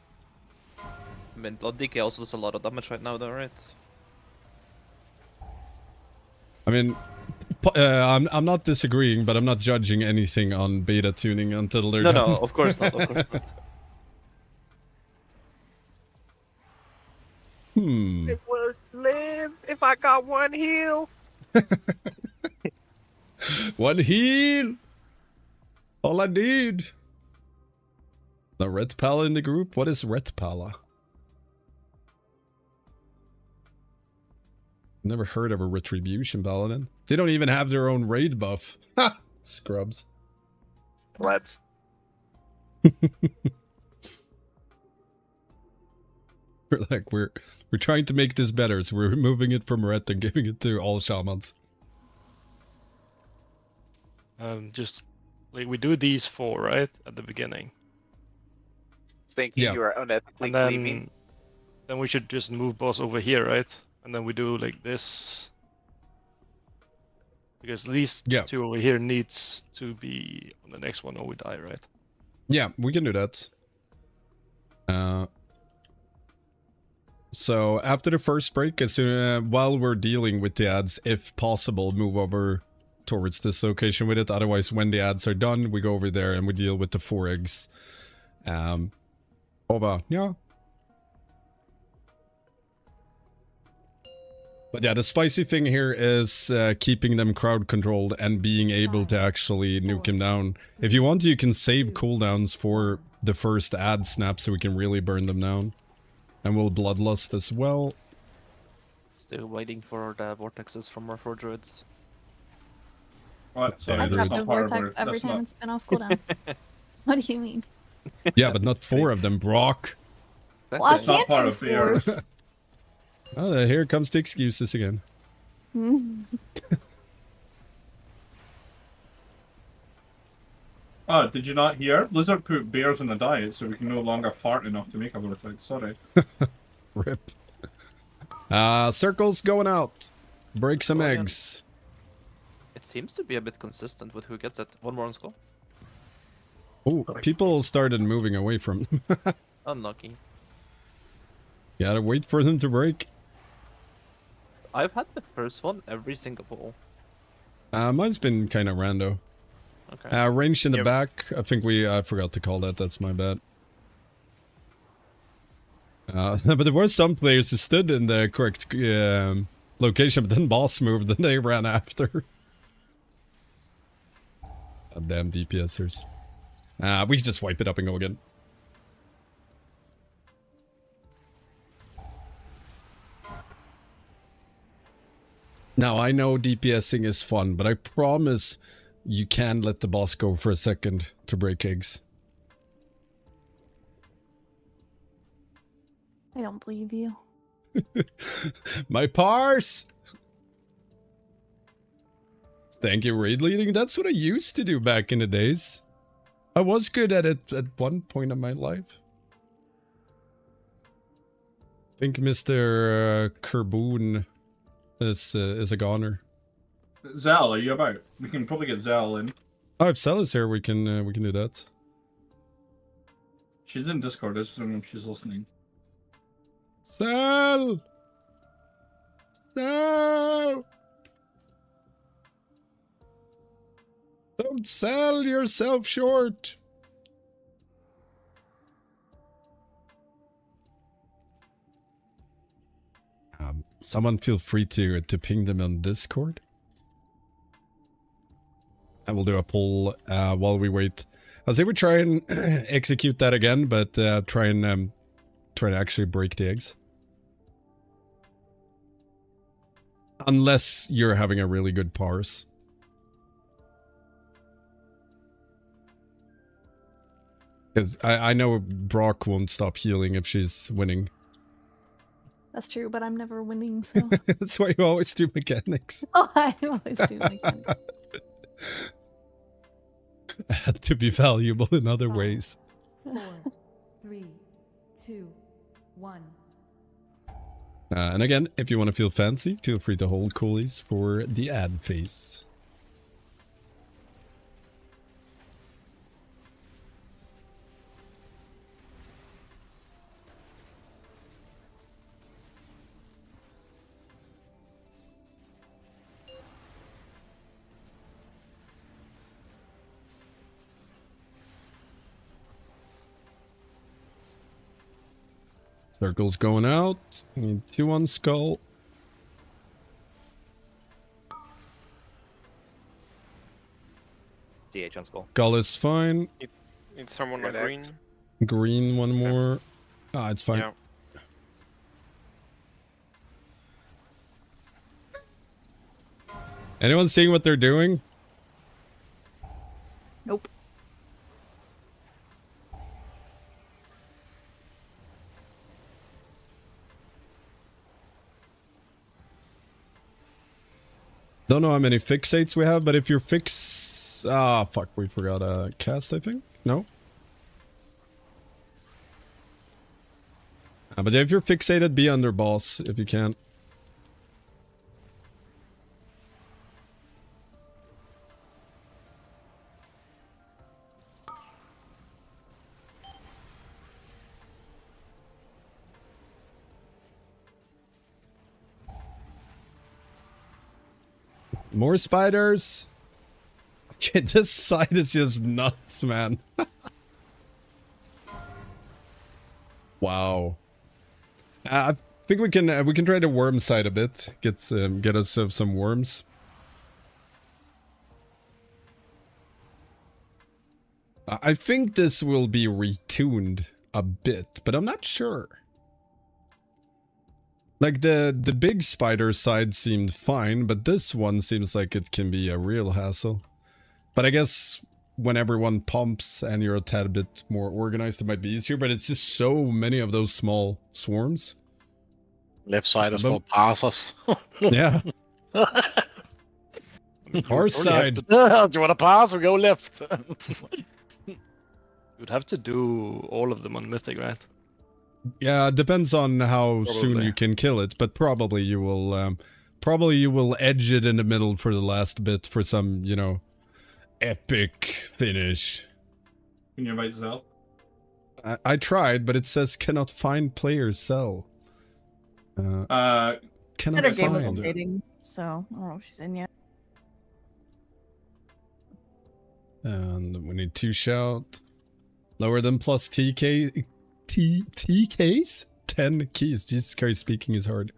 I mean, blood DK also does a lot of damage right now, though, right? I mean, I'm not disagreeing, but I'm not judging anything on beta tuning until they're No, done. no, of course not, of course not. Hmm. It would live if I got 1 heal. One heal! All I need! The Red Pala in the group? What is Red Pala? Never heard of a Retribution Paladin. They don't even have their own raid buff. Ha! Scrubs. Plebs. We're trying to make this better, so we're removing it from red and giving it to all shamans. Just like we do these 4, right, at the beginning. Thinking Yeah. you are unethically And then, cleaving. then we should just move boss over here, right? And then we do like this. Because these Yeah. 2 over here needs to be on the next one or we die, right? Yeah, we can do that. So after the first break, while we're dealing with the ads, if possible, move over towards this location with it. Otherwise, when the ads are done, we go over there and we deal with the 4 eggs. Over, yeah. But yeah, the spicy thing here is keeping them crowd controlled and being able to actually nuke him down. If you want, you can save cooldowns for the first ad snap so we can really burn them down. And we'll bloodlust as well. Still waiting for the vortexes from our 4 druids. What? Sorry, I Yeah, that's dropped a not part of vortex our- every that's time not- it's been off cooldown. What do you mean? Yeah, but not 4 of them, Brock. Well, I That's not can't part do of your- 4. Oh, here comes the excuses again. Oh, did you not hear? Lizard put bears in a diet, so we can no longer fart enough to make a vortex. Sorry. Rip. Circles going out. Break some eggs. It seems to be a bit consistent with who gets it. One more on skull. Oh, people started moving away from them. Unlucky. Gotta wait for them to break. I've had the first one every single pull. Mine's been kind of rando. Okay. Range in the Yep. back. I think I forgot to call that. That's my bad. But there were some players who stood in the correct location, but then boss moved, and they ran after. Damn DPSers. We should just wipe it up and go again. Now, I know DPSing is fun, but I promise you can let the boss go for a second to break eggs. I don't believe you. My parse! Thank you, raid leading. That's what I used to do back in the days. I was good at it at one point in my life. I think Mr. Kerboon is a goner. Zell, are you about? We can probably get Zell in. Oh, if Cell is here, we can do that. She's in Discord. I just don't know if she's listening. Cell! Cell! Don't sell yourself short! Someone feel free to ping them on Discord. And we'll do a pull while we wait. I'll say we try and execute that again, but try to actually break the eggs. Unless you're having a really good parse. Because I know Brock won't stop healing if she's winning. That's true, but I'm never winning, so. That's why you always do mechanics. Oh, I always do mechanics. Had to be valuable in other ways. 4, 3, 2, 1. And again, if you want to feel fancy, feel free to hold coolies for the ad phase. Circle's going out. Need 2 on skull. DH on skull. Skull is fine. Need someone on green. Green, one more. Ah, it's fine. Yeah. Anyone seeing what they're doing? Nope. Don't know how many fixates we have, but if you're fix... Ah, fuck, we forgot a cast, I think? No? But if you're fixated, be under boss, if you can. More spiders. Okay, this side is just nuts, man. Wow. I think we can try the worm side a bit. Get us some worms. I think this will be retuned a bit, but I'm not sure. Like the big spider side seemed fine, but this one seems like it can be a real hassle. But I guess when everyone pumps and you're a tad bit more organized, it might be easier, but it's just so many of those small swarms. Left side is for parsers. Yeah. Our side. Do you want to pass or go left? You'd have to do all of them on Mythic, right? Yeah, it depends on how soon Probably. you can kill it, but probably you will edge it in the middle for the last bit for some, you know, epic finish. Can you invite Zell? I tried, but it says cannot find player cell. Cannot Said her game was find. updating, so I don't know if she's in yet. And we need 2 shout. Lower than plus TK. TKs? 10 keys. Jesus Christ, speaking is hard.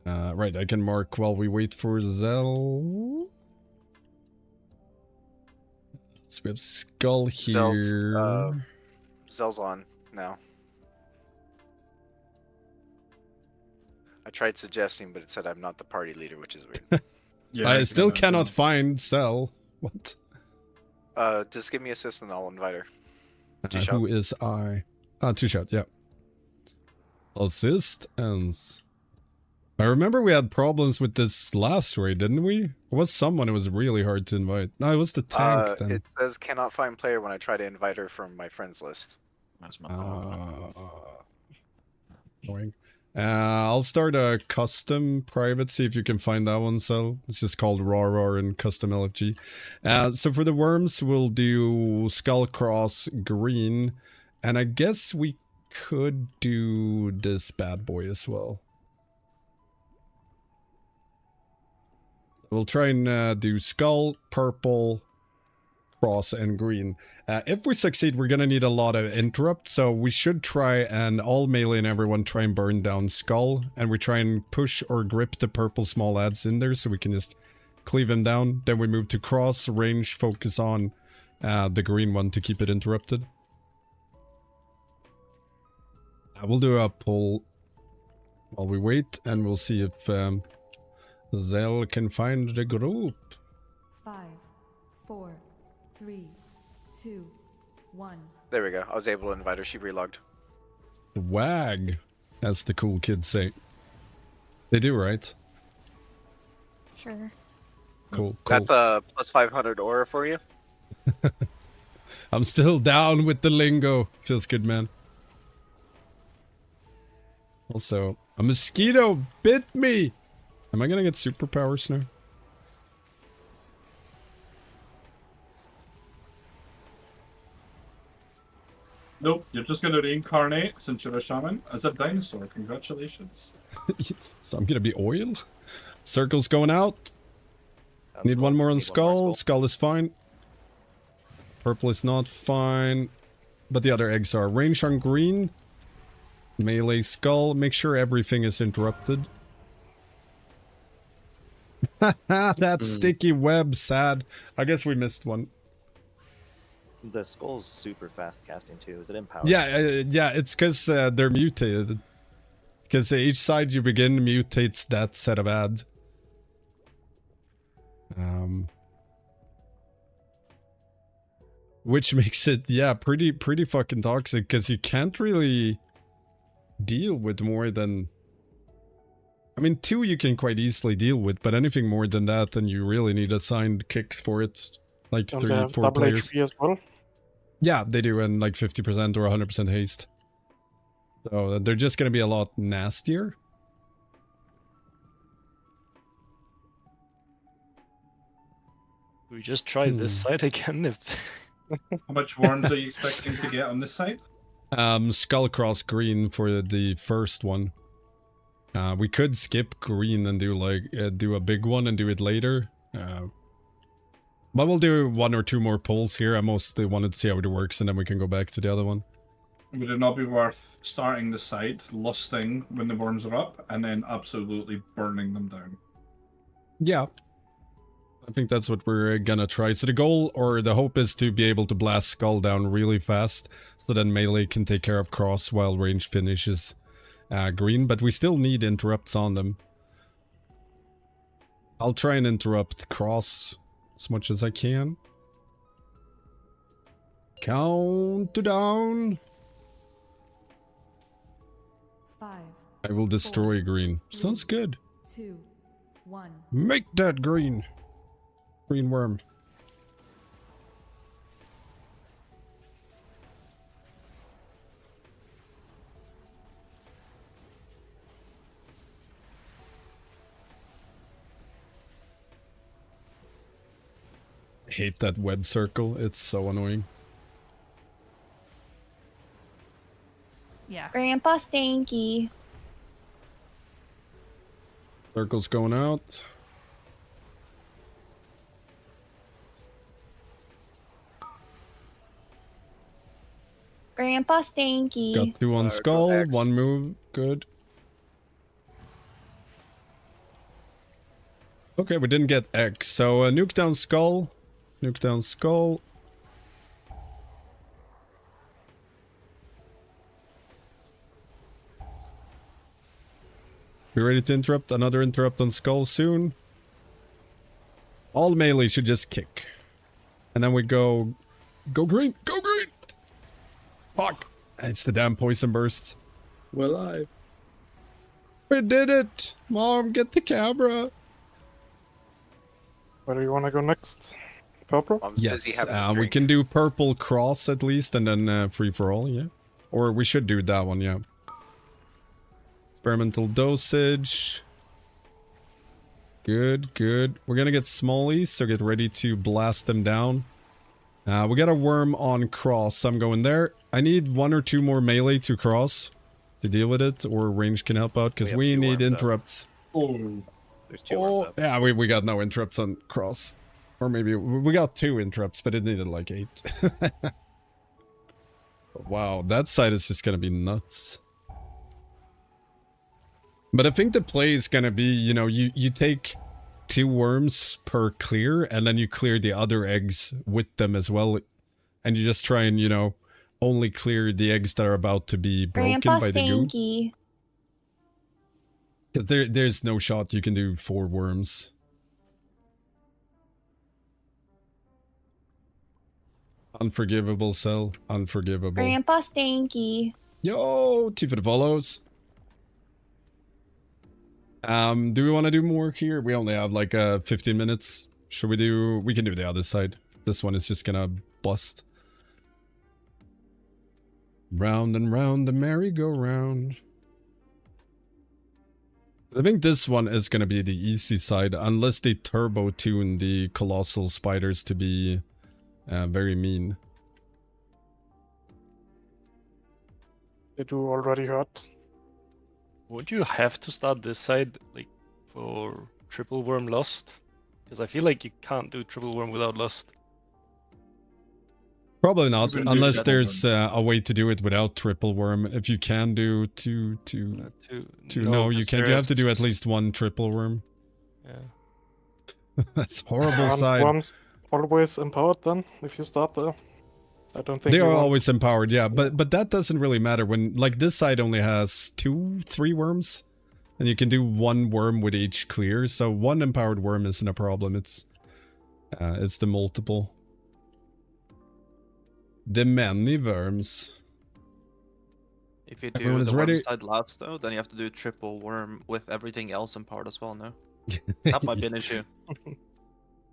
Right, I can mark while we wait for Zell. So we have Skull here. Zell's on now. I tried suggesting, but it said I'm not the party leader, which is weird. Yeah, I still cannot find Zell. What? Just give me assist and I'll invite her. Who is I? 2 shot, yeah. Assist ends. I remember we had problems with this last raid, didn't we? It was someone who was really hard to invite. No, it was the tank then. It says cannot find player when I try to invite her from my friends list. That's my Annoying. I'll start a custom private, see if you can find that one, so it's just called Nerub'ar and custom LFG. So for the worms, we'll do Skull Cross green, and I guess we could do this bad boy as well. We'll try and do skull, purple, cross, and green. If we succeed, we're gonna need a lot of interrupt, so we should try and all melee and everyone try and burn down skull, and we try and push or grip the purple small ads in there so we can just cleave him down. Then we move to cross, range, focus on the green one to keep it interrupted. I will do a pull while we wait, and we'll see if Zell can find the group. 5, 4, 3, 2, 1. There we go. I was able to invite her. She relogged. Swag, as the cool kids say. They do, right? Sure. Cool, cool. That's a plus 500 aura for you. I'm still down with the lingo. Feels good, man. Also, a mosquito bit me. Am I gonna get superpowers now? Nope, you're just going to reincarnate, since you're a shaman, as a dinosaur. Congratulations. So I'm gonna be oil. Circle's going out. Need one more on skull. Skull is fine. Purple is not fine. But the other eggs are. Range on green. Melee skull. Make sure everything is interrupted. That sticky web, sad. I guess we missed one. The skull's super fast casting too. Is it empowered? Yeah, yeah, it's because they're mutated. Because each side you begin mutates that set of ads. Which makes it, yeah, pretty fucking toxic, because you can't really deal with more than... I mean, 2 you can quite easily deal with, but anything more than that, then you really need assigned kicks for it. Like Don't 3 they or have 4 double players. HP as well? Yeah, they do, and like 50% or 100% haste. So they're just gonna be a lot nastier. We just try this side again. If How much worms are you expecting to get on this side? Skullcross green for the first one. We could skip green and do like do a big one and do it later. But we'll do 1 or 2 more pulls here. I mostly wanted to see how it works, and then we can go back to the other one. Would it not be worth starting the side, lusting when the worms are up, and then absolutely burning them down? Yeah. I think that's what we're gonna try. So the goal, or the hope, is to be able to blast Skull down really fast, so then melee can take care of cross while range finishes green, but we still need interrupts on them. I'll try and interrupt cross as much as I can. Countdown. 5. I will destroy green. Sounds good. 2, 1. Make that green. Green worm. I hate that web circle. It's so annoying. Yeah. Grandpa Stanky. Circle's going out. Grandpa Stanky. Got 2 on skull. 1 move. Good. Okay, we didn't get X. So nuke down skull. Nuke down skull. Be ready to interrupt. Another interrupt on skull soon. All melee should just kick. And then we go... Go green! Go green! Fuck! It's the damn poison burst. We're alive. We did it! Mom, get the camera! Where do you want to go next? Purple? Yes, we can do purple cross at least, and then free for all, yeah. Or we should do that one, yeah. Experimental dosage. Good, good. We're gonna get smallies, so get ready to blast them down. We got a worm on cross, I'm going there. I need 1 or 2 more melee to cross to deal with it, or range can help out, because we need interrupts. Oh. There's 2 worms up. Yeah, we got no interrupts on cross. Or maybe we got 2 interrupts, but it needed like 8. Wow, that side is just gonna be nuts. But I think the play is gonna be, you know, you take 2 worms per clear, and then you clear the other eggs with them as well. And you just try and, you know, only clear the eggs that are about to be broken Grandpa by the goo. Stanky. There's no shot you can do 4 worms. Unforgivable, Cell. Unforgivable. Grandpa Stanky. Yo, 2 for the follows. Do we want to do more here? We only have like 15 minutes. Should we do... We can do the other side. This one is just gonna bust. Round and round the merry-go-round. I think this one is gonna be the easy side, unless they turbo-tune the colossal spiders to be very mean. Did you already hurt? Would you have to start this side, like, for triple worm lust? Because I feel like you can't do triple worm without lust. Probably not, You can do unless triple there's a way to do it without triple worm. If you can do two, no, you 'cause can't. You have to do at there's- least 1 triple worm. Yeah. That's horrible Aren't side. worms always empowered then, if you start there? I don't think They you are want- always empowered, yeah, but that doesn't really matter when, like, this side only has 2, 3 worms, and you can do 1 worm with each clear, so 1 empowered worm isn't a problem. It's the multiple. The many worms. If you do Everyone is the worm ready? side last though, then you have to do triple worm with everything else empowered as well, no? That might be an issue.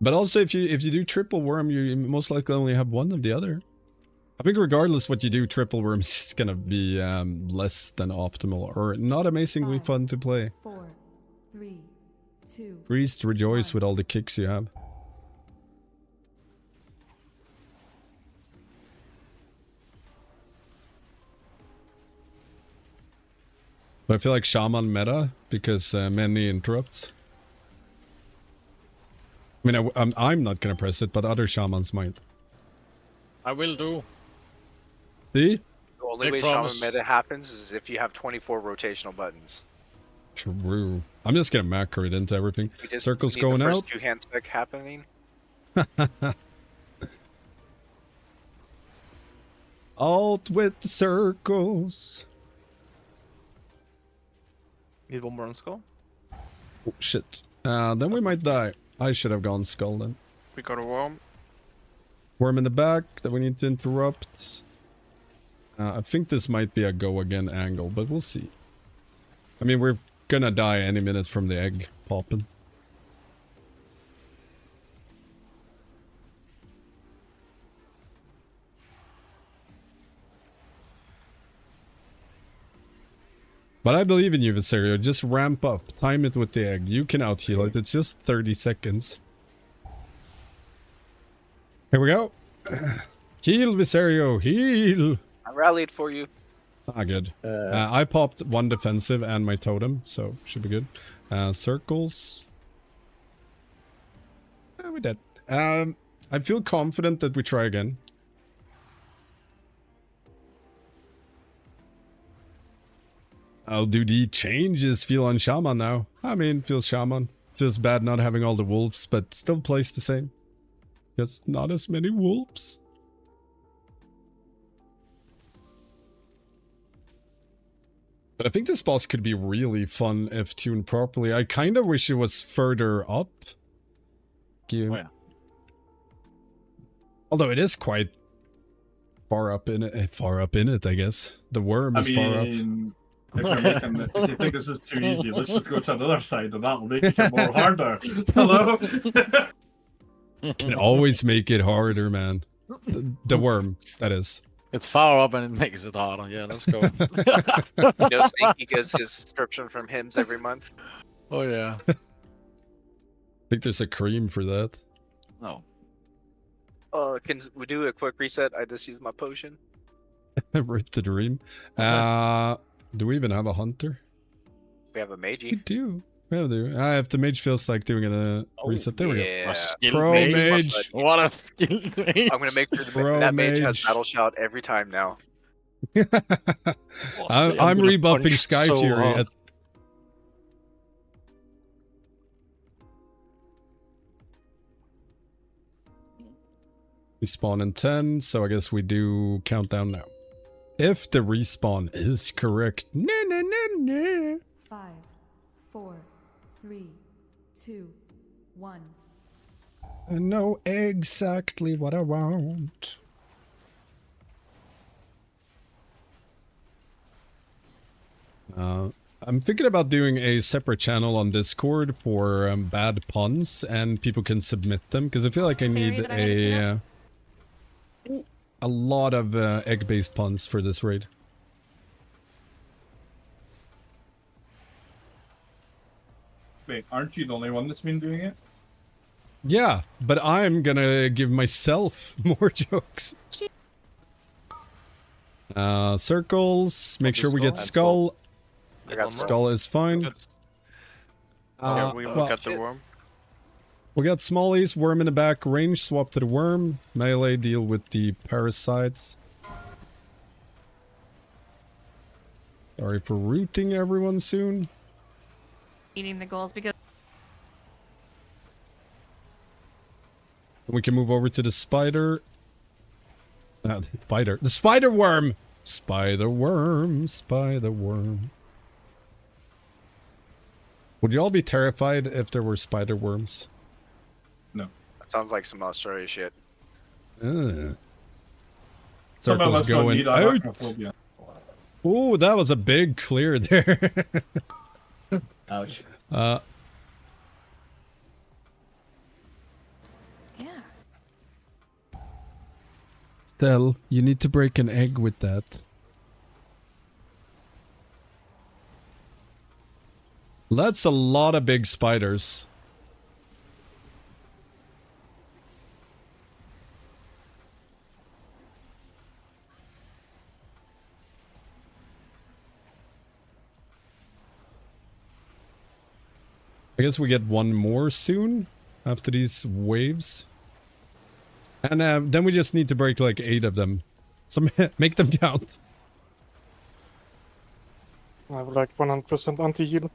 But also, if you do triple worm, you most likely only have 1 of the other. I think regardless what you do, triple worm is just gonna be less than optimal, or not amazingly fun to play. 4, 3, 2. Priest, rejoice with all the kicks you have. But I feel like Shaman meta, because many interrupts. I mean, I'm not gonna press it, but other Shamans might. I will do. See? The only way Big promise. Shaman meta happens is if you have 24 rotational buttons. True. I'm just gonna macro it into everything. We just Circles need going the out. first 2 hand spec happening. Alt with the circles. Need 1 more on skull? Oh, shit. Then we might die. I should have gone skull then. We got a worm. Worm in the back that we need to interrupt. I think this might be a go again angle, but we'll see. I mean, we're gonna die any minute from the egg popping. But I believe in you, Viserio. Just ramp up. Time it with the egg. You can out-heal it. It's just 30 seconds. Here we go. Heal, Viserio. Heal. I rallied for you. Ah, good. I popped 1 defensive and my totem, so should be good. Circles. We're dead. I feel confident that we try again. How do the changes feel on Shaman now? I mean, feels Shaman. Feels bad not having all the wolves, but still plays the same. Just not as many wolves. But I think this boss could be really fun if tuned properly. I kind of wish it was further up. Oh, yeah. Although it is quite far up in it, I guess. The worm is far up. If you're making it, if you think this is too easy, let's just go to another side and that'll make it more harder. Hello? Can always make it harder, man. The worm, that is. It's far up and it makes it harder. Yeah, let's go. You know, Stinky gets his subscription from hymns every month. Oh, yeah. I think there's a cream for that. No. Can we do a quick reset? I just used my potion. Rip the dream. Do we even have a hunter? We have a We Meiji. do. We do. If the mage feels like doing a reset, there we go. Yeah. Pro mage. What a skilled mage. I'm gonna make sure Pro that mage has mage. battle shout every time now. I'm rebuffing punch Sky so Fury. hard. We spawn in 10, so I guess we do countdown now. If the respawn is correct. No, no, no, no. 5, 4, 3, 2, 1. I know exactly what I want. I'm thinking about doing a separate channel on Discord for bad puns, and people can submit them, because I feel like I need a lot of egg-based puns for this raid. Wait, aren't you the only one that's been doing it? Yeah, but I'm gonna give myself more jokes. Circles, make sure we get skull. I got Skull is fine. Yeah, we well, got the worm. we got smallies, worm in the back, range swap to the worm, melee deal with the parasites. Sorry for rooting everyone soon. Eating the goals because We can move over to the spider. The spider worm! Spider worm, spider worm. Would you all be terrified if there were spider worms? No. That sounds like some Australia shit. Some of Circles us don't going need out. arachnophobia. Ooh, that was a big clear there. Ouch. yeah. Stell, you need to break an egg with that. That's a lot of big spiders. I guess we get one more soon after these waves. And then we just need to break like 8 of them. So make them count. I have like 100% anti-heal.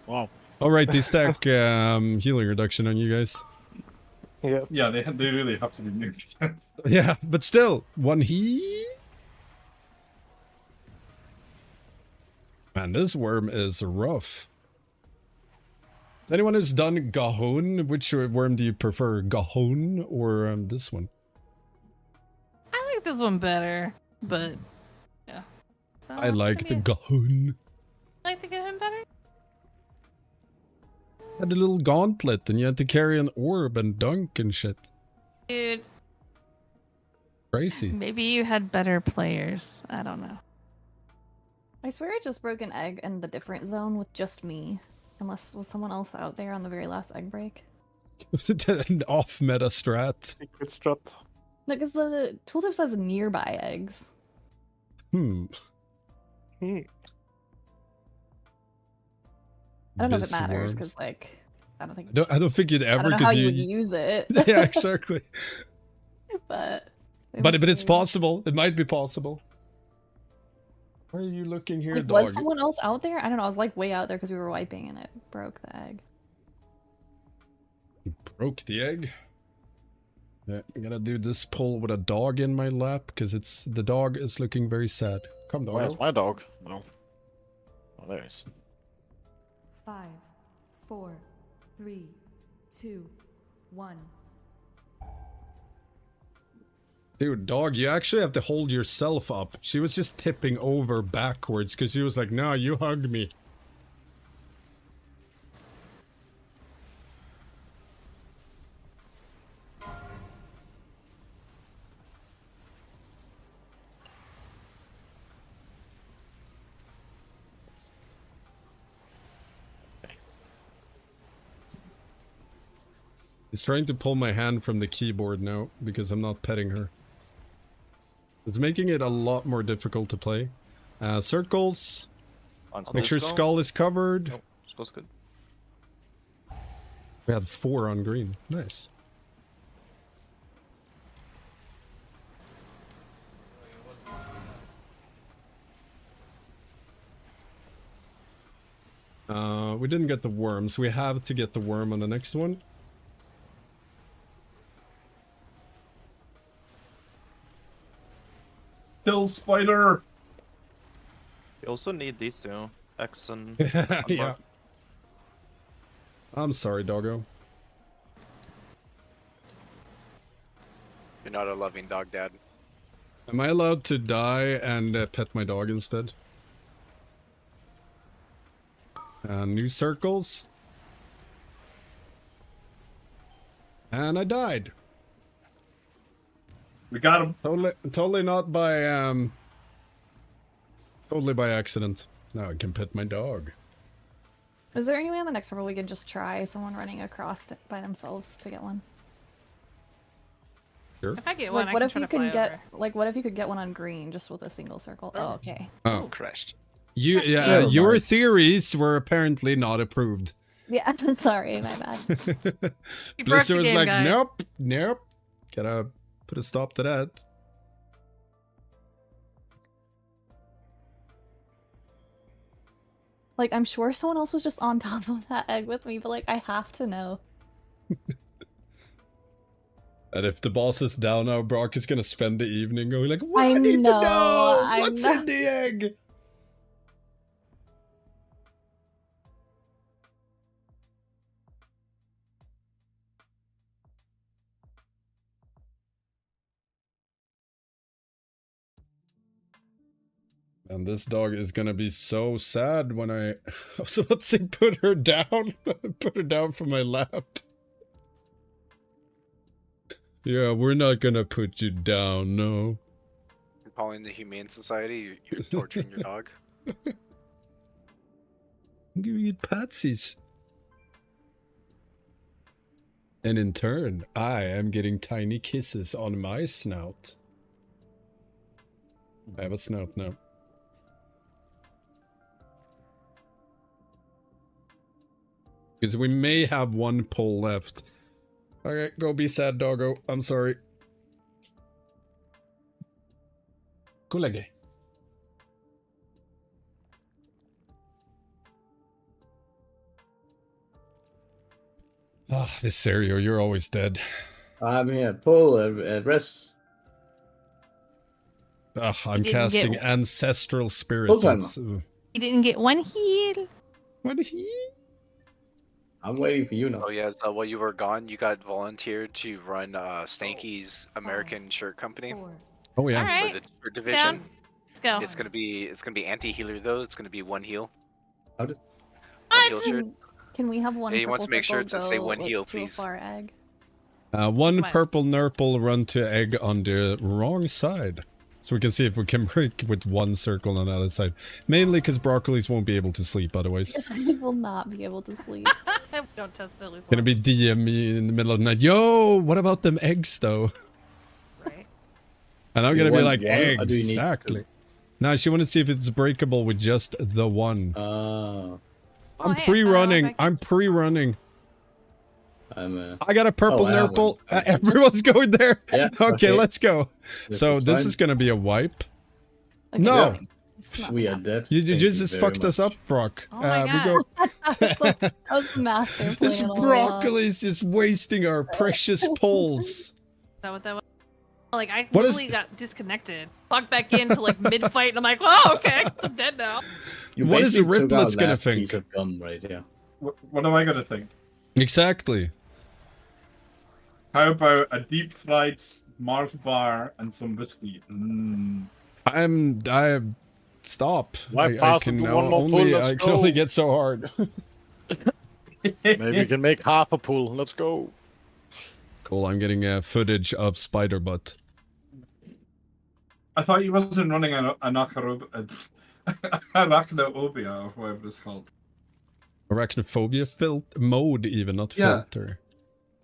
Wow. Alright, they stack healing reduction on you guys. Yeah. Yeah, they really have to be nuked. Yeah, but still, one heat. Man, this worm is rough. Anyone who's done Gahon, which worm do you prefer, Gahon or this one? I like this one better, but yeah. So I like the Gahon. like the Gahon better. Had a little gauntlet, and you had to carry an orb and dunk and shit. Dude, Crazy. maybe you had better players. I don't know. I swear I just broke an egg in the different zone with just me. Unless was someone else out there on the very last egg break. An off-meta strat. Secret strat. No, because the tooltip says nearby eggs. Hmm. I don't know if it This matters worms. because, like, I don't think. I don't think you'd I ever, don't know how you would use it. Yeah, exactly. but it's possible. It might be possible. Why are you looking here, like, dog? was someone else out there? I don't know. I was like way out there because we were wiping and it broke the egg. You broke the egg. Yeah, I'm gonna do this pull with a dog in my lap because the dog is looking very sad. Come, dog. Where's my dog? No. Oh, there it is. 5, 4, 3, 2, 1. Dude, dog, you actually have to hold yourself up. She was just tipping over backwards because she was like, no, you hug me. He's trying to pull my hand from the keyboard now because I'm not petting her. It's making it a lot more difficult to play. Circles. Make sure skull is covered. No, skull's good. We had 4 on green. Nice. We didn't get the worm, so we have to get the worm on the next one. kill spider. You also need these two. X and Yeah. I'm sorry, doggo. You're not a loving dog, Dad. Am I allowed to die and pet my dog instead? New circles. And I died. We got him. Totally not by totally by accident. Now I can pet my dog. Is there any way on the next one we can just try someone running across by themselves to get one? Sure. If I get one, Like, what I if can you try to could fly get over. like what if you could get one on green just with a single circle? Oh, okay. Oh, crashed. Your theories were apparently not approved. Yeah, I'm sorry, my bad. You broke Blizzard the was game, like, guys. nope. Gotta put a stop to that. Like, I'm sure someone else was just on top of that egg with me, but like, I have to know. And if the boss is down now, Brock is gonna spend the evening going like, I I need to know, know I what's know. in the egg. And this dog is gonna be so sad when I was about to say put her down. Put her down from my lap. Yeah, we're not gonna put you down, no. You're calling the Humane Society. You're torturing your dog. I'm giving it patsies. And in turn, I am getting tiny kisses on my snout. I have a snout now. Because we may have one pull left. Okay, go be sad, doggo. I'm sorry. Kolege. Ah, Viserio, you're always dead. I'm here. Pull, rest. Ugh, I'm didn't casting get- Ancestral Spirit. Full timer. It's, You didn't get one heal. What he? I'm waiting for you now. Oh yeah, so while you were gone, you got volunteered to run Stanky's American Shirt Company Oh yeah. All right. for the shirt division. Down. Let's go. It's gonna be anti-healer though. It's gonna be one heal. How does... One heal shirt. Can we have one Yeah, he wants purple to make sure circle to say go, one like, heal, to please. a far egg? One Come on. purple nurple run to egg on the wrong side. So we can see if we can break with one circle on the other side. Mainly because broccolis won't be able to sleep otherwise. Because I will not be able to sleep. Don't test it at least Gonna be DM me in the middle of the night. Yo, what about them eggs though? Right. And I'm You gonna be want like, one, or do you need exactly. No, she want to see if it's breakable with just the one. I'm hey, pre-running. I I'm pre-running. I'm I got a purple I have nurple. one. Everyone's going there. Yeah, Okay, okay. let's go. This So is this fine. is gonna be a wipe. Okay, No. yeah. It's not We are bad. dead. You Thank just very fucked us much. up, Brock. Oh my We God. go. That was the master This plan all along. broccoli is just wasting our precious pulls. Is that what that was? Like, I What is literally got disconnected. Logged back into like mid-fight, and I'm like, oh, okay, I'm dead now. You What is the basically took our Riplets gonna last think? Piece of gum right here. What am I gonna think? Exactly. How about a deep fried Mars bar and some whiskey? Stop. Why I pass can it to now one more only pull, let's I can only go. get so hard. Maybe we can make half a pull. Let's go. Cool. I'm getting footage of Spider Butt. I thought you wasn't running an arachnophobia or whatever it's called. Arachnophobia mode, even not Yeah. filter.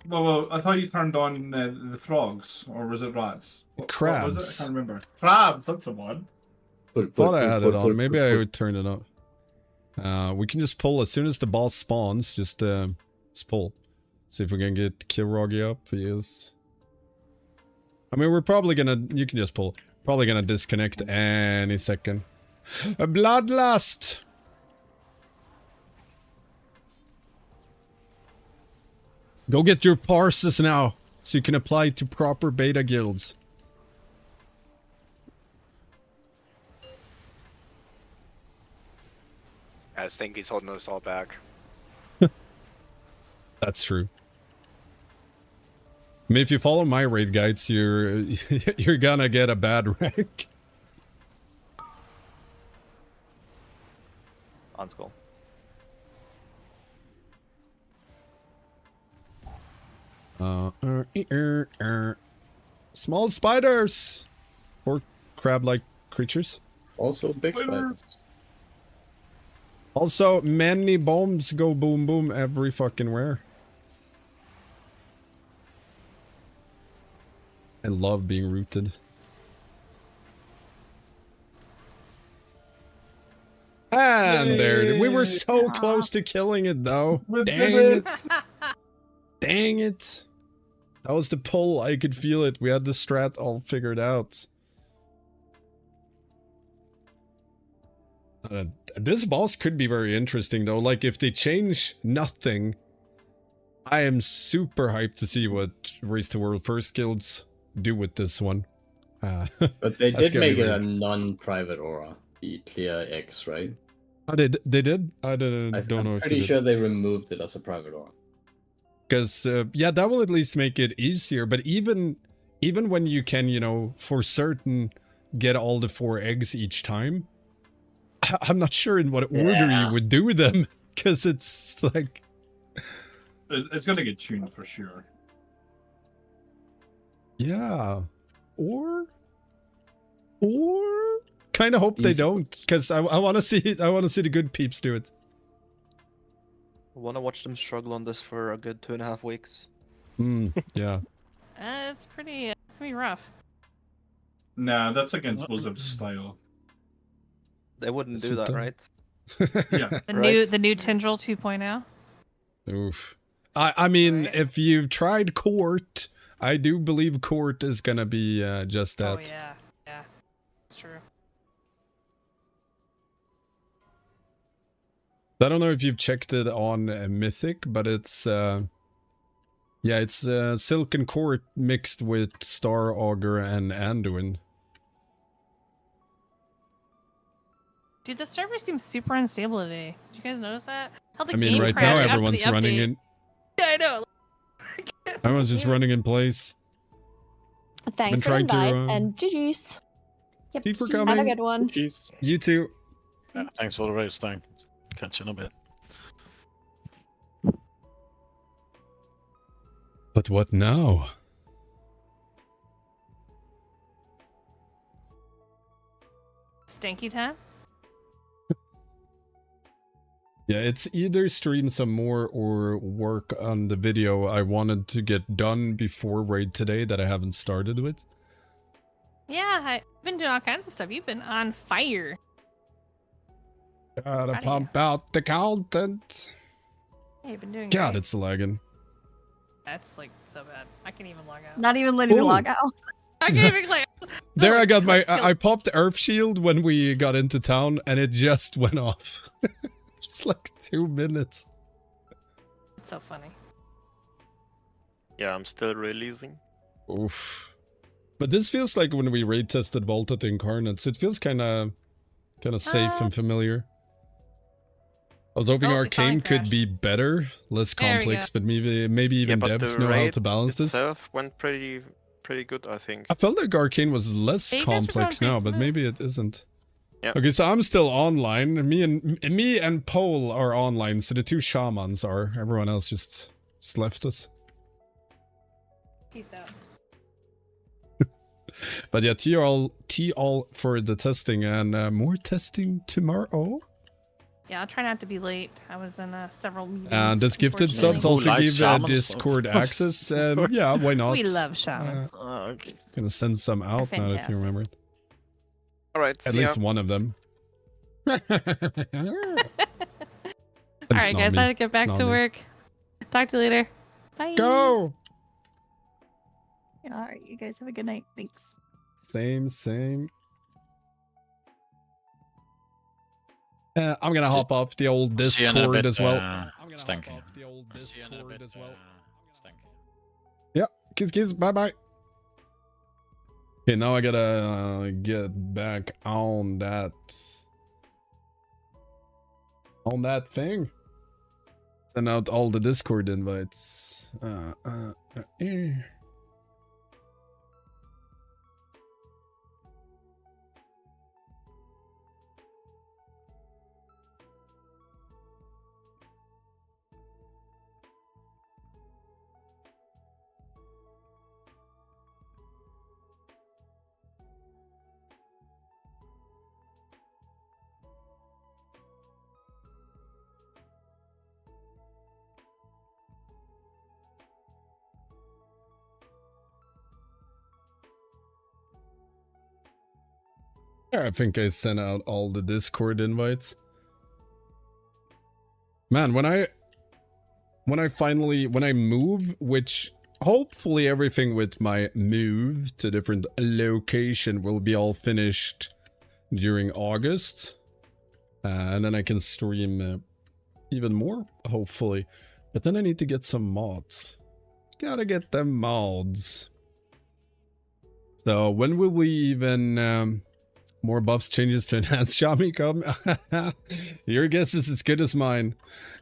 Well, I thought you turned on the frogs, or was it rats? What was Crabs. it? I can't remember. Crabs, that's the one. Thought I had it on. Maybe I would turn it on. We can just pull as soon as the boss spawns. Just pull. See if we can get Kilroggy up. He is. I mean, we're probably gonna. You can just pull. Probably gonna disconnect any second. A bloodlust. Go get your parses now, so you can apply to proper beta guilds. I think he's holding us all back. That's true. I mean, if you follow my raid guides, you're you're gonna get a bad rank. On skull. Small spiders or crab-like creatures. Also big spiders. Also, many bombs go boom boom every fucking where. I love being rooted. And there, we were so close to killing it though. Dang it. Dang it. That was the pull, I could feel it. We had the strat all figured out. This boss could be very interesting though. Like if they change nothing, I am super hyped to see what Race to World First guilds do with this one. But they did make it a non-private aura, the clear X, right? Oh, they did? I don't know if they I'm pretty sure they removed it as a private aura. Because, yeah, that will at least make it easier. But even when you can, you know, for certain get all the 4 eggs each time, I'm not sure in what order you would do them. Because it's like... It's going to get tuned for sure. Yeah. Or kind of hope they don't, because I want to see the good peeps do it. I want to watch them struggle on this for a good 2.5 weeks. Yeah. It's pretty. It's gonna be rough. Nah, that's against Blizzard's style. They wouldn't do that, right? Yeah. The new Tendril 2.0. Oof. I mean, if you've tried Court, I do believe Court is gonna be just that. Oh yeah, yeah, it's true. I don't know if you've checked it on Mythic, but it's yeah, it's Silken Court mixed with Star Augur and Anduin. Dude, the server seems super unstable today. Did you guys notice that? How the I mean, game right now crashed after everyone's the running update. in. Yeah, I know. Everyone's just running in place. Thanks for the invite and GG's. Yep. Keep for Have a coming. good one. Jeez. You too. Yeah, thanks for the race, thanks. Catch you in a bit. But what now? Stanky time? Yeah, it's either stream some more or work on the video I wanted to get done before raid today that I haven't started with. Yeah, I've been doing all kinds of stuff. You've been on fire. Gotta pump out the content. Yeah, you've been doing God, great. it's lagging. That's like so bad. I can't even log out. Not even letting me Ooh. log out. I can't even like. There I got my... I popped Earth Shield when we got into town and it just went off. It's like 2 minutes. It's so funny. Yeah, I'm still releasing. Oof. But this feels like when we raid tested Vaulted Incarnates. It feels kind of safe and familiar. I was hoping Oh, it Arcane finally could be better, less There we complex, go. but maybe even but devs the know how raid to balance this. itself went pretty good, I think. I felt like Arcane was less Yeah, you guys were complex going now, pretty but maybe it isn't. Yeah. Okay, so I'm still online. Me and Pole are online, so the 2 shamans are. Everyone else just left us. Peace out. But yeah, T all for the testing and more testing tomorrow. Yeah, I'll try not to be late. I was in several meetings. And this gifted subs unfortunately. also likes give shamans? Discord access. And yeah, why not? We love shamans. Okay. Gonna send some out now that you fantastic. remember it. Alright, At see least ya. one of them. All right, guys, I gotta get back to work. Talk to you later. Bye. Go! Yeah, all right, you guys have a good night. Thanks. Same. I'm gonna hop off the old See you in a Discord bit, as well. Stanky. The old See you in a Discord bit, as well. Stanky. Yeah, kiss, bye. Okay, now I gotta get back on that On that thing. Send out all the Discord invites. I think I sent out all the Discord invites. Man, when I move, which hopefully everything with my move to different location will be all finished during August. And then I can stream even more, hopefully. But then I need to get some mods. Gotta get them mods. So when will we even... more buffs, changes to Enhanced Shaman come? Your guess is as good as mine.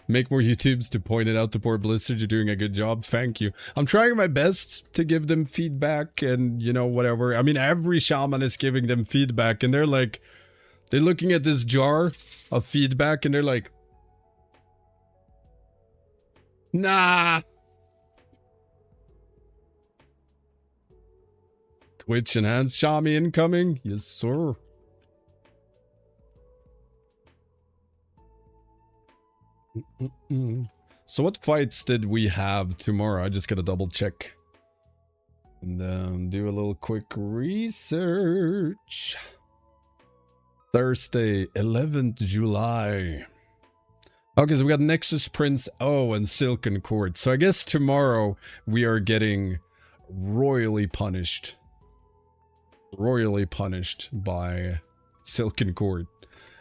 Make more YouTubes to point it out to poor Blizzard. You're doing a good job. Thank you. I'm trying my best to give them feedback and, you know, whatever. I mean, every shaman is giving them feedback and they're like... They're looking at this jar of feedback and they're like... Nah! Twitch Enhanced Shaman incoming? Yes, sir. So what fights did we have tomorrow? I just gotta double check. And do a little quick research. Thursday, 11th July. Okay, so we got Nexus Prince O and Silken Court. So I guess tomorrow we are getting royally punished. Royally punished by Silken Court.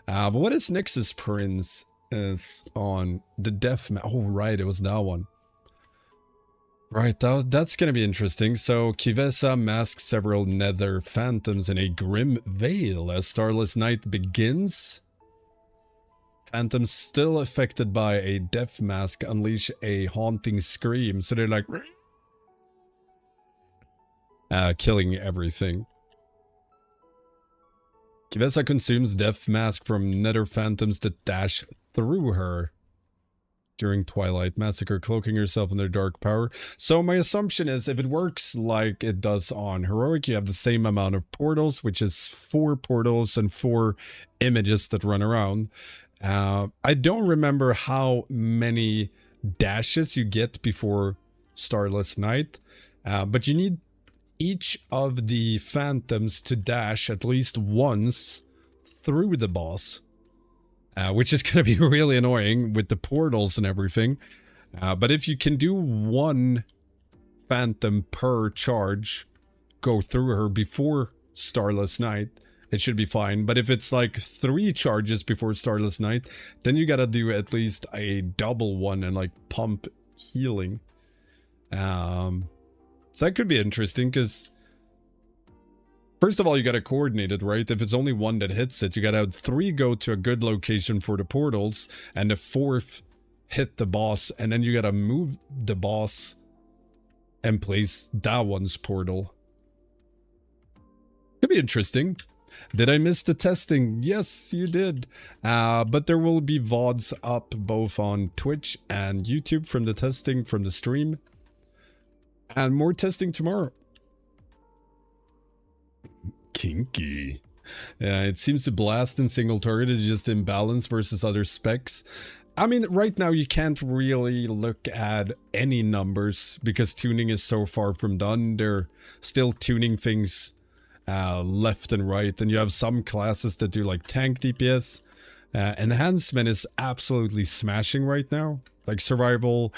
But what is Nexus Prince is on the death map? Oh, right, it was that one. Right, that's gonna be interesting. So Kivesa masks several nether phantoms in a grim veil as Starless Night begins. Phantoms still affected by a death mask unleash a haunting scream. So they're like killing everything. Kivesa consumes death mask from nether phantoms that dash through her during Twilight Massacre, cloaking herself in their dark power. So my assumption is if it works like it does on Heroic, you have the same amount of portals, which is 4 portals and 4 images that run around. I don't remember how many dashes you get before Starless Night, but you need each of the phantoms to dash at least once through the boss, which is going to be really annoying with the portals and everything. But if you can do 1 phantom per charge go through her before Starless Night, it should be fine. But if it's like 3 charges before Starless Night, then you gotta do at least a double one and like pump healing. So that could be interesting because first of all, you gotta coordinate it, right? If it's only 1 that hits it, you gotta have 3 go to a good location for the portals and the 4th hit the boss, and then you gotta move the boss and place that one's portal. Could be interesting. Did I miss the testing? Yes, you did. But there will be VODs up both on Twitch and YouTube from the testing from the stream. And more testing tomorrow. Kinky. It seems to blast in single target is just imbalance versus other specs. I mean, right now you can't really look at any numbers because tuning is so far from done. They're still tuning things left and right, and you have some classes that do like tank DPS. Enhancement is absolutely smashing right now. Like Survival,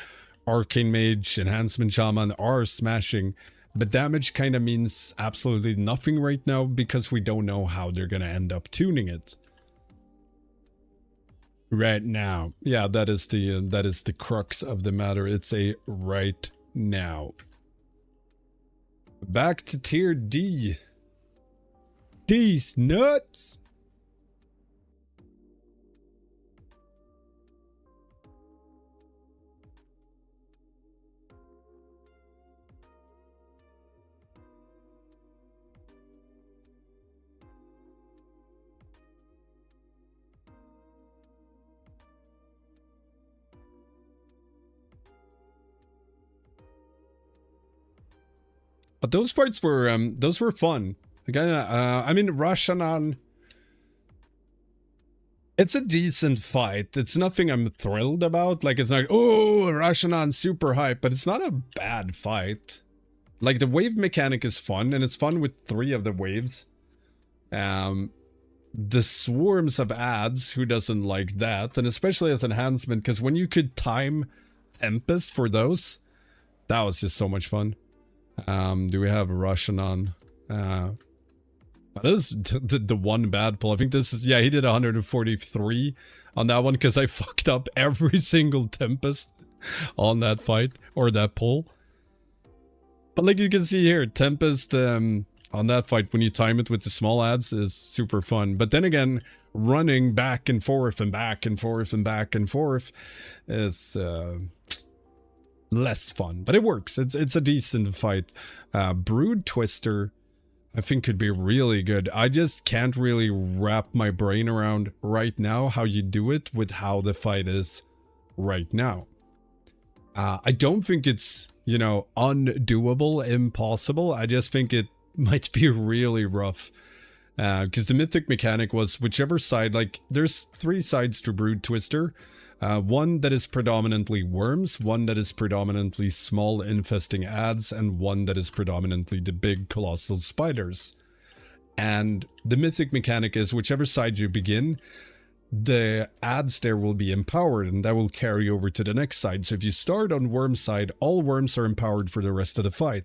Arcane Mage, Enhancement Shaman are smashing, but damage kind of means absolutely nothing right now because we don't know how they're gonna end up tuning it right now. Yeah, that is the crux of the matter. It's a right now. Back to tier D. These nuts. But those parts were fun. Again, I mean, Rashanan, it's a decent fight. It's nothing I'm thrilled about. Like, it's like, oh, Rashanan's super hype, but it's not a bad fight. Like, the wave mechanic is fun, and it's fun with 3 of the waves. The swarms of ads, who doesn't like that? And especially as enhancement, because when you could time Tempest for those, that was just so much fun. Do we have Rashanan? That is the one bad pull. I think this is, yeah, he did 143 on that one because I fucked up every single Tempest on that fight, or that pull. But like you can see here, Tempest on that fight, when you time it with the small ads, is super fun. But then again, running back and forth and back and forth and back and forth is less fun. But it works. It's a decent fight. Brood Twister, I think, could be really good. I just can't really wrap my brain around right now how you do it with how the fight is right now. I don't think it's, you know, undoable, impossible. I just think it might be really rough. Because the mythic mechanic was whichever side, like, there's 3 sides to Brood Twister. One that is predominantly worms, one that is predominantly small infesting ads, and one that is predominantly the big colossal spiders. And the mythic mechanic is whichever side you begin, the ads there will be empowered, and that will carry over to the next side. So if you start on worm side, all worms are empowered for the rest of the fight.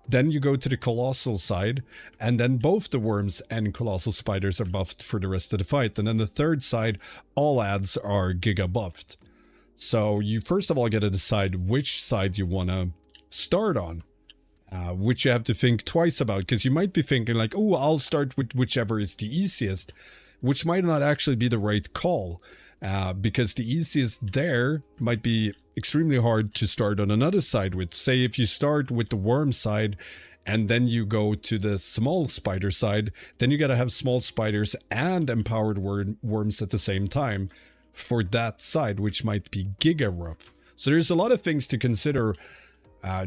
Then you go to the colossal side, and then both the worms and colossal spiders are buffed for the rest of the fight. And then the third side, all ads are giga buffed. So you first of all got to decide which side you want to start on, which you have to think twice about, because you might be thinking like, oh, I'll start with whichever is the easiest, which might not actually be the right call, because the easiest there might be extremely hard to start on another side with. Say if you start with the worm side and then you go to the small spider side, then you gotta have small spiders and empowered worms at the same time for that side, which might be giga rough. So there's a lot of things to consider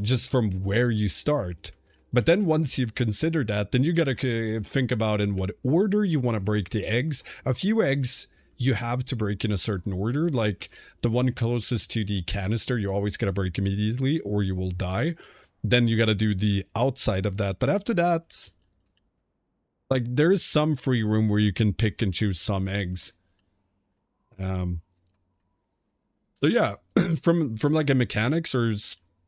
just from where you start. But then once you've considered that, then you gotta think about in what order you want to break the eggs. A few eggs you have to break in a certain order, like the one closest to the canister, you always gotta break immediately or you will die. Then you gotta do the outside of that. But after that, like, there is some free room where you can pick and choose some eggs. So yeah, from like a mechanics or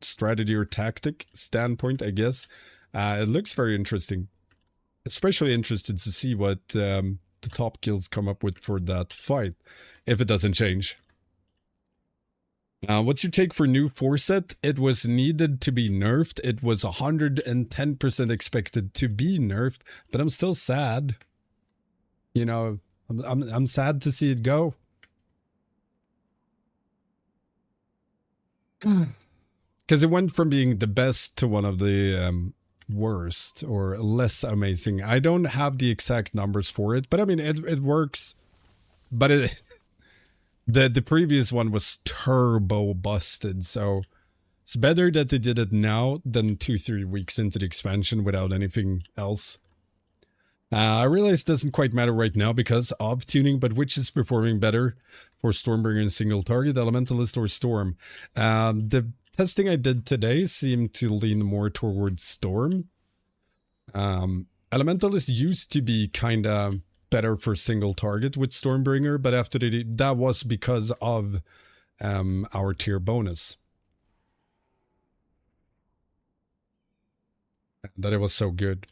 strategy or tactic standpoint, I guess, it looks very interesting. Especially interested to see what the top guilds come up with for that fight, if it doesn't change. What's your take for new 4-set? It was needed to be nerfed. It was 110% expected to be nerfed, but I'm still sad. You know, I'm sad to see it go. Because it went from being the best to one of the worst or less amazing. I don't have the exact numbers for it, but I mean, it works. But the previous one was turbo busted, so it's better that they did it now than 2-3 weeks into the expansion without anything else. I realize it doesn't quite matter right now because of tuning, but which is performing better for Stormbringer and single target, Elementalist or Storm? The testing I did today seemed to lean more towards Storm. Elementalist used to be kind of better for single target with Stormbringer, but after that was because of our tier bonus. That it was so good.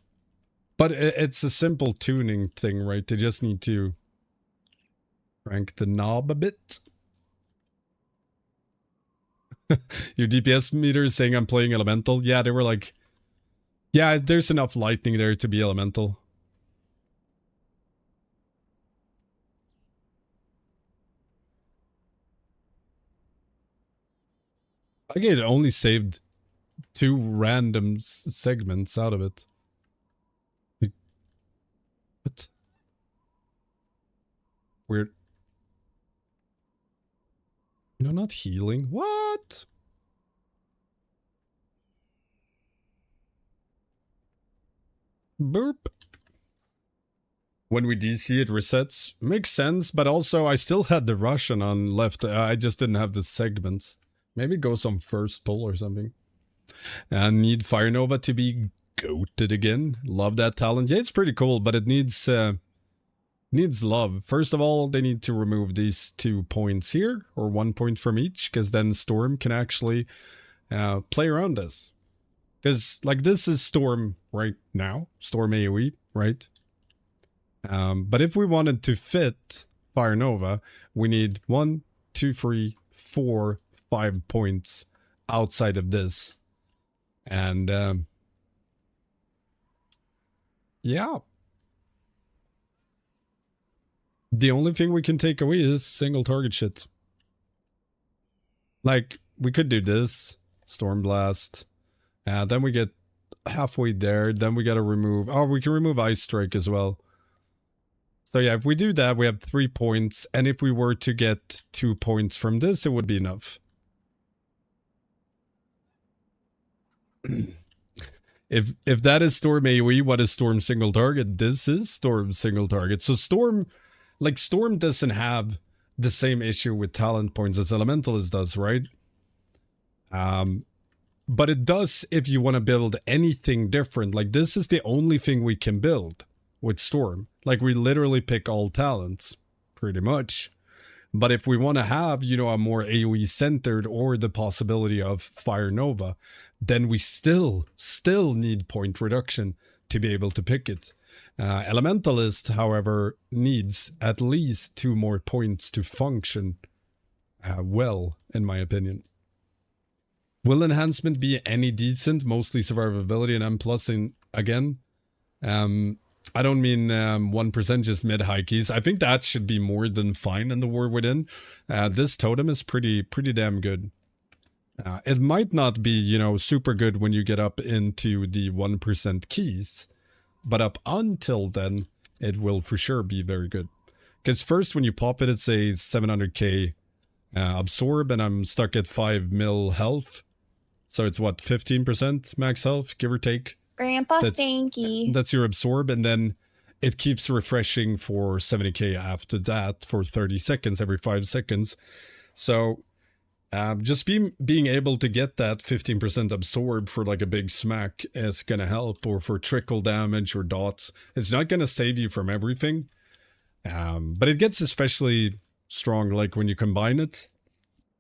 But it's a simple tuning thing, right? They just need to crank the knob a bit. Your DPS meter is saying I'm playing Elemental. Yeah, they were like, yeah, there's enough lightning there to be Elemental. I think it only saved 2 random segments out of it. What? Weird. No, not healing. What? Boop. When we DC, it resets. Makes sense, but also I still had the Russian on left. I just didn't have the segments. Maybe it goes on first pull or something. And need Fire Nova to be goated again. Love that talent. Yeah, it's pretty cool, but it needs love. First of all, they need to remove these 2 points here, or 1 point from each, because then Storm can actually play around this. Because, like, this is Storm right now. Storm AoE, right? But if we wanted to fit Fire Nova, we need 1, 2, 3, 4, 5 points outside of this. And, yeah. The only thing we can take away is single target shit. Like, we could do this. Storm Blast. Then we get halfway there. Then we gotta remove... Oh, we can remove Ice Strike as well. So yeah, if we do that, we have 3 points. And if we were to get 2 points from this, it would be enough. If that is Storm AoE, what is Storm single target? This is Storm single target. So Storm... Like, Storm doesn't have the same issue with talent points as Elementalist does, right? But it does if you want to build anything different. Like, this is the only thing we can build with Storm. Like, we literally pick all talents, pretty much. But if we want to have, you know, a more AoE-centered or the possibility of Fire Nova, then we still need point reduction to be able to pick it. Elementalist, however, needs at least 2 more points to function well, in my opinion. Will enhancement be any decent? Mostly survivability and M+ in again. I don't mean 1%, just mid-high keys. I think that should be more than fine in the War Within. This totem is pretty damn good. It might not be, you know, super good when you get up into the 1% keys. But up until then, it will for sure be very good. Because first, when you pop it, it's a 700k absorb, and I'm stuck at 5 mil health. So it's what, 15% max health, give or take? Grandpa Stanky. That's your absorb, and then it keeps refreshing for 70k after that for 30 seconds, every 5 seconds. So... just being able to get that 15% absorb for like a big smack is going to help, or for trickle damage or dots. It's not going to save you from everything. But it gets especially strong like when you combine it.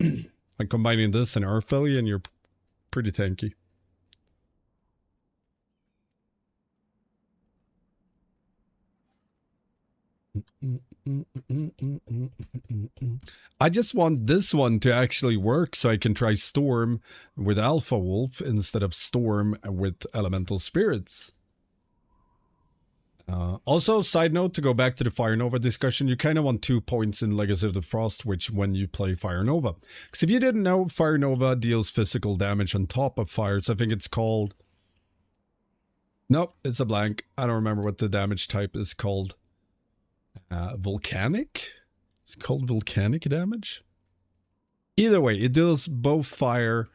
Like combining this and Arfelli, and you're pretty tanky. I just want this one to actually work so I can try Storm with Alpha Wolf instead of Storm with Elemental Spirits. Also, side note, to go back to the Fire Nova discussion, you kind of want 2 points in Legacy of the Frost Witch when you play Fire Nova. Because if you didn't know, Fire Nova deals physical damage on top of fires. I think it's called... Nope, it's a blank. I don't remember what the damage type is called. Volcanic? It's called volcanic damage? Either way, it deals both fire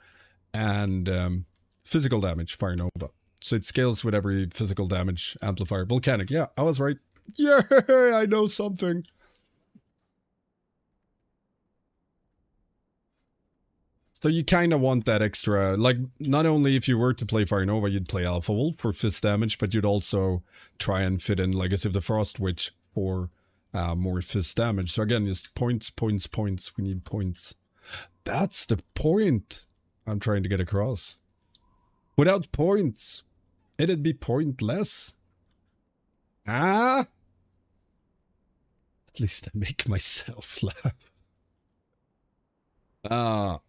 and physical damage, Fire Nova. So it scales with every physical damage amplifier. Volcanic, yeah, I was right. Yeah, I know something. So you kind of want that extra, like, not only if you were to play Fire Nova, you'd play Alpha Wolf for fist damage, but you'd also try and fit in Legacy of the Frost Witch for more fist damage. So again, just points, points, points. We need points. That's the point I'm trying to get across. Without points, it'd be pointless. At least I make myself laugh. I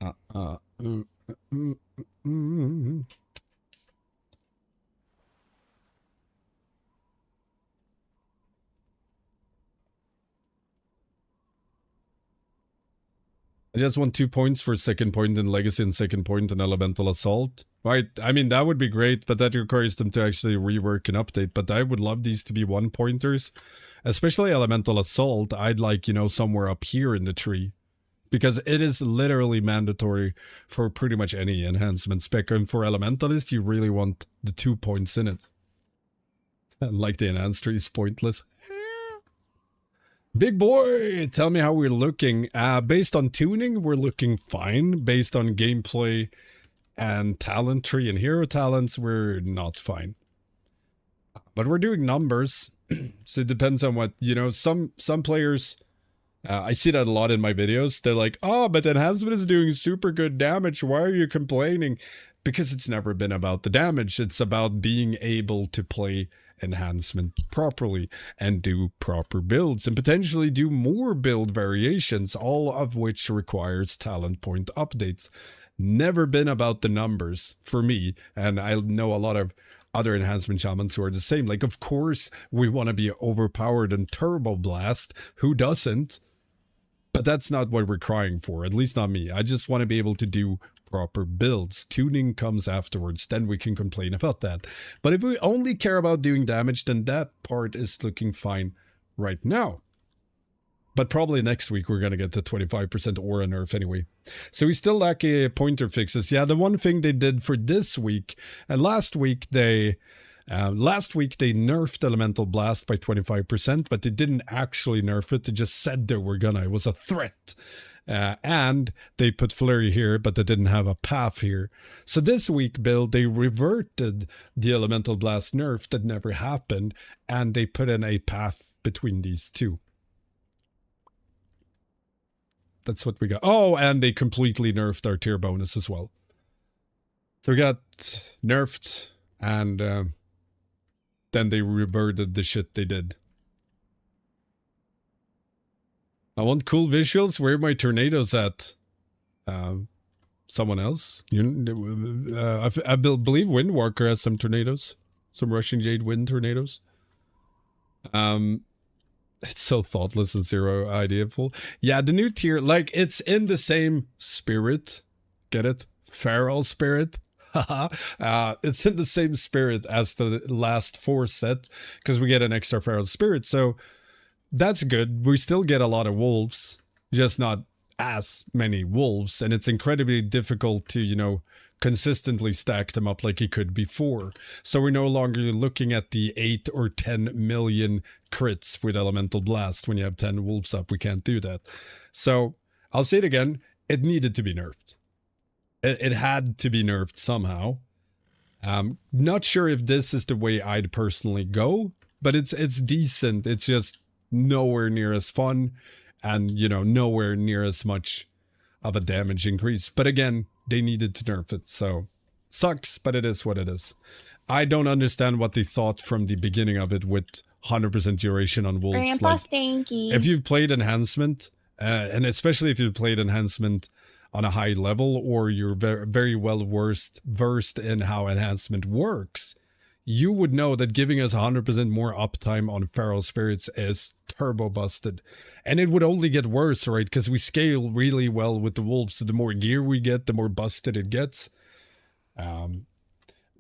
just want 2 points for second point in Legacy and second point in Elemental Assault. Right, I mean, that would be great, but that requires them to actually rework and update. But I would love these to be 1-pointers. Especially Elemental Assault, I'd like, you know, somewhere up here in the tree. Because it is literally mandatory for pretty much any enhancement spec. And for Elementalist, you really want the 2 points in it. Like the enhanced tree is pointless. Big boy, tell me how we're looking. Based on tuning, we're looking fine. Based on gameplay and talent tree and hero talents, we're not fine. But we're doing numbers, so it depends on what, you know, some players, I see that a lot in my videos. They're like, oh, but Enhancement is doing super good damage. Why are you complaining? Because it's never been about the damage. It's about being able to play Enhancement properly and do proper builds and potentially do more build variations, all of which requires talent point updates. Never been about the numbers for me, and I know a lot of other Enhancement Shamans who are the same. Like, of course we want to be overpowered and turbo blast, who doesn't? But that's not what we're crying for, at least not me. I just want to be able to do proper builds. Tuning comes afterwards, then we can complain about that. But if we only care about doing damage, then that part is looking fine right now. But probably next week we're going to get to 25% aura nerf anyway. So we still lack pointer fixes. Yeah, the one thing they did for this week, and last week they nerfed Elemental Blast by 25%, but they didn't actually nerf it. They just said they were gonna. It was a threat. And they put Flurry here, but they didn't have a path here. So this week build, they reverted the Elemental Blast nerf that never happened, and they put in a path between these two. That's what we got. Oh, and they completely nerfed our tier bonus as well. So we got nerfed, and then they reverted the shit they did. I want cool visuals. Where are my tornadoes at? Someone else? I believe Windwalker has some tornadoes. Some Rushing Jade wind tornadoes. It's so thoughtless and zero ideaful. Yeah, the new tier, like, it's in the same spirit. Get it? Feral spirit. It's in the same spirit as the last 4 set, because we get an extra feral spirit. So that's good. We still get a lot of wolves, just not as many wolves. And it's incredibly difficult to, you know, consistently stack them up like you could before. So we're no longer looking at the 8 or 10 million crits with Elemental Blast when you have 10 wolves up. We can't do that. So I'll say it again. It needed to be nerfed. It had to be nerfed somehow. Not sure if this is the way I'd personally go, but it's decent. It's just nowhere near as fun and, you know, nowhere near as much of a damage increase. But again, they needed to nerf it, so sucks, but it is what it is. I don't understand what they thought from the beginning of it with 100% duration on wolves. Grandpa like, Stanky. If you've played Enhancement, and especially if you've played Enhancement on a high level, or you're very, very well versed in how Enhancement works, you would know that giving us 100% more uptime on feral spirits is turbo busted. And it would only get worse, right? Because we scale really well with the wolves. So the more gear we get, the more busted it gets.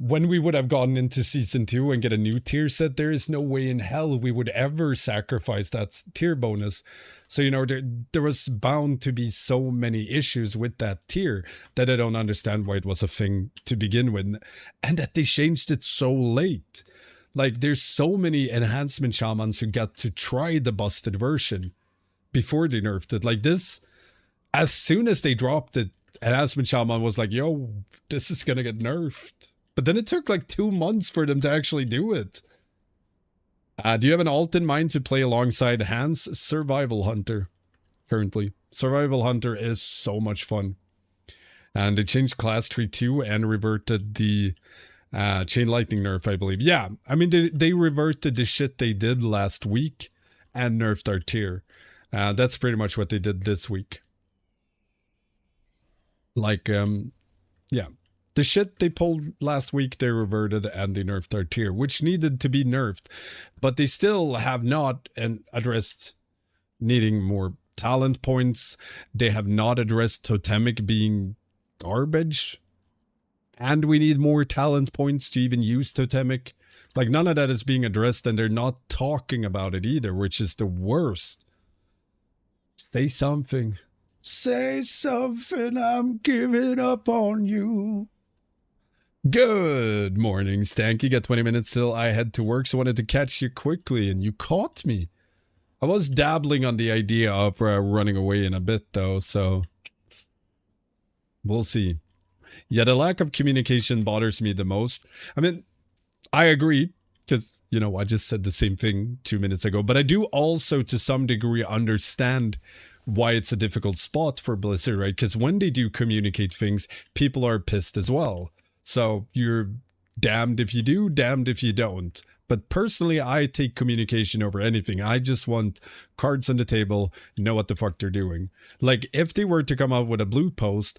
When we would have gone into Season 2 and get a new tier set, there is no way in hell we would ever sacrifice that tier bonus. So, you know, there was bound to be so many issues with that tier that I don't understand why it was a thing to begin with. And that they changed it so late. Like, there's so many Enhancement Shamans who got to try the busted version before they nerfed it. Like this, as soon as they dropped it, Enhancement Shaman was like, yo, this is gonna get nerfed. But then it took like 2 months for them to actually do it. Do you have an alt in mind to play alongside Hans? Survival Hunter, currently. Survival Hunter is so much fun. And they changed class tree too and reverted the Chain Lightning nerf, I believe. Yeah, I mean, they reverted the shit they did last week and nerfed our tier. That's pretty much what they did this week. Like, yeah. The shit they pulled last week, they reverted and they nerfed our tier, which needed to be nerfed. But they still have not addressed needing more talent points. They have not addressed Totemic being garbage. And we need more talent points to even use Totemic. Like, none of that is being addressed, and they're not talking about it either, which is the worst. Say something. Say something, I'm giving up on you. Good morning, Stanky. Got 20 minutes till I head to work, so wanted to catch you quickly, and you caught me. I was dabbling on the idea of running away in a bit, though, so we'll see. Yeah, the lack of communication bothers me the most. I mean, I agree, because, you know, I just said the same thing 2 minutes ago, but I do also, to some degree, understand why it's a difficult spot for Blizzard, right? Because when they do communicate things, people are pissed as well. So you're damned if you do, damned if you don't. But personally, I take communication over anything. I just want cards on the table, know what the fuck they're doing. Like, if they were to come out with a blue post,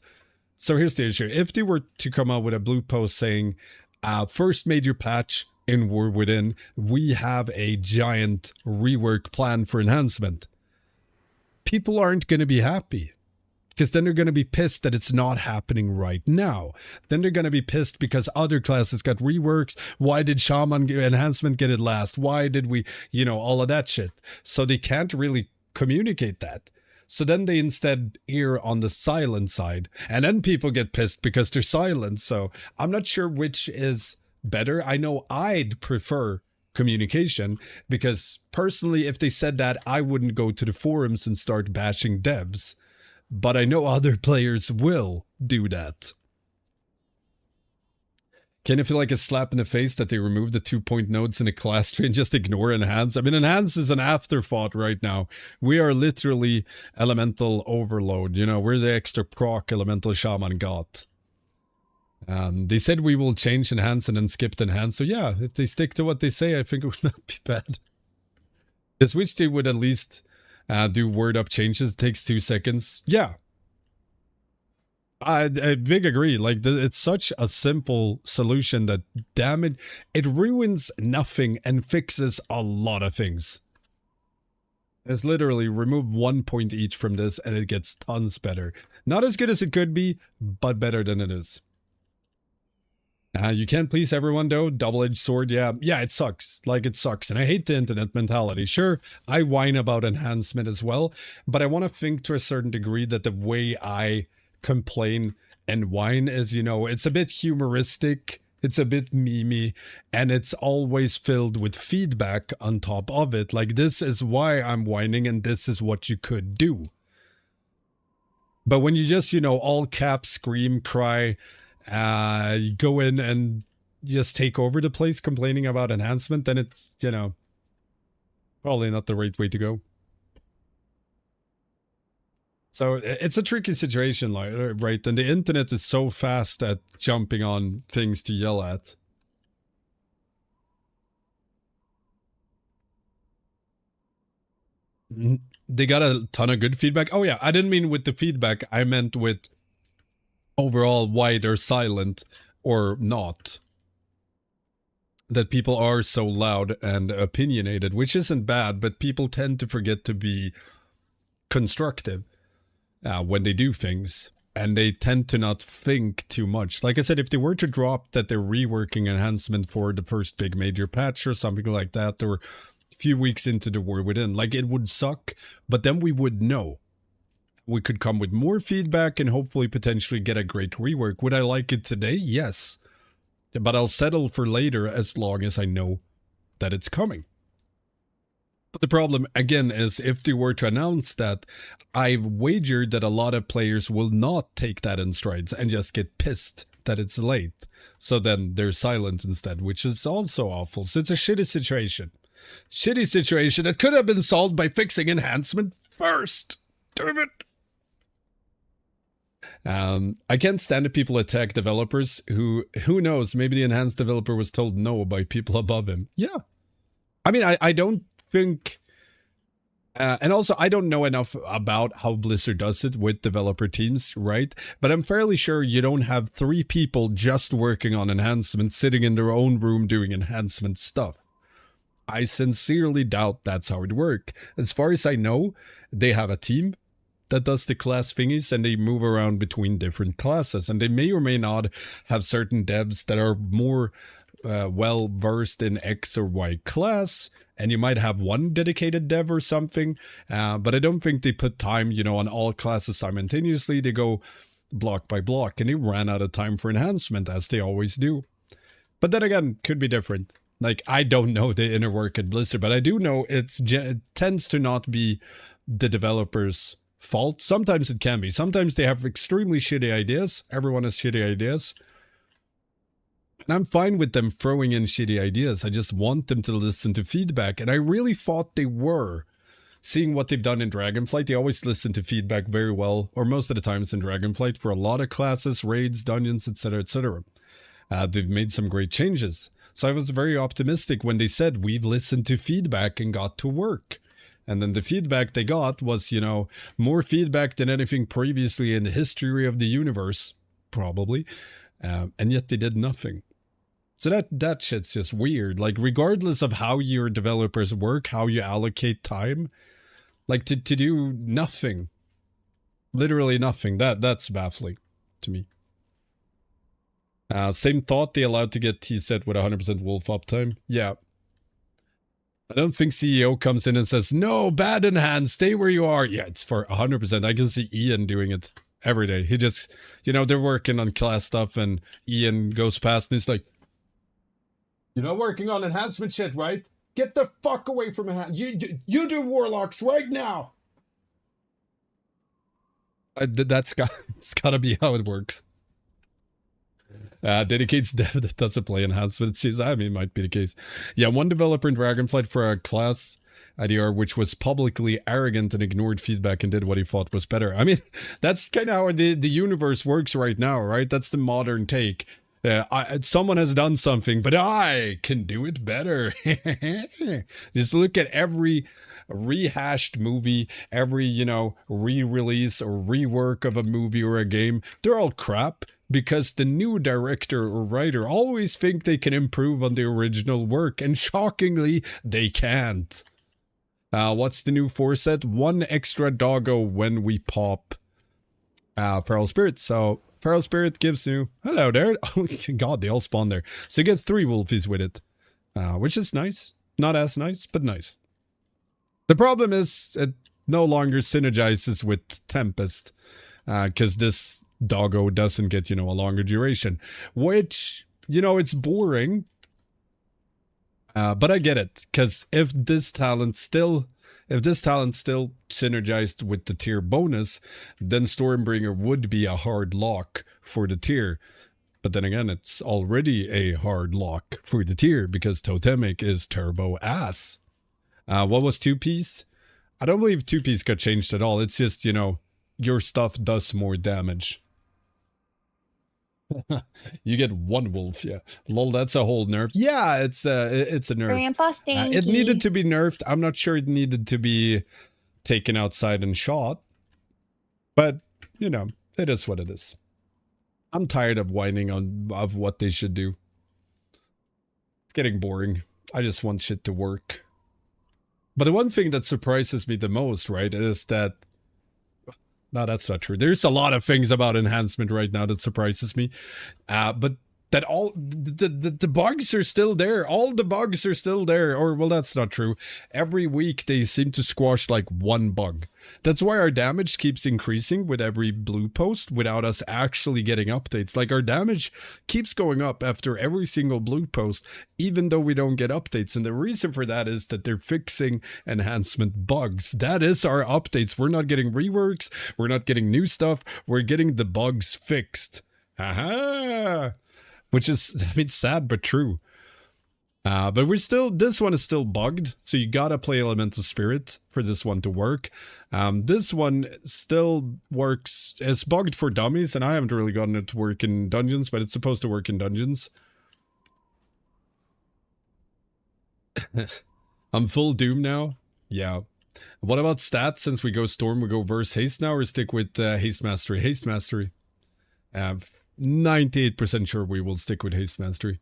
so here's the issue. If they were to come out with a blue post saying, first major patch in War Within, we have a giant rework plan for enhancement, people aren't going to be happy. Because then they're going to be pissed that it's not happening right now. Then they're going to be pissed because other classes got reworks. Why did Shaman Enhancement get it last? Why did we, you know, all of that shit. So they can't really communicate that. So then they instead err on the silent side. And then people get pissed because they're silent. So I'm not sure which is better. I know I'd prefer communication, because personally, if they said that, I wouldn't go to the forums and start bashing devs. But I know other players will do that. Can it feel like a slap in the face that they removed the 2-point nodes in a class tree and just ignore Enhance? I mean, Enhance is an afterthought right now. We are literally elemental overload. You know, we're the extra proc elemental shaman got. They said we will change Enhance and then skipped Enhance. So yeah, if they stick to what they say, I think it would not be bad. This wish they would at least do word up changes. It takes 2 seconds. Yeah. I big agree. Like, it's such a simple solution that, damn it, it ruins nothing and fixes a lot of things. It's literally remove 1 point each from this and it gets tons better. Not as good as it could be, but better than it is. You can't please everyone though. Double-edged sword, yeah, it sucks. Like, it sucks. And I hate the internet mentality. Sure, I whine about enhancement as well, but I want to think to a certain degree that the way I complain and whine is, you know, it's a bit humoristic, it's a bit memey, and it's always filled with feedback on top of it. Like, this is why I'm whining and this is what you could do. But when you just, you know, all caps, scream, cry, you go in and just take over the place complaining about enhancement, then it's, you know, probably not the right way to go. So it's a tricky situation, like, right? And the internet is so fast at jumping on things to yell at. They got a ton of good feedback. Oh yeah, I didn't mean with the feedback, I meant with overall why they're silent or not. That people are so loud and opinionated, which isn't bad, but people tend to forget to be constructive when they do things, and they tend to not think too much. Like I said, if they were to drop that they're reworking enhancement for the first big major patch or something like that, or a few weeks into the War Within, like, it would suck, but then we would know. We could come with more feedback and hopefully potentially get a great rework. Would I like it today? Yes. But I'll settle for later as long as I know that it's coming. But the problem, again, is if they were to announce that, I've wagered that a lot of players will not take that in strides and just get pissed that it's late. So then they're silent instead, which is also awful. So it's a shitty situation. Shitty situation that could have been solved by fixing enhancement first. Damn it. I can't stand it people attack developers who knows, maybe the enhanced developer was told no by people above him. Yeah. I mean, I don't think, and also I don't know enough about how Blizzard does it with developer teams, right? But I'm fairly sure you don't have 3 people just working on enhancement sitting in their own room doing enhancement stuff. I sincerely doubt that's how it works. As far as I know, they have a team that does the class thingies, and they move around between different classes, and they may or may not have certain devs that are more well versed in X or Y class, and you might have one dedicated dev or something, but I don't think they put time, you know, on all classes simultaneously. They go block by block, and they ran out of time for enhancement, as they always do. But then again, could be different. Like, I don't know the inner work at Blizzard, but I do know it tends to not be the developers' fault. Sometimes it can be. Sometimes they have extremely shitty ideas. Everyone has shitty ideas. And I'm fine with them throwing in shitty ideas. I just want them to listen to feedback. And I really thought they were. Seeing what they've done in Dragonflight, they always listen to feedback very well, or most of the times in Dragonflight, for a lot of classes, raids, dungeons, etc., etc. They've made some great changes. So I was very optimistic when they said, we've listened to feedback and got to work. And then the feedback they got was, you know, more feedback than anything previously in the history of the universe, probably. And yet they did nothing. So that shit's just weird. Like, regardless of how your developers work, how you allocate time, like to do nothing. Literally nothing. That's baffling to me. Same thought, they allowed to get T-set with 100% wolf uptime. Yeah. I don't think CEO comes in and says, no, bad enhance, stay where you are. Yeah, it's for 100%. I can see Ian doing it every day. He just, you know, they're working on class stuff and Ian goes past and he's like, you're not working on enhancement shit, right? Get the fuck away from enhance. You do warlocks right now. It's gotta be how it works. Dedicates dev that doesn't play enhancement. It seems, I mean, it might be the case. Yeah, one developer in Dragonflight for a class IDR which was publicly arrogant and ignored feedback and did what he thought was better. I mean, that's kind of how the universe works right now, right? That's the modern take. Someone has done something, but I can do it better. Just look at every rehashed movie, every, you know, re-release or rework of a movie or a game. They're all crap. Because the new director or writer always think they can improve on the original work, and shockingly, they can't. What's the new 4-set? 1 extra doggo when we pop Feral Spirit. So, Feral Spirit gives you... Hello there. Oh god, they all spawn there. So you get 3 wolfies with it. Which is nice. Not as nice, but nice. The problem is, it no longer synergizes with Tempest. Because this doggo doesn't get, you know, a longer duration, which, you know, it's boring. But I get it, because if this talent still synergized with the tier bonus, then Stormbringer would be a hard lock for the tier. But then again, it's already a hard lock for the tier because Totemic is turbo ass. What was 2-piece? I don't believe 2-piece got changed at all. It's just, you know, your stuff does more damage. You get 1 wolf, yeah. Lol, that's a whole nerf. Yeah, it's a nerf. Grandpa Stanky. It needed to be nerfed. I'm not sure it needed to be taken outside and shot. But, you know, it is what it is. I'm tired of whining of what they should do. It's getting boring. I just want shit to work. But the one thing that surprises me the most, right, is that... No, that's not true. There's a lot of things about enhancement right now that surprises me. But that all the bugs are still there. All the bugs are still there. Or, well, that's not true. Every week they seem to squash like 1 bug. That's why our damage keeps increasing with every blue post without us actually getting updates. Like, our damage keeps going up after every single blue post, even though we don't get updates. And the reason for that is that they're fixing enhancement bugs. That is our updates. We're not getting reworks. We're not getting new stuff. We're getting the bugs fixed. Haha! Which is, I mean, sad but true. But we're still, this one is still bugged, so you gotta play Elemental Spirit for this one to work. This one still works, it's bugged for dummies, and I haven't really gotten it to work in dungeons, but it's supposed to work in dungeons. I'm full Doom now? Yeah. What about stats? Since we go Storm, we go verse Haste now, or stick with Haste Mastery? Haste Mastery. 98% sure we will stick with Haste Mastery.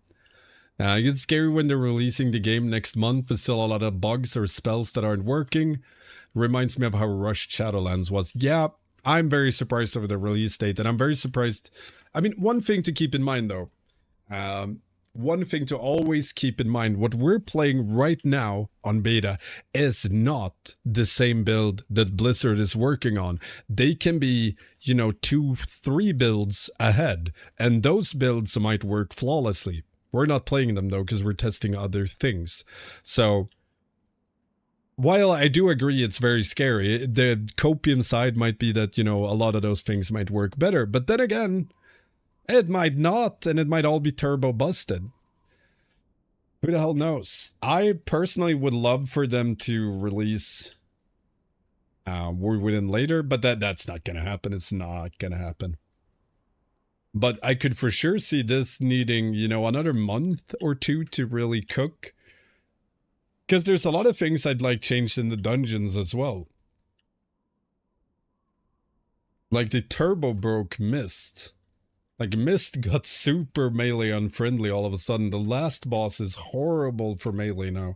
It's scary when they're releasing the game next month, but still a lot of bugs or spells that aren't working. Reminds me of how rushed Shadowlands was. Yeah, I'm very surprised over the release date, and I'm very surprised. I mean, one thing to keep in mind, though. one thing to always keep in mind, what we're playing right now on beta is not the same build that Blizzard is working on. They can be, you know, 2-3 builds ahead, and those builds might work flawlessly. We're not playing them though, because we're testing other things. So while I do agree it's very scary, the copium side might be that, you know, a lot of those things might work better, but then again, it might not, and it might all be turbo busted. Who the hell knows? I personally would love for them to release War Within later, but that's not gonna happen. It's not gonna happen. But I could for sure see this needing, you know, another month or two to really cook. Because there's a lot of things I'd like changed in the dungeons as well. Like the turbo broke Mist. Like, Mist got super melee unfriendly all of a sudden. The last boss is horrible for melee now.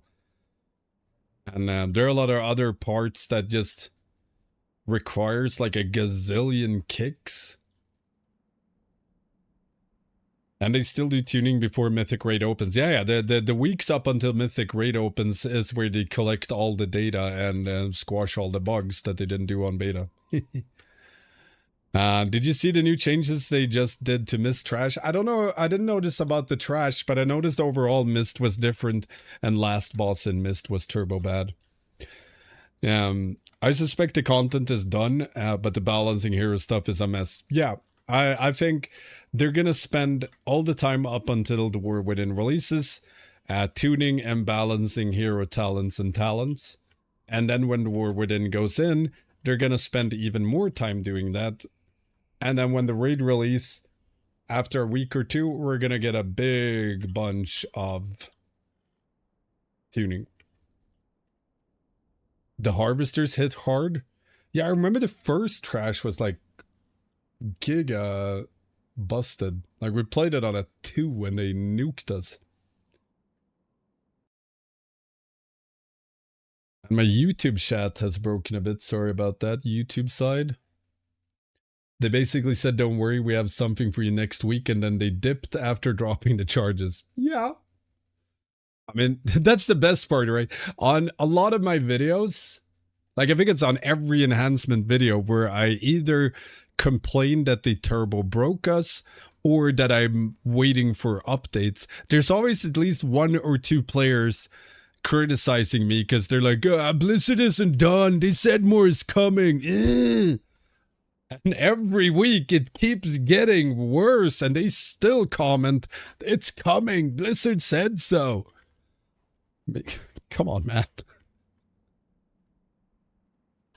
And there are a lot of other parts that just requires like a gazillion kicks. And they still do tuning before Mythic Raid opens. Yeah, the weeks up until Mythic Raid opens is where they collect all the data and squash all the bugs that they didn't do on beta. Did you see the new changes they just did to Mist Trash? I don't know. I didn't notice about the trash, but I noticed overall Mist was different and last boss in Mist was turbo bad. I suspect the content is done, but the balancing hero stuff is a mess. Yeah, I think they're going to spend all the time up until the War Within releases, tuning and balancing hero talents and talents. And then when the War Within goes in, they're going to spend even more time doing that. And then when the raid release, after a week or two, we're going to get a big bunch of tuning. The harvesters hit hard. Yeah, I remember the first trash was like giga busted. Like we played it on a 2 when they nuked us. And my YouTube chat has broken a bit. Sorry about that. YouTube side. They basically said, don't worry, we have something for you next week. And then they dipped after dropping the charges. Yeah. I mean, that's the best part, right? On a lot of my videos, like I think it's on every enhancement video where I either complain that the turbo broke us or that I'm waiting for updates. There's always at least 1 or 2 players criticizing me because they're like, Blizzard isn't done. They said more is coming. And every week it keeps getting worse and they still comment, it's coming. Blizzard said so. Come on, man.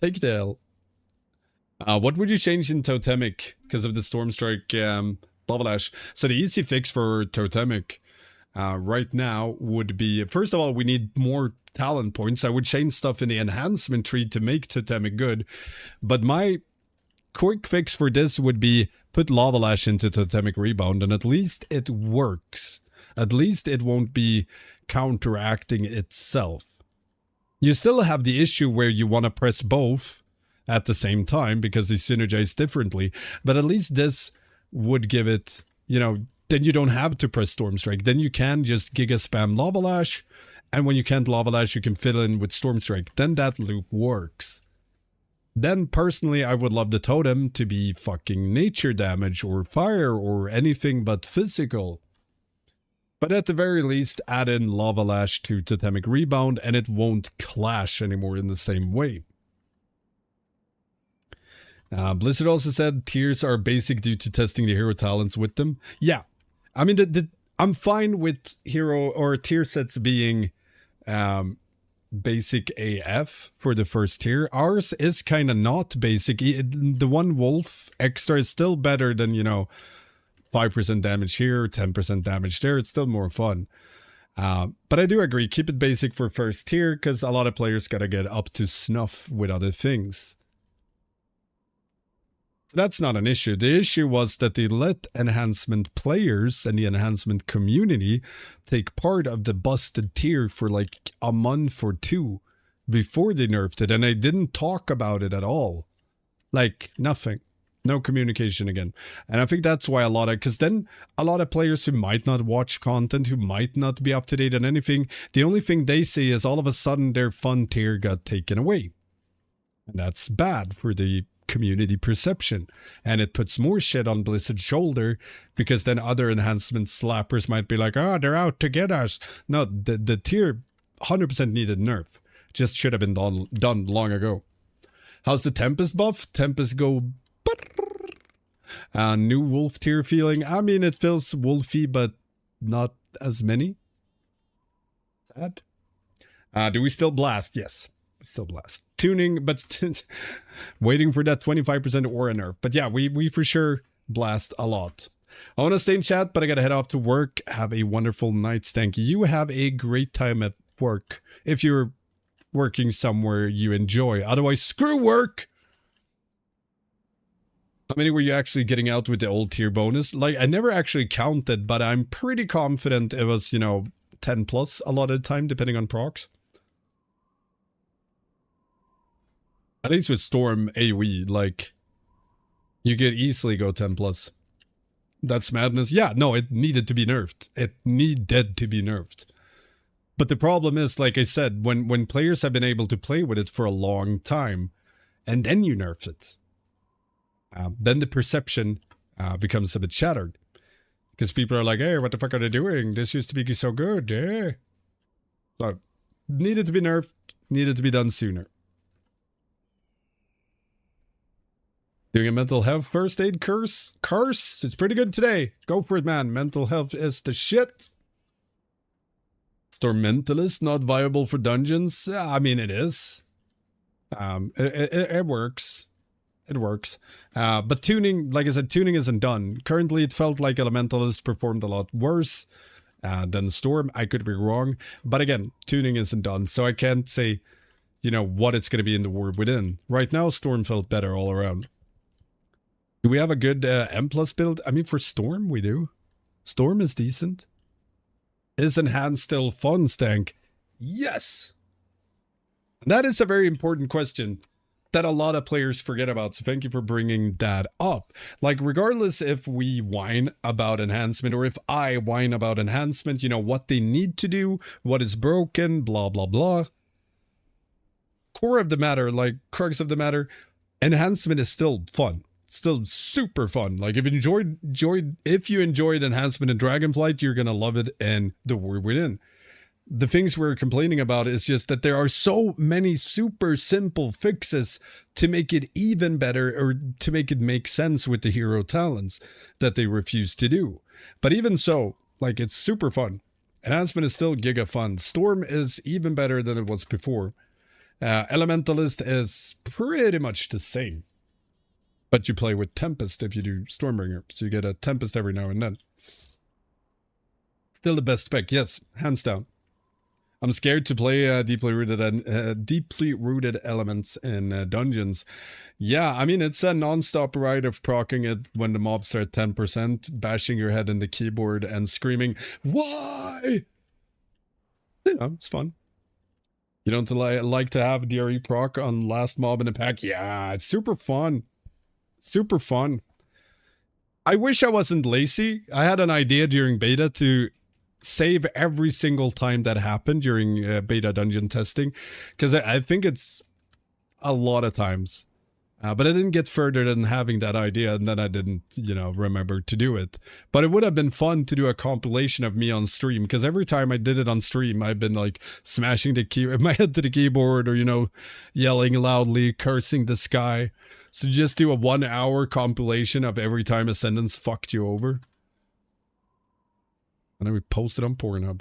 Take the L. What would you change in Totemic because of the Stormstrike Lava Lash? So the easy fix for Totemic right now would be, first of all, we need more talent points. I would change stuff in the enhancement tree to make Totemic good. But my quick fix for this would be put Lava Lash into Totemic Rebound and at least it works. At least it won't be counteracting itself. You still have the issue where you want to press both at the same time because they synergize differently. But at least this would give it, you know, then you don't have to press Stormstrike. Then you can just Giga Spam Lava Lash. And when you can't Lava Lash, you can fill in with Stormstrike. Then that loop works. Then personally, I would love the totem to be fucking nature damage or fire or anything but physical. But at the very least, add in Lava Lash to Totemic Rebound and it won't clash anymore in the same way. Blizzard also said tiers are basic due to testing the hero talents with them. Yeah, I mean, I'm fine with hero or tier sets being basic AF for the first tier. Ours is kind of not basic. The one wolf extra is still better than, you know, 5% damage here, 10% damage there. It's still more fun. But I do agree, keep it basic for first tier because a lot of players gotta get up to snuff with other things. So that's not an issue. The issue was that they let enhancement players and the enhancement community take part of the busted tier for like a month or 2 before they nerfed it. And I didn't talk about it at all. Like nothing. No communication again. And I think that's why because then a lot of players who might not watch content, who might not be up to date on anything, the only thing they see is all of a sudden their fun tier got taken away. And that's bad for the community perception. And it puts more shit on Blizzard's shoulder, because then other enhancement slappers might be like, oh, they're out to get us. No, the tier 100% needed nerf. Just should have been done long ago. How's the Tempest buff? Tempest go... new wolf tier feeling. I mean, it feels wolfy, but not as many. Sad. Do we still blast? Yes, we still blast. Tuning, but waiting for that 25% aura nerf. But yeah, we for sure blast a lot. I want to stay in chat, but I gotta head off to work. Have a wonderful night, Stanky. You have a great time at work. If you're working somewhere you enjoy. Otherwise, screw work! How many were you actually getting out with the old tier bonus? Like, I never actually counted, but I'm pretty confident it was, 10 plus a lot of the time, depending on procs. At least with Storm AoE, like, you could easily go 10 plus. That's madness. Yeah, no, it needed to be nerfed. It needed to be nerfed. But the problem is, like I said, when players have been able to play with it for a long time, and then you nerf it, then the perception becomes a bit shattered. Because people are like, hey, what the fuck are they doing? This used to be so good, eh? So, needed to be nerfed, needed to be done sooner. Doing a mental health first aid curse? Curse? It's pretty good today. Go for it, man. Mental health is the shit. Storm Mentalist, not viable for dungeons? I mean, it is. It works. It works. But tuning, like I said, tuning isn't done. Currently, it felt like Elementalist performed a lot worse than Storm. I could be wrong. But again, tuning isn't done. So I can't say, what it's going to be in the War Within. Right now, Storm felt better all around. Do we have a good M+ build? I mean, for Storm, we do. Storm is decent. Is Enhanced still fun, Stank? Yes! That is a very important question that a lot of players forget about, so thank you for bringing that up. Like, regardless if we whine about enhancement, or if I whine about enhancement, what they need to do, what is broken, blah, blah, blah. Core of the matter, like, crux of the matter, enhancement is still fun. Still super fun. Like, if you enjoyed enhancement in Dragonflight, you're gonna love it in the War Within. The things we're complaining about is just that there are so many super simple fixes to make it even better, or to make it make sense with the hero talents, that they refuse to do. But even so, like, it's super fun. Enhancement is still giga fun. Storm is even better than it was before. Elementalist is pretty much the same. But you play with Tempest if you do Stormbringer, so you get a Tempest every now and then. Still the best spec, yes, hands down. I'm scared to play deeply rooted elements in dungeons. Yeah, I mean, it's a non-stop ride of procking it when the mobs are at 10%, bashing your head in the keyboard and screaming, why? It's fun. You don't like to have DRE proc on last mob in a pack? Yeah, it's super fun. Super fun. I wish I wasn't lazy. I had an idea during beta to save every single time that happened during beta dungeon testing, because I think it's a lot of times. But I didn't get further than having that idea, and then I didn't, remember to do it. But it would have been fun to do a compilation of me on stream, because every time I did it on stream, I've been like smashing my head to the keyboard, or, yelling loudly, cursing the sky. So just do a 1 hour compilation of every time Ascendance fucked you over. And then we post it on Pornhub.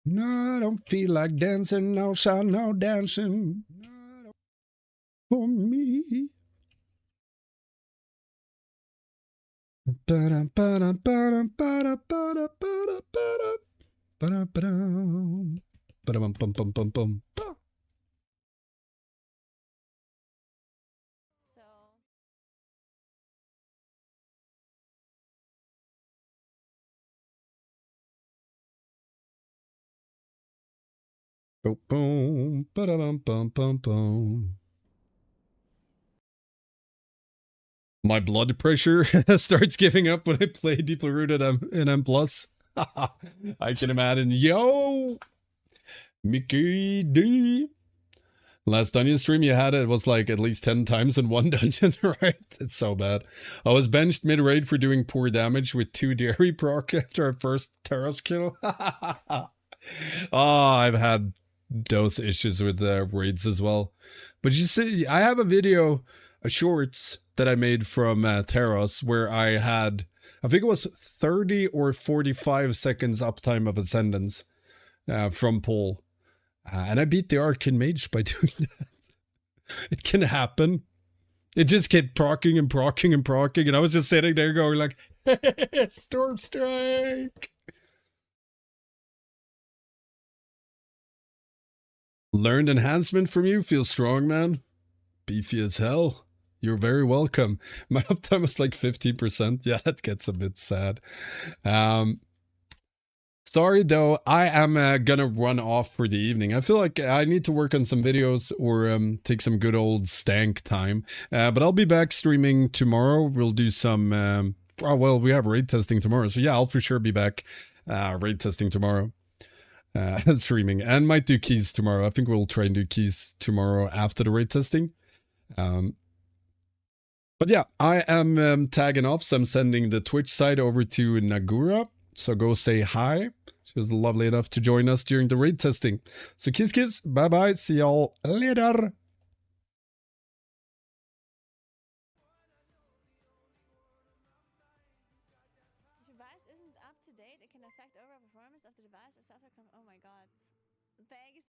No, I don't feel like dancing. No, son, no dancing. No, for me. Ba-dum-bum-bum-bum-bum. Boom, boom, ba-da-bum, bum, bum, bum. My blood pressure starts giving up when I play Deeply Rooted in M+. I can imagine. Yo! Mickey D! Last dungeon stream you had, it was like at least 10 times in one dungeon, right? It's so bad. I was benched mid-raid for doing poor damage with 2 dairy proc after our first Terrace kill. Oh, I've had those issues with raids as well. But you see, I have a video, a shorts that I made from Terrace where I had, I think it was 30 or 45 seconds uptime of Ascendance from pull. And I beat the Arcane Mage by doing that. It can happen. It just kept procking and procking and procking, and I was just sitting there going like, Storm Strike! Learned enhancement from you? Feel strong, man. Beefy as hell. You're very welcome. My uptime is like 50%. Yeah, that gets a bit sad. Sorry though, I am gonna run off for the evening. I feel like I need to work on some videos or take some good old stank time. But I'll be back streaming tomorrow. We'll do some, oh well, we have raid testing tomorrow. So yeah, I'll for sure be back raid testing tomorrow. Streaming. And might do keys tomorrow. I think we'll try and do keys tomorrow after the raid testing. But yeah, I am tagging off, so I'm sending the Twitch side over to Nagura. So go say hi. She was lovely enough to join us during the raid testing. So kiss kiss, bye bye, see y'all later. If your device isn't up to date, it can affect overall performance of the device or software. Oh my god. Thanks.